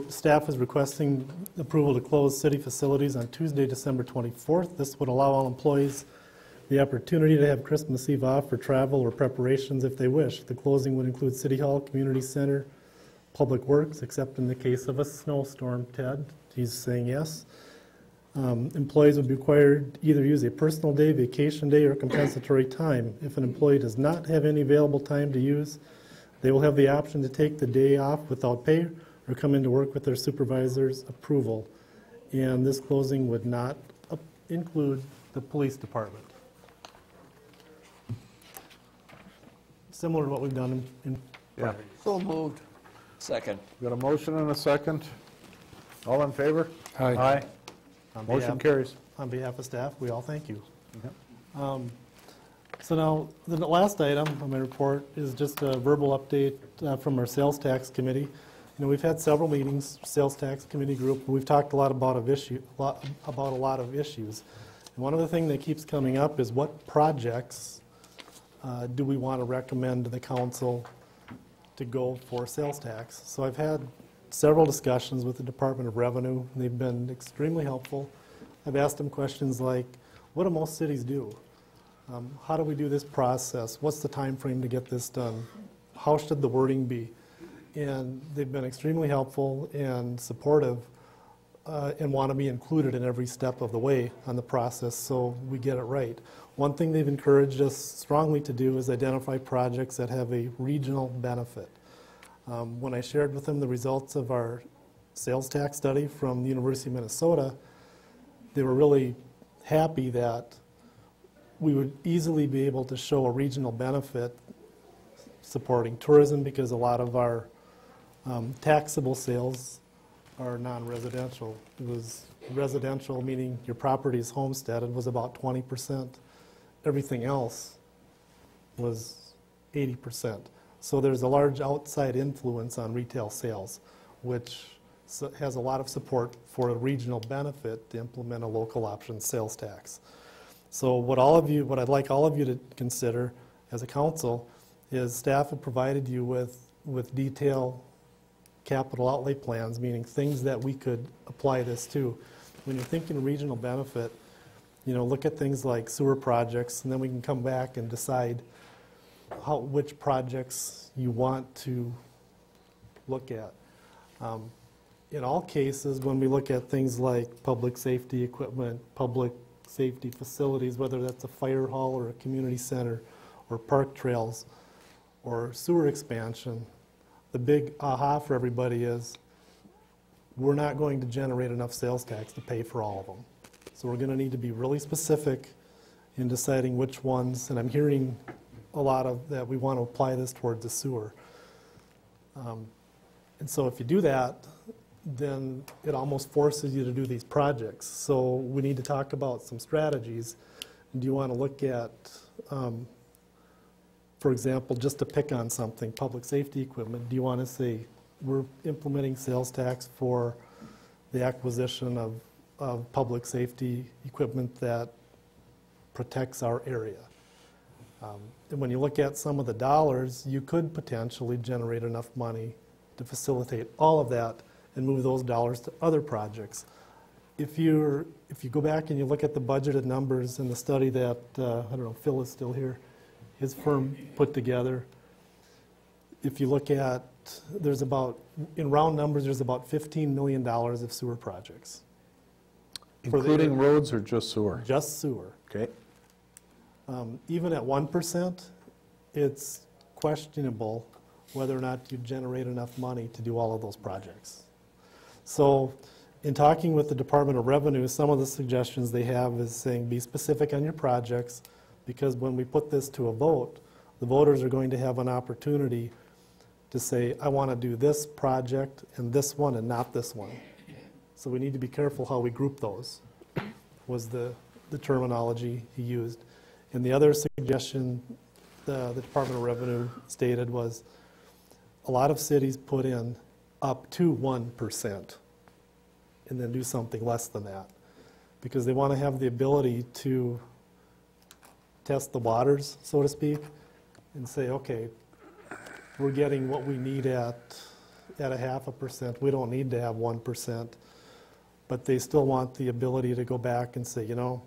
staff is requesting approval to close city facilities on Tuesday, December 24th. This would allow all employees the opportunity to have Christmas Eve off for travel or preparations if they wish. The closing would include City Hall, Community Center, Public Works, except in the case of a snowstorm. Ted, he's saying yes. Employees would be required to either use a personal day, vacation day, or compensatory time. If an employee does not have any available time to use, they will have the option to take the day off without pay or come into work with their supervisor's approval. And this closing would not include the police department. Similar to what we've done in Yeah. So moved. Second. We got a motion and a second. All in favor? Aye. On Motion behalf- carries. On behalf of staff, we all thank you. So now, the last item on my report is just a verbal update from our sales tax committee. You know, we've had several meetings, sales tax committee group, and we've talked a lot about a lot of issues. And one of the things that keeps coming up is what projects do we want to recommend to the council to go for sales tax? So I've had several discussions with the Department of Revenue. They've been extremely helpful. I've asked them questions like, what do most cities do? How do we do this process? What's the time frame to get this done? How should the wording be? And they've been extremely helpful and supportive and want to be included in every step of the way on the process so we get it right. One thing they've encouraged us strongly to do is identify projects that have a regional benefit. When I shared with them the results of our sales tax study from the University of Minnesota, they were really happy that we would easily be able to show a regional benefit supporting tourism because a lot of our taxable sales are non-residential. It was residential, meaning your property is homesteaded, was about 20%. Everything else was 80%. So there's a large outside influence on retail sales, which has a lot of support for a regional benefit to implement a local option sales tax. So what I'd like all of you to consider as a council is staff have provided you with detailed capital outlay plans, meaning things that we could apply this to. When you're thinking regional benefit, you know, look at things like sewer projects, and then we can come back and decide which projects you want to look at. In all cases, when we look at things like public safety equipment, public safety facilities, whether that's a fire hall or a community center or park trails or sewer expansion, the big aha for everybody is we're not going to generate enough sales tax to pay for all of them. So we're going to need to be really specific in deciding which ones, and I'm hearing a lot of that we want to apply this towards the sewer. And so if you do that, then it almost forces you to do these projects. So we need to talk about some strategies. Do you want to look at, for example, just to pick on something, public safety equipment, do you want to say we're implementing sales tax for the acquisition of public safety equipment that protects our area? And when you look at some of the dollars, you could potentially generate enough money to facilitate all of that and move those dollars to other projects. If you go back and you look at the budgeted numbers in the study that, I don't know, Phil is still here, his firm put together, if you look at, there's about, in round numbers, there's about $15 million of sewer projects. Including roads or just sewer? Just sewer. Okay. Even at 1%, it's questionable whether or not you generate enough money to do all of those projects. So in talking with the Department of Revenue, some of the suggestions they have is saying be specific on your projects, because when we put this to a vote, the voters are going to have an opportunity to say, I want to do this project and this one and not this one. So we need to be careful how we group those, was the terminology he used. And the other suggestion the Department of Revenue stated was a lot of cities put in up to 1% and then do something less than that, because they want to have the ability to test the waters, so to speak, and say, okay, we're getting what we need at a 0.5%. We don't need to have 1%, but they still want the ability to go back and say, you know,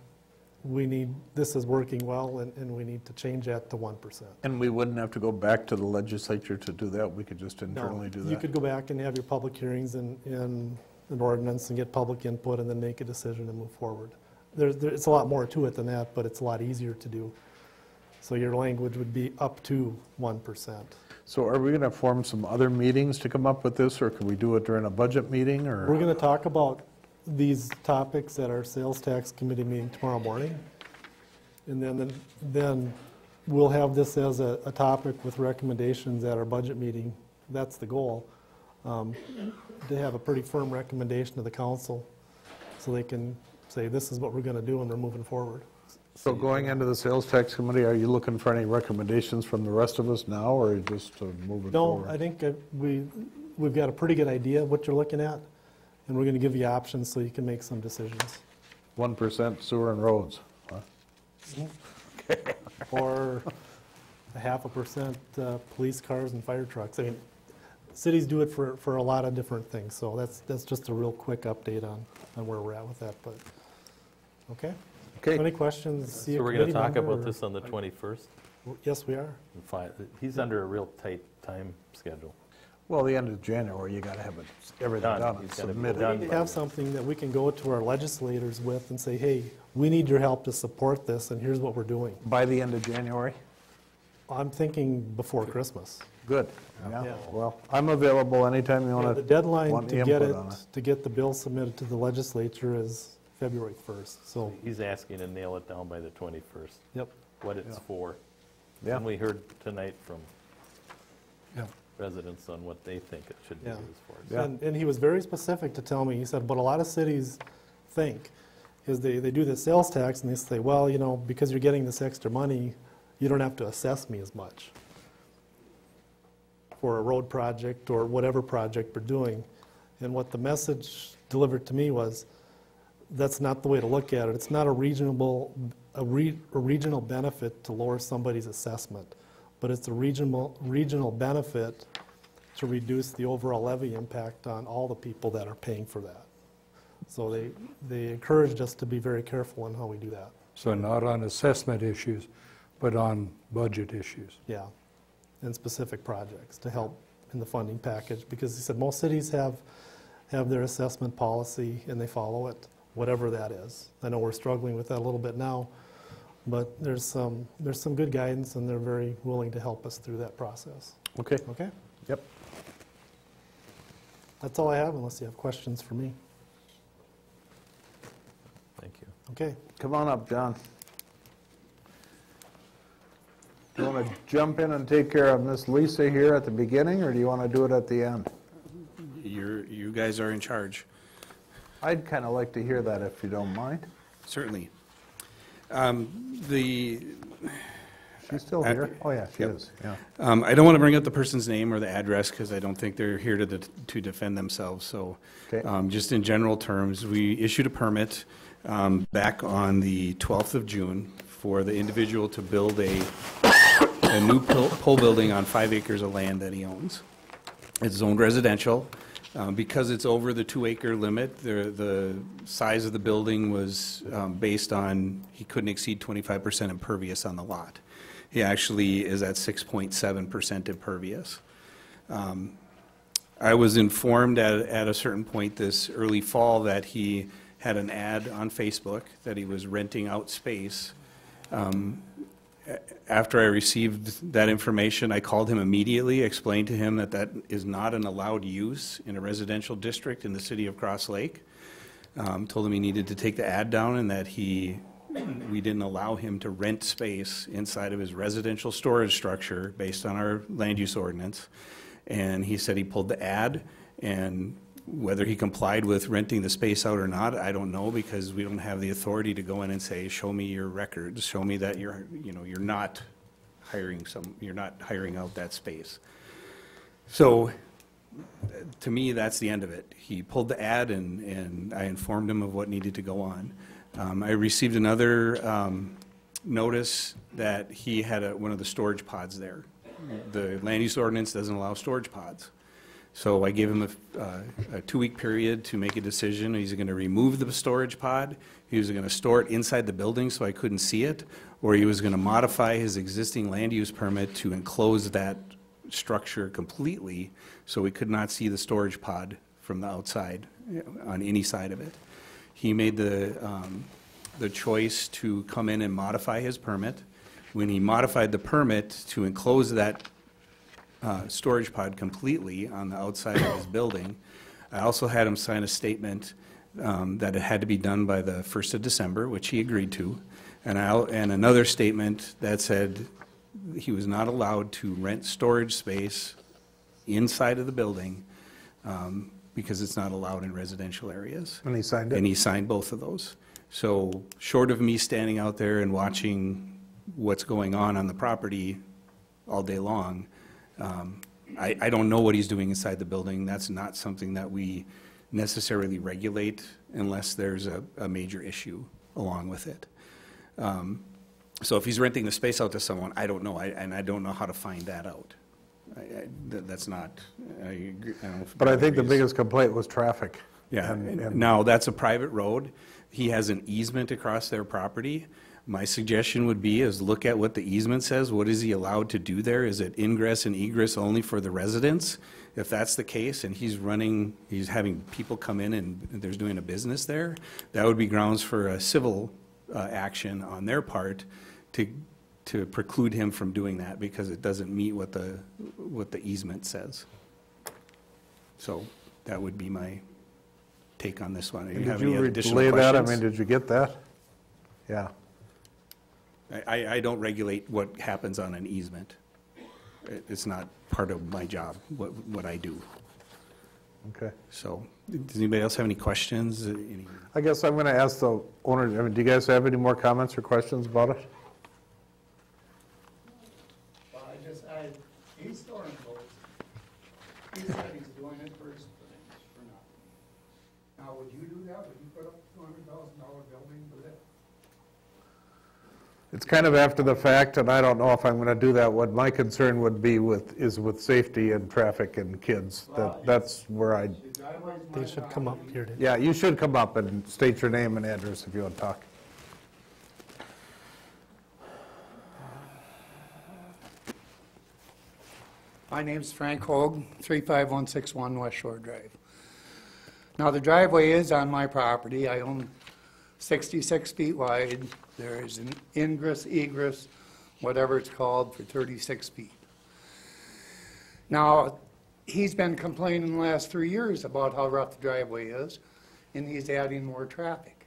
this is working well, and we need to change that to 1%. And we wouldn't have to go back to the legislature to do that? We could just internally do that? You could go back and have your public hearings in an ordinance and get public input and then make a decision and move forward. It's a lot more to it than that, but it's a lot easier to do. So your language would be up to 1%. So are we going to form some other meetings to come up with this, or can we do it during a budget meeting? Or we're going to talk about these topics at our sales tax committee meeting tomorrow morning. And then we'll have this as a topic with recommendations at our budget meeting. That's the goal, to have a pretty firm recommendation to the council so they can say, this is what we're going to do, and we're moving forward. So going into the sales tax committee, are you looking for any recommendations from the rest of us now, or just moving forward? No, I think we've got a pretty good idea of what you're looking at, and we're going to give you options so you can make some decisions. 1% sewer and roads, huh? Or a 0.5% police cars and fire trucks. I mean, cities do it for a lot of different things, so that's just a real quick update on where we're at with that, but, okay? Okay. Any questions? So we're going to talk about this on the 21st? Yes, we are. Fine. He's under a real tight time schedule. Well, the end of January, you got to have everything done and He's gotta be submitted. done. We have something that we can go to our legislators with and say, hey, we need your help to support this, and here's what we're doing. By the end of January? I'm thinking before Christmas. Good. Yeah. Yeah. Well, I'm available anytime you want to. The deadline to get the bill submitted to the legislature is February 1st, so. He's asking to nail it down by the 21st. Yep. What it's for. Yeah. And we heard tonight from Yeah. residents on what they think it should be Yeah. used for. Yeah. And he was very specific to tell me, he said, what a lot of cities think is they do the sales tax and they say, well, you know, because you're getting this extra money, you don't have to assess me as much for a road project or whatever project we're doing. And what the message delivered to me was, that's not the way to look at it. It's not a regional benefit to lower somebody's assessment, but it's a regional benefit to reduce the overall levy impact on all the people that are paying for that. So they encouraged us to be very careful in how we do that. So not on assessment issues, but on budget issues. Yeah, and specific projects to help in the funding package, because he said most cities have their assessment policy and they follow it, whatever that is. I know we're struggling with that a little bit now, but there's some good guidance, and they're very willing to help us through that process. Okay. Okay? Yep. That's all I have, unless you have questions for me. Thank you. Okay. Come on up, John. Do you want to jump in and take care of Miss Lisa here at the beginning, or do you want to do it at the end? You guys are in charge. I'd kind of like to hear that if you don't mind. Certainly. She's still here? Oh, yeah, she is, yeah. I don't want to bring up the person's name or the address because I don't think they're here to defend themselves. So just in general terms, we issued a permit back on the 12th of June for the individual to build a new pole building on 5 acres of land that he owns. It's zoned residential. Because it's over the 2-acre limit, the size of the building was based on, he couldn't exceed 25% impervious on the lot. He actually is at 6.7% impervious. I was informed at a certain point this early fall that he had an ad on Facebook that he was renting out space. After I received that information, I called him immediately, explained to him that that is not an allowed use in a residential district in the city of Cross Lake. Told him he needed to take the ad down and that we didn't allow him to rent space inside of his residential storage structure based on our land use ordinance. And he said he pulled the ad, and whether he complied with renting the space out or not, I don't know, because we don't have the authority to go in and say, show me your records, show me that you're not hiring out that space. So to me, that's the end of it. He pulled the ad, and I informed him of what needed to go on. I received another notice that he had one of the storage pods there. The land use ordinance doesn't allow storage pods. So I gave him a 2-week period to make a decision. He's going to remove the storage pod, he was going to store it inside the building so I couldn't see it, or he was going to modify his existing land use permit to enclose that structure completely so we could not see the storage pod from the outside on any side of it. He made the choice to come in and modify his permit. When he modified the permit to enclose that storage pod completely on the outside of his building, I also had him sign a statement that it had to be done by the 1st of December, which he agreed to, and another statement that said he was not allowed to rent storage space inside of the building because it's not allowed in residential areas. And he signed it? And he signed both of those. So short of me standing out there and watching what's going on the property all day long, I don't know what he's doing inside the building. That's not something that we necessarily regulate unless there's a major issue along with it. So if he's renting the space out to someone, I don't know, and I don't know how to find that out. That's not, I agree. I don't know if But I Brad think the agrees. biggest complaint was traffic. Yeah, And- now, that's a private road. He has an easement across their property. My suggestion would be is look at what the easement says. What is he allowed to do there? Is it ingress and egress only for the residents? If that's the case, and he's having people come in and there's doing a business there, that would be grounds for a civil action on their part to preclude him from doing that because it doesn't meet what the easement says. So that would be my take on this one. Do you have any additional relay that? I questions? mean, did you get that? Yeah. I don't regulate what happens on an easement. It's not part of my job, what I do. Okay. So, does anybody else have any questions? I guess I'm going to ask the owner, I mean, do you guys have any more comments or questions about it? Well, he's storing boats. He said he's doing it for nothing. Now, would you do that? Would you put up a $200,000 building for that? It's kind of after the fact, and I don't know if I'm going to do that. What my concern would be is with safety and traffic and kids. That's where I. They should come up here. Yeah, you should come up and state your name and address if you want to talk. My name's Frank Hoag, 35161 West Shore Drive. Now, the driveway is on my property. I own 66 feet wide. There is an ingress, egress, whatever it's called, for 36 feet. Now, he's been complaining the last 3 years about how rough the driveway is, and he's adding more traffic.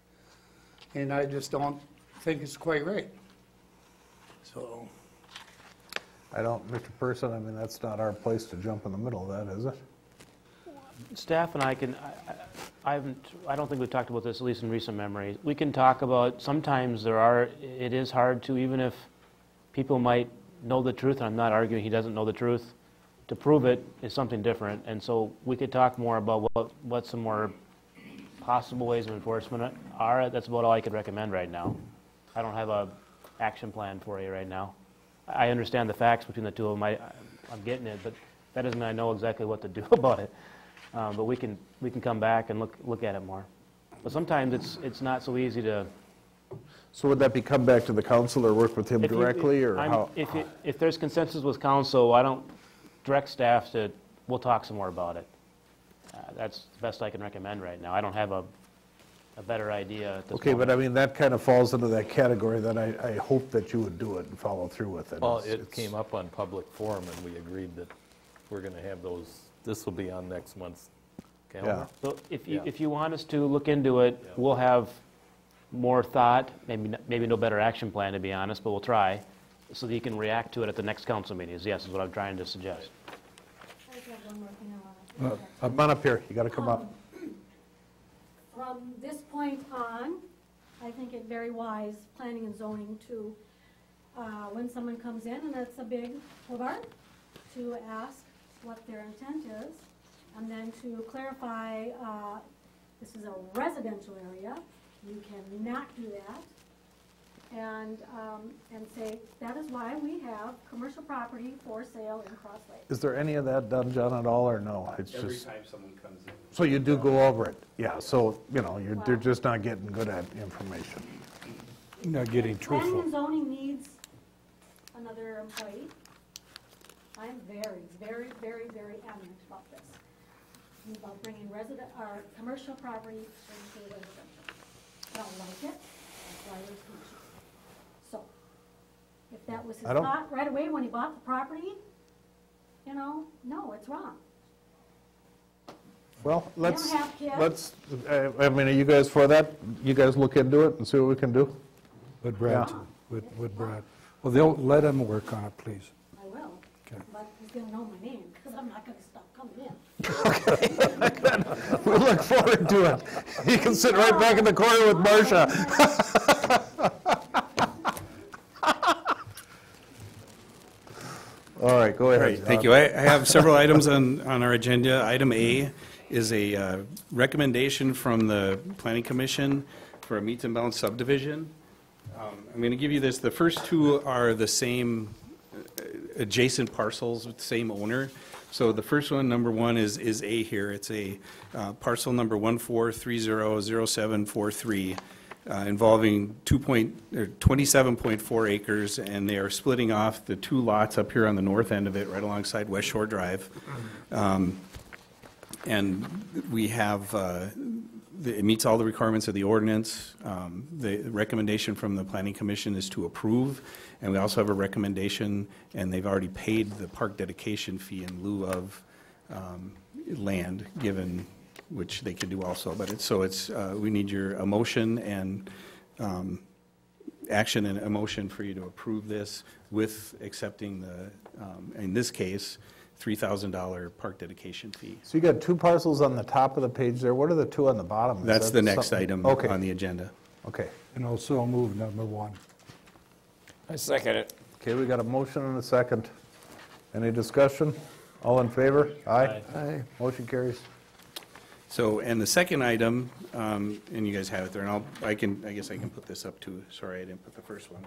And I just don't think it's quite right. So, I don't, Mr. Person, I mean, that's not our place to jump in the middle of that, is it? Staff and I I don't think we've talked about this, at least in recent memory. We can talk about, sometimes it is hard to, even if people might know the truth, and I'm not arguing he doesn't know the truth, to prove it is something different. And so we could talk more about what some more possible ways of enforcement are. That's about all I could recommend right now. I don't have a action plan for you right now. I understand the facts between the two of them. I'm getting it, but that doesn't mean I know exactly what to do about it. But we can come back and look at it more. But sometimes it's not so easy to. So would that be come back to the council or work with him directly, or how? If there's consensus with council, I don't direct staff to. We'll talk some more about it. That's the best I can recommend right now. I don't have a better idea at this Okay, moment. but I mean, that kind of falls into that category that I hope that you would do it and follow through with it. Well, it came up on public forum, and we agreed that we're going to have those, this will be on next month's calendar. So if you want us to look into it, we'll have more thought, maybe no better action plan, to be honest, but we'll try, so that you can react to it at the next council meetings. Yes, is what I'm trying to suggest. I have one more thing I want to. Come on up here, you got to come up. From this point on, I think it very wise, planning and zoning, to, when someone comes in, and it's a big boulevard, to ask what their intent is, and then to clarify, this is a residential area, you cannot do that, and say, that is why we have commercial property for sale in Cross Lake. Is there any of that done, John, at all, or no? It's Every just. time someone comes in. So you do go over it? Yeah, so, they're just not getting good at information. Not getting Planning truthful. and zoning needs another employee. I'm very, very, very, very adamant about this. About bringing commercial property into residential. I don't like it, that's why there's commercial. So, if that was his thought right away when he bought the property, no, it's wrong. Well, let's, have kids. I mean, are you guys for that? You guys look into it and see what we can do? Would Brad, would Brad. Well, they'll let him work on it, please. I will, Okay. but he's gonna know my name, because I'm not gonna stop coming in. We look forward to it. You can sit right back in the corner with Marcia. All right, go ahead. All right, thank you. I have several items on our agenda. Item A is a recommendation from the Planning Commission for a meets and bounds subdivision. I'm going to give you this. The first two are the same adjacent parcels with the same owner. So the first one, number one, is A here. It's a parcel number 14300743 involving 27.4 acres, and they are splitting off the two lots up here on the north end of it, right alongside West Shore Drive. And we have, it meets all the requirements of the ordinance. The recommendation from the Planning Commission is to approve, and we also have a recommendation, and they've already paid the park dedication fee in lieu of land given, which they can do also. But we need a motion and action and a motion for you to approve this with accepting the, in this case, $3,000 park dedication fee. So you got two parcels on the top of the page there. What are the two on the bottom? That's the next item on the agenda. Okay. And also move number one. I second it. Okay, we got a motion and a second. Any discussion? All in favor? Aye. Aye. Motion carries. So, and the second item, and you guys have it there, and I guess I can put this up too. Sorry, I didn't put the first one.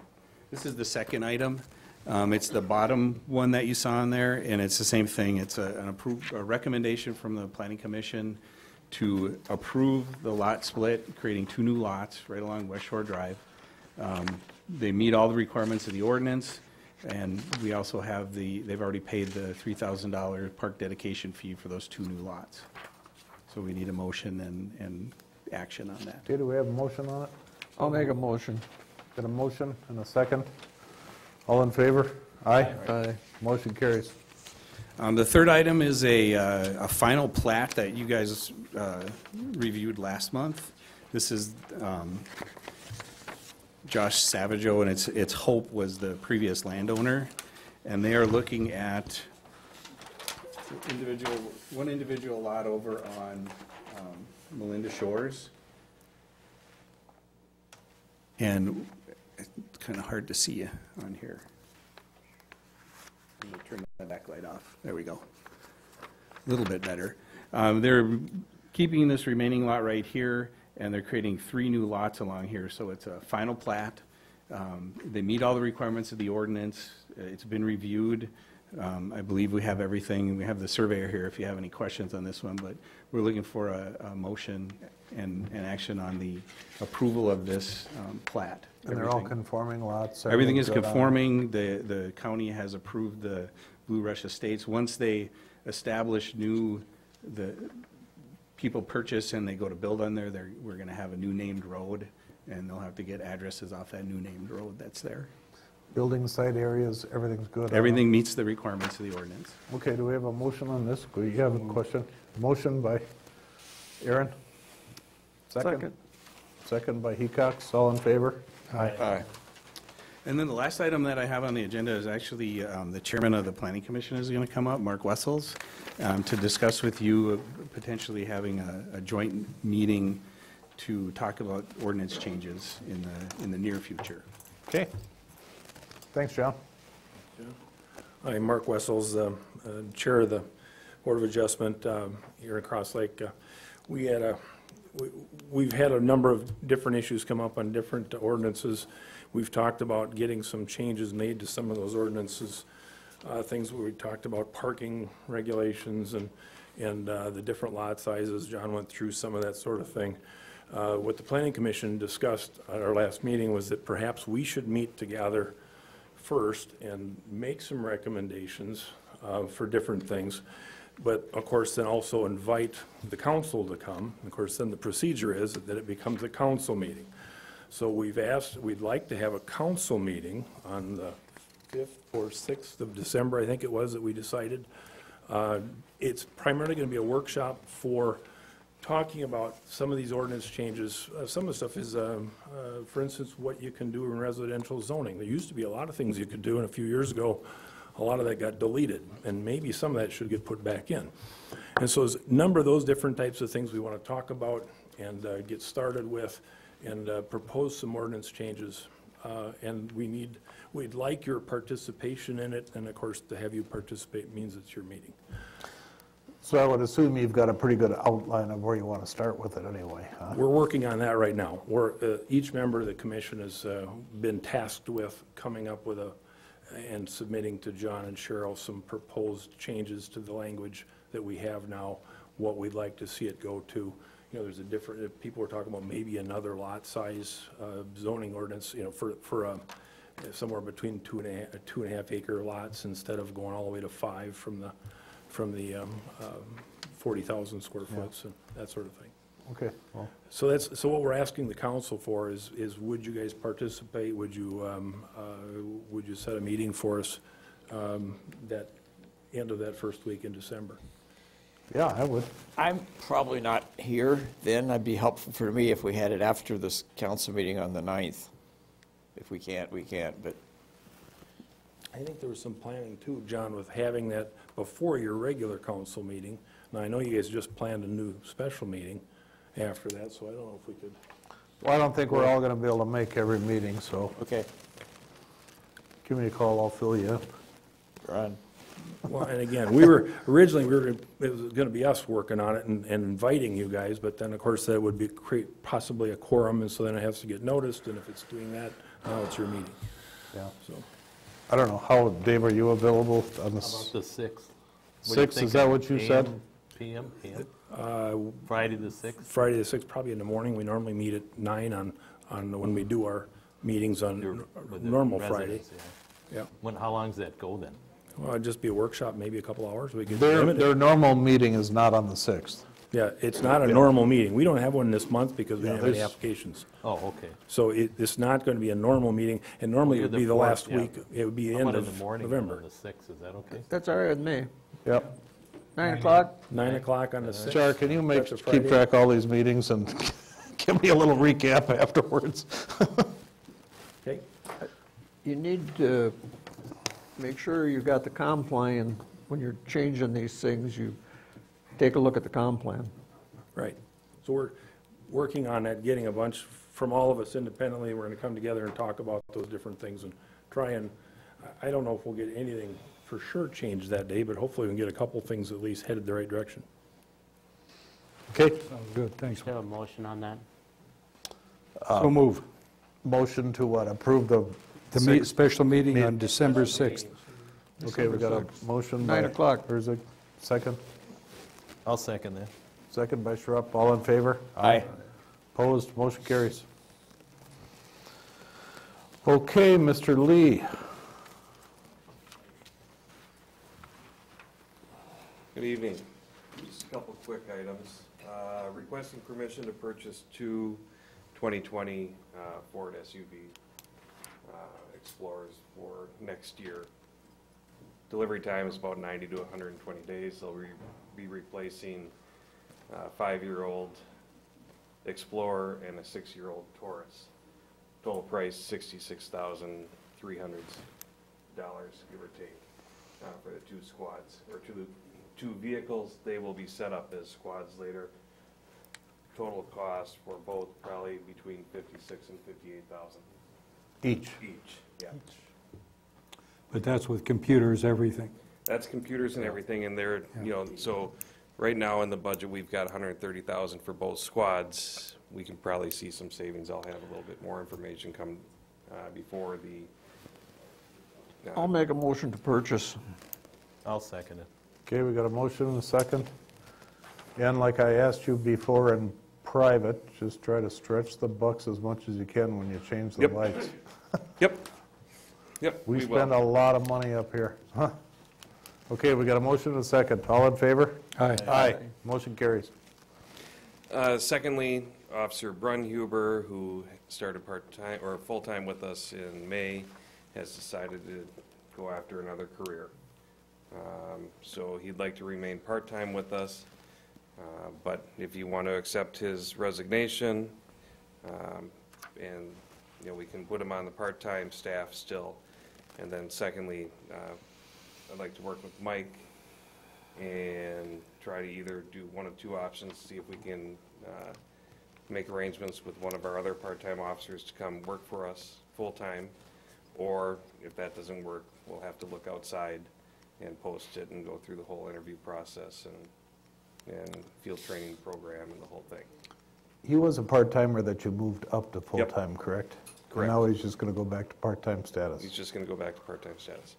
This is the second item. It's the bottom one that you saw in there, and it's the same thing. It's a recommendation from the Planning Commission to approve the lot split, creating two new lots right along West Shore Drive. They meet all the requirements of the ordinance, and we also have they've already paid the $3,000 park dedication fee for those two new lots. So we need a motion and action on that. Okay, do we have a motion on it? I'll make a motion. Got a motion and a second? All in favor? Aye. Aye. Motion carries. The third item is a final plat that you guys reviewed last month. This is Josh Savageau, and it's Hope was the previous landowner, and they are looking at one individual lot over on Melinda Shores. And it's kind of hard to see on here. I'm going to turn the backlight off. There we go. A little bit better. They're keeping this remaining lot right here, and they're creating three new lots along here. So it's a final plat. They meet all the requirements of the ordinance. It's been reviewed. I believe we have everything. We have the surveyor here if you have any questions on this one, but we're looking for a motion and action on the approval of this plat. And they're all conforming lots? Everything is good on it? conforming. The county has approved the Blue Rush Estates. Once they establish the people purchase and they go to build on there, we're going to have a new named road, and they'll have to get addresses off that new named road that's there. Building site areas, everything's good on it? Everything meets the requirements of the ordinance. Okay, do we have a motion on this? Do you have a question? Motion by Aaron? Second. Second by Hecox. All in favor? Aye. And then the last item that I have on the agenda is actually the chairman of the Planning Commission is going to come up, Mark Wessels, to discuss with you potentially having a joint meeting to talk about ordinance changes in the near future. Okay. Thanks, John. I'm Mark Wessels, Chair of the Board of Adjustment here in Cross Lake. We've had a number of different issues come up on different ordinances. We've talked about getting some changes made to some of those ordinances, things where we talked about parking regulations and the different lot sizes. John went through some of that sort of thing. What the Planning Commission discussed at our last meeting was that perhaps we should meet together first and make some recommendations for different things, but of course then also invite the council to come. Of course then the procedure is that it becomes a council meeting. So we'd like to have a council meeting on the 5th or 6th of December, I think it was, that we decided. It's primarily going to be a workshop for talking about some of these ordinance changes. Some of the stuff is, for instance, what you can do in residential zoning. There used to be a lot of things you could do, and a few years ago, a lot of that got deleted, and maybe some of that should get put back in. And so there's a number of those different types of things we want to talk about and get started with, and propose some ordinance changes. And we'd like your participation in it, and of course, to have you participate means it's your meeting. So I would assume you've got a pretty good outline of where you want to start with it anyway, huh? We're working on that right now. Each member of the commission has been tasked with coming up with and submitting to John and Cheryl some proposed changes to the language that we have now, what we'd like to see it go to. You know, there's a different, people are talking about maybe another lot size zoning ordinance, you know, for somewhere between 2.5 acre lots instead of going all the way to 5 from the 40,000 square foot and that sort of thing. Okay. Well. So what we're asking the council for is would you guys participate? Would you set a meeting for us that end of that first week in December? Yeah, I would. I'm probably not here then. It'd be helpful for me if we had it after this council meeting on the 9th. If we can't, we can't, but. I think there was some planning too, John, with having that before your regular council meeting. Now, I know you guys just planned a new special meeting after that, so I don't know if we could. Well, I don't think we're all going to be able to make every meeting, so. Okay. Give me a call, I'll fill you in. Ron. Well, and again, it was going to be us working on it and inviting you guys, but then, of course, that would be create possibly a quorum, and so then it has to get noticed, and if it's doing that, now it's your meeting. Yeah. So. I don't know, how, Dave, are you available on the? How about the 6th? 6th, is that what you said? PM? Friday the 6th? Friday the 6th, probably in the morning. We normally meet at 9 on when we do our meetings on normal Friday. Yeah. How long does that go then? Well, it'd just be a workshop, maybe a couple hours. We could Their limit it. normal meeting is not on the 6th. Yeah, it's not a normal meeting. We don't have one this month because we don't have any applications. Oh, okay. So it's not going to be a normal meeting, and normally it would be the last week. It would be the end of in the morning November. on the 6th, is that okay? That's all right with me. Yep. 9 o'clock? 9 o'clock on the 6th. Char, can you That's a keep Friday. track of all these meetings and give me a little recap afterwards? Okay. You need to make sure you got the comp plan. When you're changing these things, you take a look at the comp plan. Right. So we're working on that, getting a bunch from all of us independently. We're going to come together and talk about those different things and try and, I don't know if we'll get anything for sure changed that day, but hopefully we can get a couple things at least headed the right direction. Okay. Sounds good, thanks. Do you have a motion on that? So move. Motion to what, approve the? Special meeting on December 6th. Okay, we got a motion. 9 o'clock. There's a second. I'll second that. Second by Schrupp, all in favor? Aye. Opposed, motion carries. Okay, Mr. Lee. Good evening. Just a couple quick items. Requesting permission to purchase two 2020 Ford SUV Explorers for next year. Delivery time is about 90 to 120 days. They'll be replacing a 5-year-old Explorer and a 6-year-old Taurus. Total price $66,300, give or take, for the two squads, or two vehicles. They will be set up as squads later. Total cost for both probably between $56,000 and $58,000. Each? Each, yeah. But that's with computers, everything. That's computers and everything, and they're, you know, so right now in the budget, we've got $130,000 for both squads. We can probably see some savings. I'll have a little bit more information come before the. I'll make a motion to purchase. I'll second it. Okay, we got a motion and a second. And like I asked you before in private, just try to stretch the bucks as much as you can when you change the lights. Yep. Yep. We spend a lot of money up here. Huh? Okay, we got a motion and a second. All in favor? Aye. Aye. Motion carries. Secondly, Officer Brunhuber, who started part-time or full-time with us in May, has decided to go after another career. So he'd like to remain part-time with us, but if you want to accept his resignation, and you know, we can put him on the part-time staff still. And then secondly, I'd like to work with Mike and try to either do one of two options, see if we can make arrangements with one of our other part-time officers to come work for us full-time, or if that doesn't work, we'll have to look outside and post it and go through the whole interview process and field training program and the whole thing. He was a part-timer that you moved up to full-time, correct? Correct. And now he's just going to go back to part-time status. He's just going to go back to part-time status.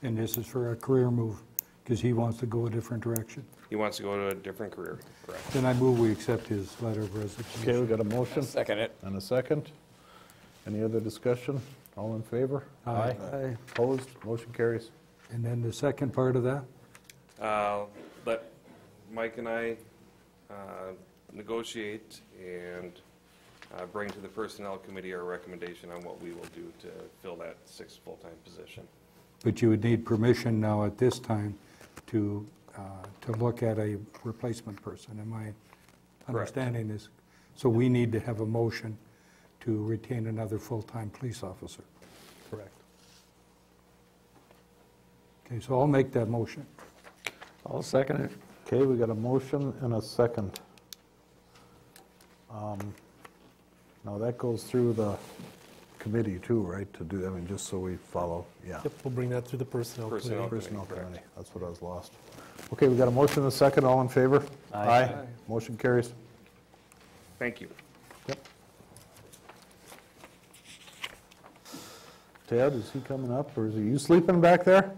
And this is for a career move, because he wants to go a different direction. He wants to go to a different career, correct. Then I move we accept his letter of resignation. Okay, we got a motion? Second it. And a second. Any other discussion? All in favor? Aye. Opposed? Motion carries. And then the second part of that? Let Mike and I negotiate and bring to the Personnel Committee our recommendation on what we will do to fill that 6th full-time position. But you would need permission now at this time to look at a replacement person. Am I understanding this? So we need to have a motion to retain another full-time police officer. Correct. Okay, so I'll make that motion. I'll second it. Okay, we got a motion and a second. Now that goes through the committee too, right, to do, I mean, just so we follow, yeah. Yep, we'll bring that through the personnel committee. Personnel committee, that's what I was lost. Okay, we got a motion and a second, all in favor? Aye. Motion carries. Thank you. Yep. Ted, is he coming up, or is he, you sleeping back there?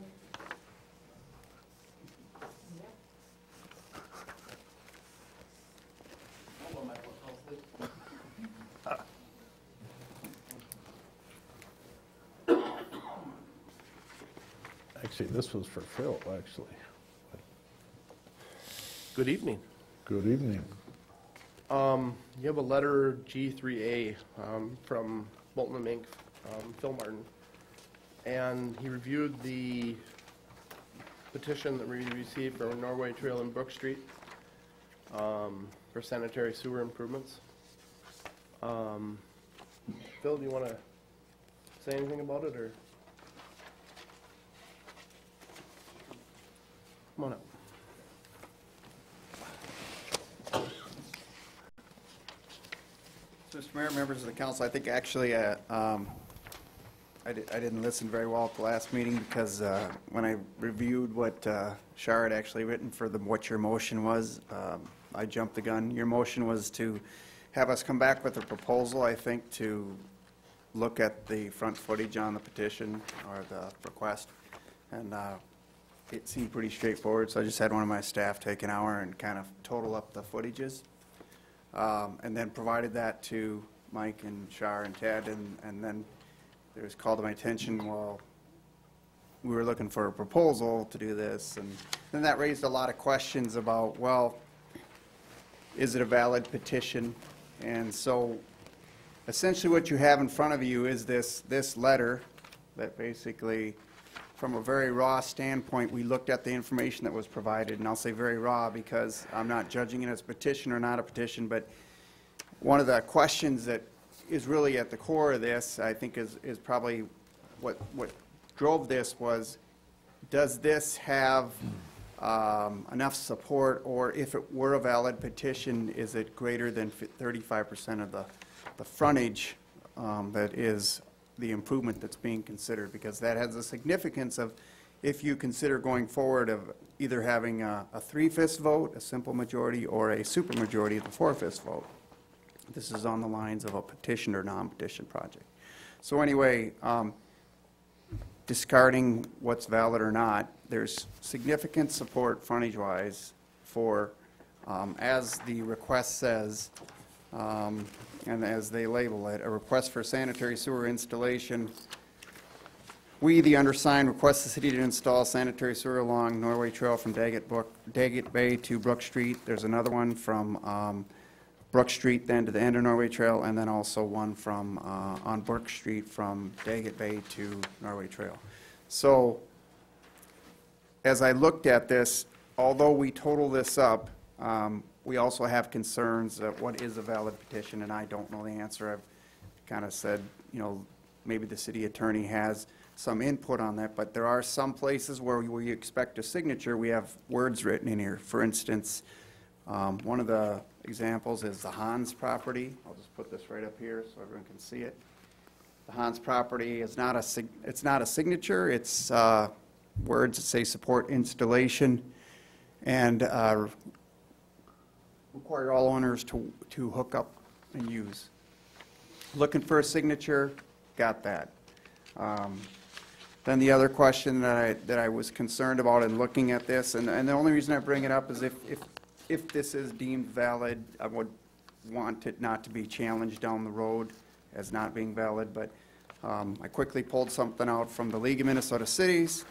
Actually, this was for Phil, actually. Good evening. Good evening. You have a letter G3A from Bolton and Mink, Phil Martin, and he reviewed the petition that we received for Norway Trail and Brook Street for sanitary sewer improvements. Phil, do you want to say anything about it, or? Come on up. Mr. Mayor, members of the council, I think actually I didn't listen very well at the last meeting because when I reviewed what Shar had actually written for what your motion was, I jumped the gun. Your motion was to have us come back with a proposal, I think, to look at the front footage on the petition or the request. And it seemed pretty straightforward, so I just had one of my staff take an hour and kind of total up the footages. And then provided that to Mike and Shar and Ted, and then there was called to my attention, well, we were looking for a proposal to do this, and then that raised a lot of questions about, well, is it a valid petition? And so essentially what you have in front of you is this letter that basically, from a very raw standpoint, we looked at the information that was provided, and I'll say very raw because I'm not judging it as a petition or not a petition, but one of the questions that is really at the core of this, I think, is probably what drove this was, does this have enough support, or if it were a valid petition, is it greater than 35% of the frontage that is the improvement that's being considered, because that has a significance of if you consider going forward of either having a 3/5 vote, a simple majority, or a supermajority of the 4/5 vote. This is on the lines of a petition or non-petition project. So anyway, discarding what's valid or not, there's significant support frontage-wise for, as the request says, and as they label it, a request for sanitary sewer installation. We, the undersigned, request the city to install sanitary sewer along Norway Trail from Daggett Bay to Brook Street. There's another one from Brook Street then to the end of Norway Trail, and then also one from on Brook Street from Daggett Bay to Norway Trail. So as I looked at this, although we total this up, we also have concerns of what is a valid petition, and I don't know the answer. I've kind of said, you know, maybe the city attorney has some input on that, but there are some places where we expect a signature, we have words written in here. For instance, one of the examples is the Hans property. I'll just put this right up here so everyone can see it. The Hans property is not it's not a signature, it's words that say support installation and require all owners to hook up and use. Looking for a signature, got that. Then the other question that I was concerned about in looking at this, and the only reason I bring it up is if this is deemed valid, I would want it not to be challenged down the road as not being valid, but I quickly pulled something out from the League of Minnesota Cities,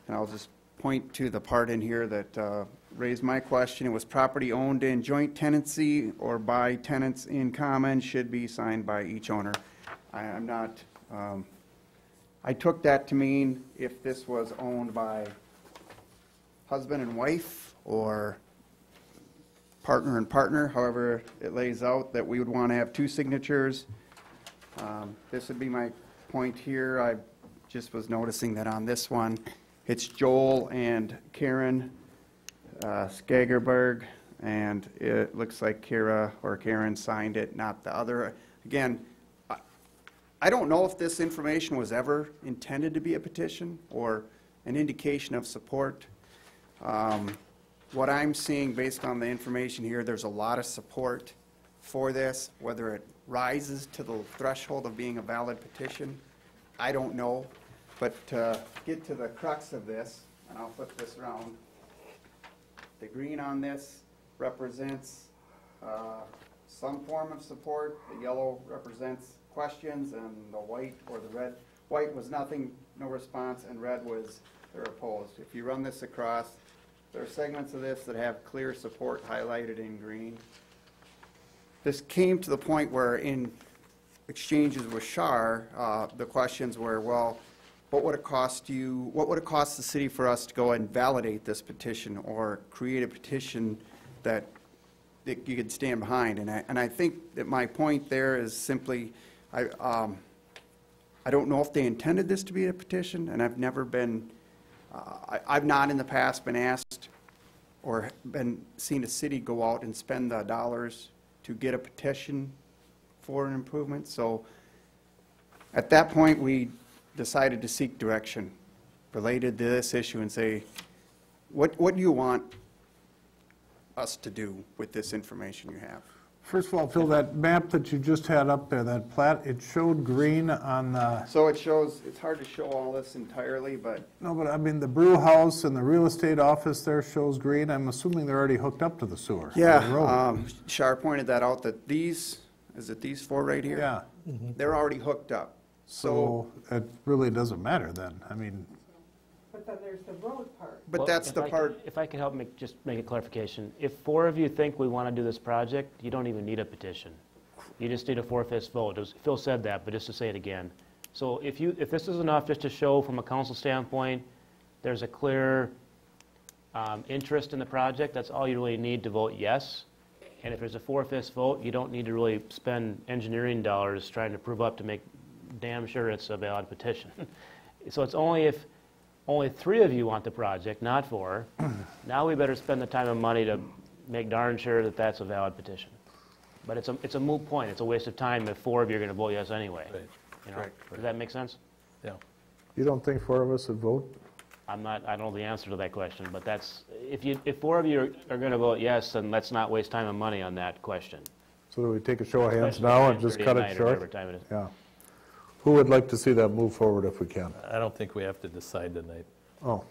and I'll just point to the part in here that raised my question. It was property owned in joint tenancy or by tenants in common should be signed by each owner. I'm not, I took that to mean if this was owned by husband and wife or partner and partner, however it lays out, that we would want to have two signatures. This would be my point here. I just was noticing that on this one, it's Joel and Karen Skagerberg, and it looks like Karen signed it, not the other. Again, I don't know if this information was ever intended to be a petition or an indication of support. What I'm seeing based on the information here, there's a lot of support for this. Whether it rises to the threshold of being a valid petition, I don't know. But to get to the crux of this, and I'll flip this around, the green on this represents some form of support. The yellow represents questions, and the white or the red, white was nothing, no response, and red was they're opposed. If you run this across, there are segments of this that have clear support highlighted in green. This came to the point where in exchanges with Shar, the questions were, well, what would it cost you, what would it cost the city for us to go and validate this petition or create a petition that you could stand behind? And I think that my point there is simply, I don't know if they intended this to be a petition, and I've never been, I've not in the past been asked or seen a city go out and spend the dollars to get a petition for an improvement. So at that point, we decided to seek direction related to this issue and say, what do you want us to do with this information you have? First of all, Phil, that map that you just had up there, that plat, it showed green on the... So it shows, it's hard to show all this entirely, but... No, but I mean, the brew house and the real estate office there shows green. I'm assuming they're already hooked up to the sewer. Yeah, Shar pointed that out, that these, is it these four right here? Yeah. They're already hooked up. So it really doesn't matter then. I mean... But then there's the road part. But Well, that's the part... If I could help just make a clarification. If 4 of you think we want to do this project, you don't even need a petition. You just need a 4/5 vote. Phil said that, but just to say it again. So if this is enough just to show from a council standpoint, there's a clear interest in the project, that's all you really need to vote yes. And if there's a 4/5 vote, you don't need to really spend engineering dollars trying to prove up to make damn sure it's a valid petition. So it's only if only 3 of you want the project, not 4. Now we better spend the time and money to make darn sure that that's a valid petition. But it's a moot point. It's a waste of time if 4 of you are going to vote yes anyway. Right. You know? Does that make sense? Yeah. You don't think 4 of us would vote? I don't know the answer to that question, but that's, if 4 of you are going to vote yes, then let's not waste time and money on that question. So do we take a show of hands Especially now and just 9:30 cut at it night or short? whatever time it is. Yeah. Who would like to see that move forward if we can? I don't think we have to decide tonight. Oh,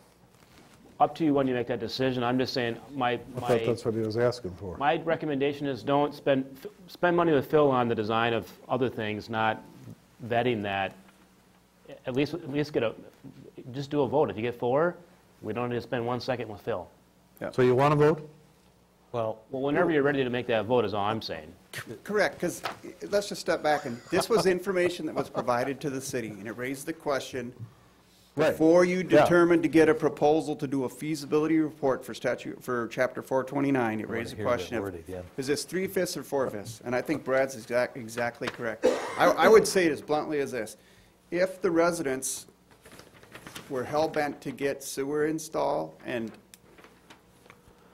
Up to you when you make that decision. I'm just saying I thought that's what he was asking for. my recommendation is don't spend money with Phil on the design of other things, not vetting that. At least just do a vote. If you get 4, we don't need to spend 1 second with Phil. So you want to vote? Well, whenever you're ready to make that vote is all I'm saying. Correct, because let's just step back, and this was information that was provided to the city, and it raised the question, before you determined to get a proposal to do a feasibility report for chapter 429, it raised the question of, is this 3/5 or 4/5? And I think Brad's exactly correct. I would say it as bluntly as this. if the residents were hell-bent to get sewer installed and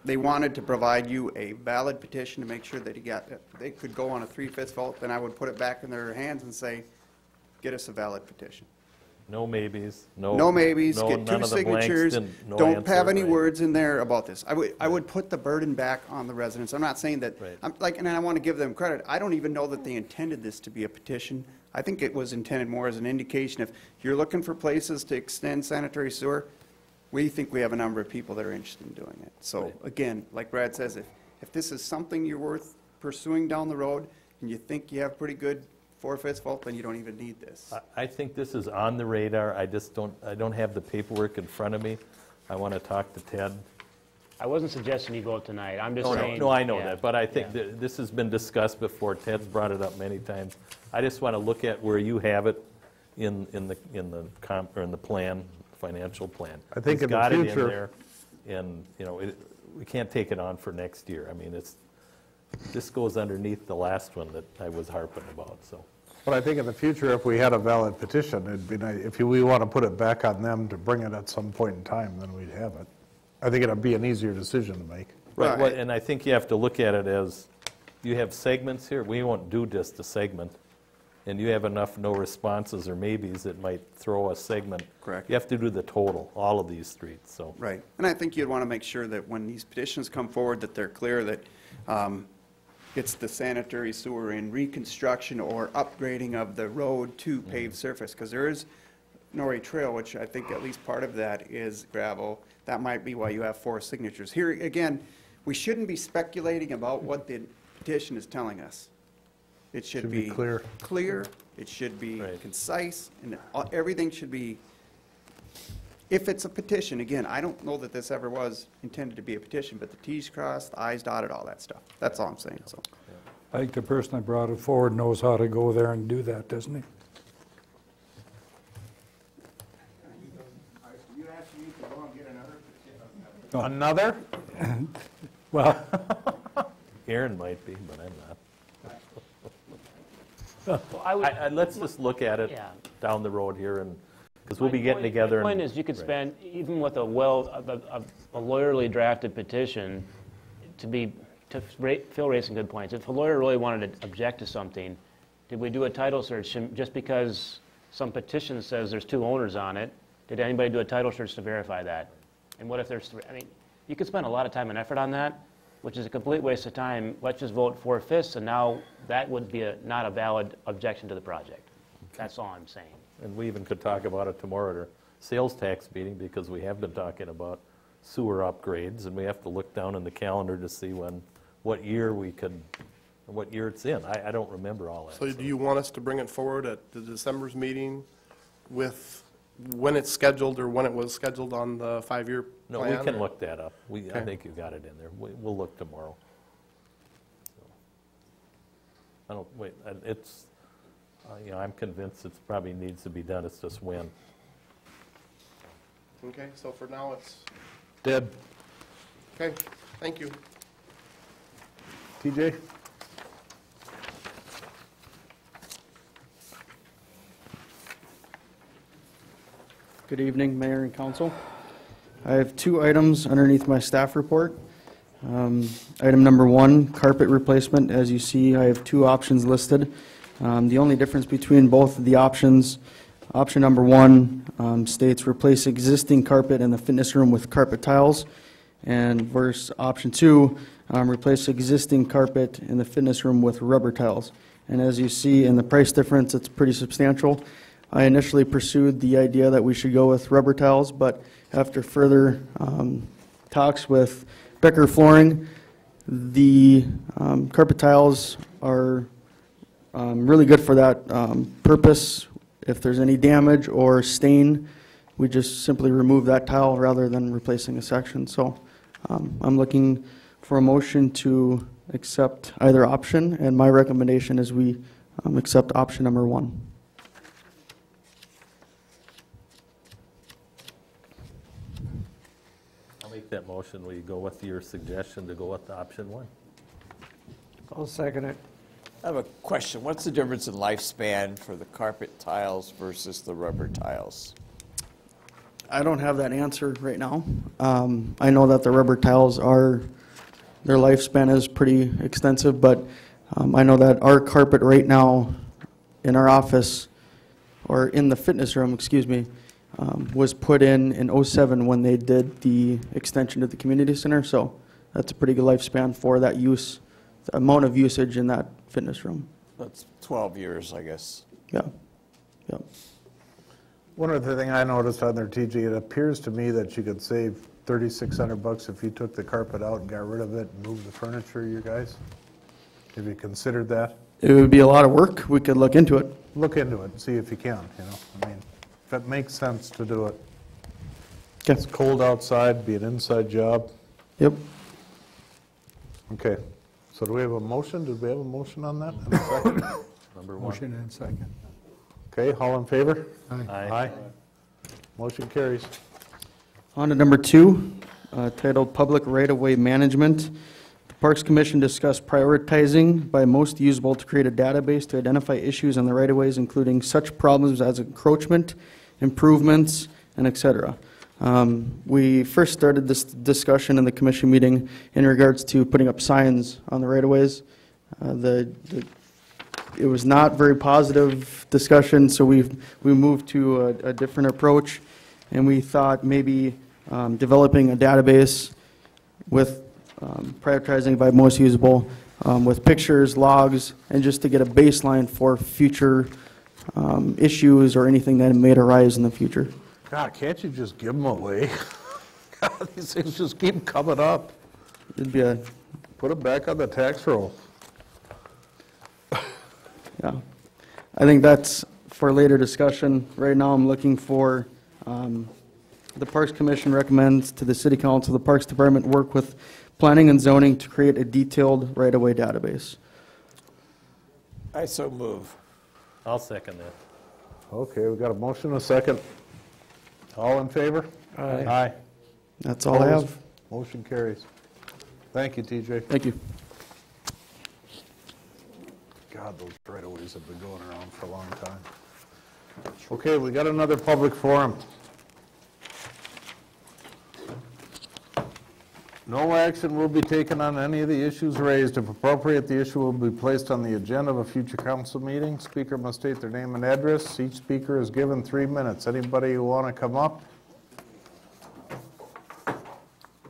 they wanted to provide you a valid petition to make sure that they could go on a 3/5 vote, then I would put it back in their hands and say, get us a valid petition. No maybes, No maybes, no- get none 2 of the blanks, signatures, no don't answer, have any right. words in there about this. I would put the burden back on the residents. I'm not saying that, and I want to give them credit. I don't even know that they intended this to be a petition. I think it was intended more as an indication if you're looking for places to extend sanitary sewer, we think we have a number of people that are interested in doing it. So again, like Brad says, if this is something you're worth pursuing down the road and you think you have pretty good 4/5 vote, then you don't even need this. I think this is on the radar. I don't have the paperwork in front of me. I want to talk to Ted. I wasn't suggesting you vote tonight, I'm just saying. No, I know yeah. that, but I think that this has been discussed before. Ted's brought it up many times. I just want to look at where you have it in the plan, financial plan. I think He's in the got it future- there, and, you know, we can't take it on for next year. I mean, this goes underneath the last one that I was harping about, so. But I think in the future, if we had a valid petition, it'd be nice, if we want to put it back on them to bring it at some point in time, then we'd have it. I think it'd be an easier decision to make. Right, well, and I think you have to look at it as, you have segments here, we won't do just a segment, and you have enough no responses or maybes that might throw a segment. Correct. You have to do the total, all of these streets, so. Right. And I think you'd want to make sure that when these petitions come forward, that they're clear that it's the sanitary sewer in reconstruction or upgrading of the road to paved surface, because there is Norrie Trail, which I think at least part of that is gravel. That might be why you have 4 signatures. Here, again, we shouldn't be speculating about what the petition is telling us. It should be clear. Clear, it should be concise, and everything should be, if it's a petition, again, I don't know that this ever was intended to be a petition, but the T's crossed, the I's dotted, all that stuff. That's all I'm saying, so. I think the person that brought it forward knows how to go there and do that, doesn't he? You asked me to go and get another petition. Another? Well, Aaron might be, but I'm not. Well, Let's just look at it Yeah. down the road here, and, because we'll be getting together. My point and- is, you could right. spend, even with a lawyerly drafted petition, Phil raised some good points. If a lawyer really wanted to object to something, did we do a title search? Just because some petition says there's 2 owners on it, did anybody do a title search to verify that? And what if there's 3? I mean, you could spend a lot of time and effort on that, which is a complete waste of time. Let's just vote 4/5, and now that would be not a valid objection to the project. That's all I'm saying. And we even could talk about it tomorrow at our sales tax meeting, because we have been talking about sewer upgrades, and we have to look down in the calendar to see what year it's in. I don't remember all that. So do you want us to bring it forward at the December's meeting with when it's scheduled or when it was scheduled on the 5-year plan? No, we can or- look that up. I Okay. think you got it in there. We'll look tomorrow. It's, I'm convinced it probably needs to be done, it's just when. Okay, so for now, it's, Dead. okay, thank you. TJ? Good evening, Mayor and Council. I have 2 items underneath my staff report. Item number 1, carpet replacement. As you see, I have 2 options listed. The only difference between both of the options, option number 1 states replace existing carpet in the fitness room with carpet tiles, and versus option 2, replace existing carpet in the fitness room with rubber tiles. And as you see in the price difference, it's pretty substantial. I initially pursued the idea that we should go with rubber tiles, but after further talks with Becker Flooring, the carpet tiles are really good for that purpose. If there's any damage or stain, we just simply remove that tile rather than replacing a section. So I'm looking for a motion to accept either option, and my recommendation is we accept option number 1. I'll make that motion. We go with your suggestion to go with option 1. I'll second it. I have a question. What's the difference in lifespan for the carpet tiles versus the rubber tiles? I don't have that answer right now. I know that the rubber tiles their lifespan is pretty extensive, but I know that our carpet right now in our office, or in the fitness room, excuse me, was put in '07 when they did the extension to the community center, so that's a pretty good lifespan for that use, the amount of usage in that fitness room. That's 12 years, I guess. Yeah, yeah. One other thing I noticed on their TG, it appears to me that you could save $3,600 if you took the carpet out and got rid of it and moved the furniture, you guys. Have you considered that? It would be a lot of work. We could look into it. Look into it and see if you can, you know. I mean, if it makes sense to do it. Okay. It's cold outside, be an inside job. Yep. Okay. So do we have a motion? Did we have a motion on that? And a second? Number one. Motion and second. Okay, all in favor? Aye. Aye. Motion carries. On to number 2, titled Public Right-of-Way Management. The Parks Commission discussed prioritizing by most usable to create a database to identify issues on the right-of-ways, including such problems as encroachment, improvements, and et cetera. We first started this discussion in the commission meeting in regards to putting up signs on the right-of-ways. It was not very positive discussion, so we moved to a different approach, and we thought maybe developing a database with prioritizing by most usable, with pictures, logs, and just to get a baseline for future issues or anything that may arise in the future. God, can't you just give them away? God, these things just keep coming up. It'd be a... Put them back on the tax roll. Yeah, I think that's for later discussion. Right now, I'm looking for, the Parks Commission recommends to the City Council, the Parks Department work with planning and zoning to create a detailed right-of-way database. I so move. I'll second that. Okay, we got a motion, a second. All in favor? Aye. Aye. That's all I have. Opposed? Motion carries. Thank you, TJ. Thank you. God, those right-of-ways have been going around for a long time. Okay, we got another public forum. No action will be taken on any of the issues raised. If appropriate, the issue will be placed on the agenda of a future council meeting. Speaker must state their name and address. Each speaker is given 3 minutes. Anybody who want to come up?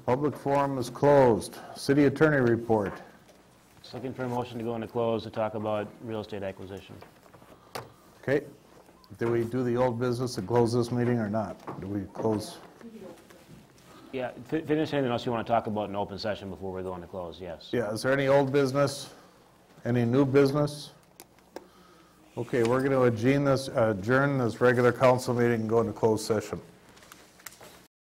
Public forum is closed. City attorney report. Just looking for a motion to go into close to talk about real estate acquisition. Okay. Do we do the old business and close this meeting or not? Do we close? Yeah, finish anything else you want to talk about in open session before we go into close, yes. Yeah, is there any old business? Any new business? Okay, we're going to adjourn this regular council meeting and go into closed session.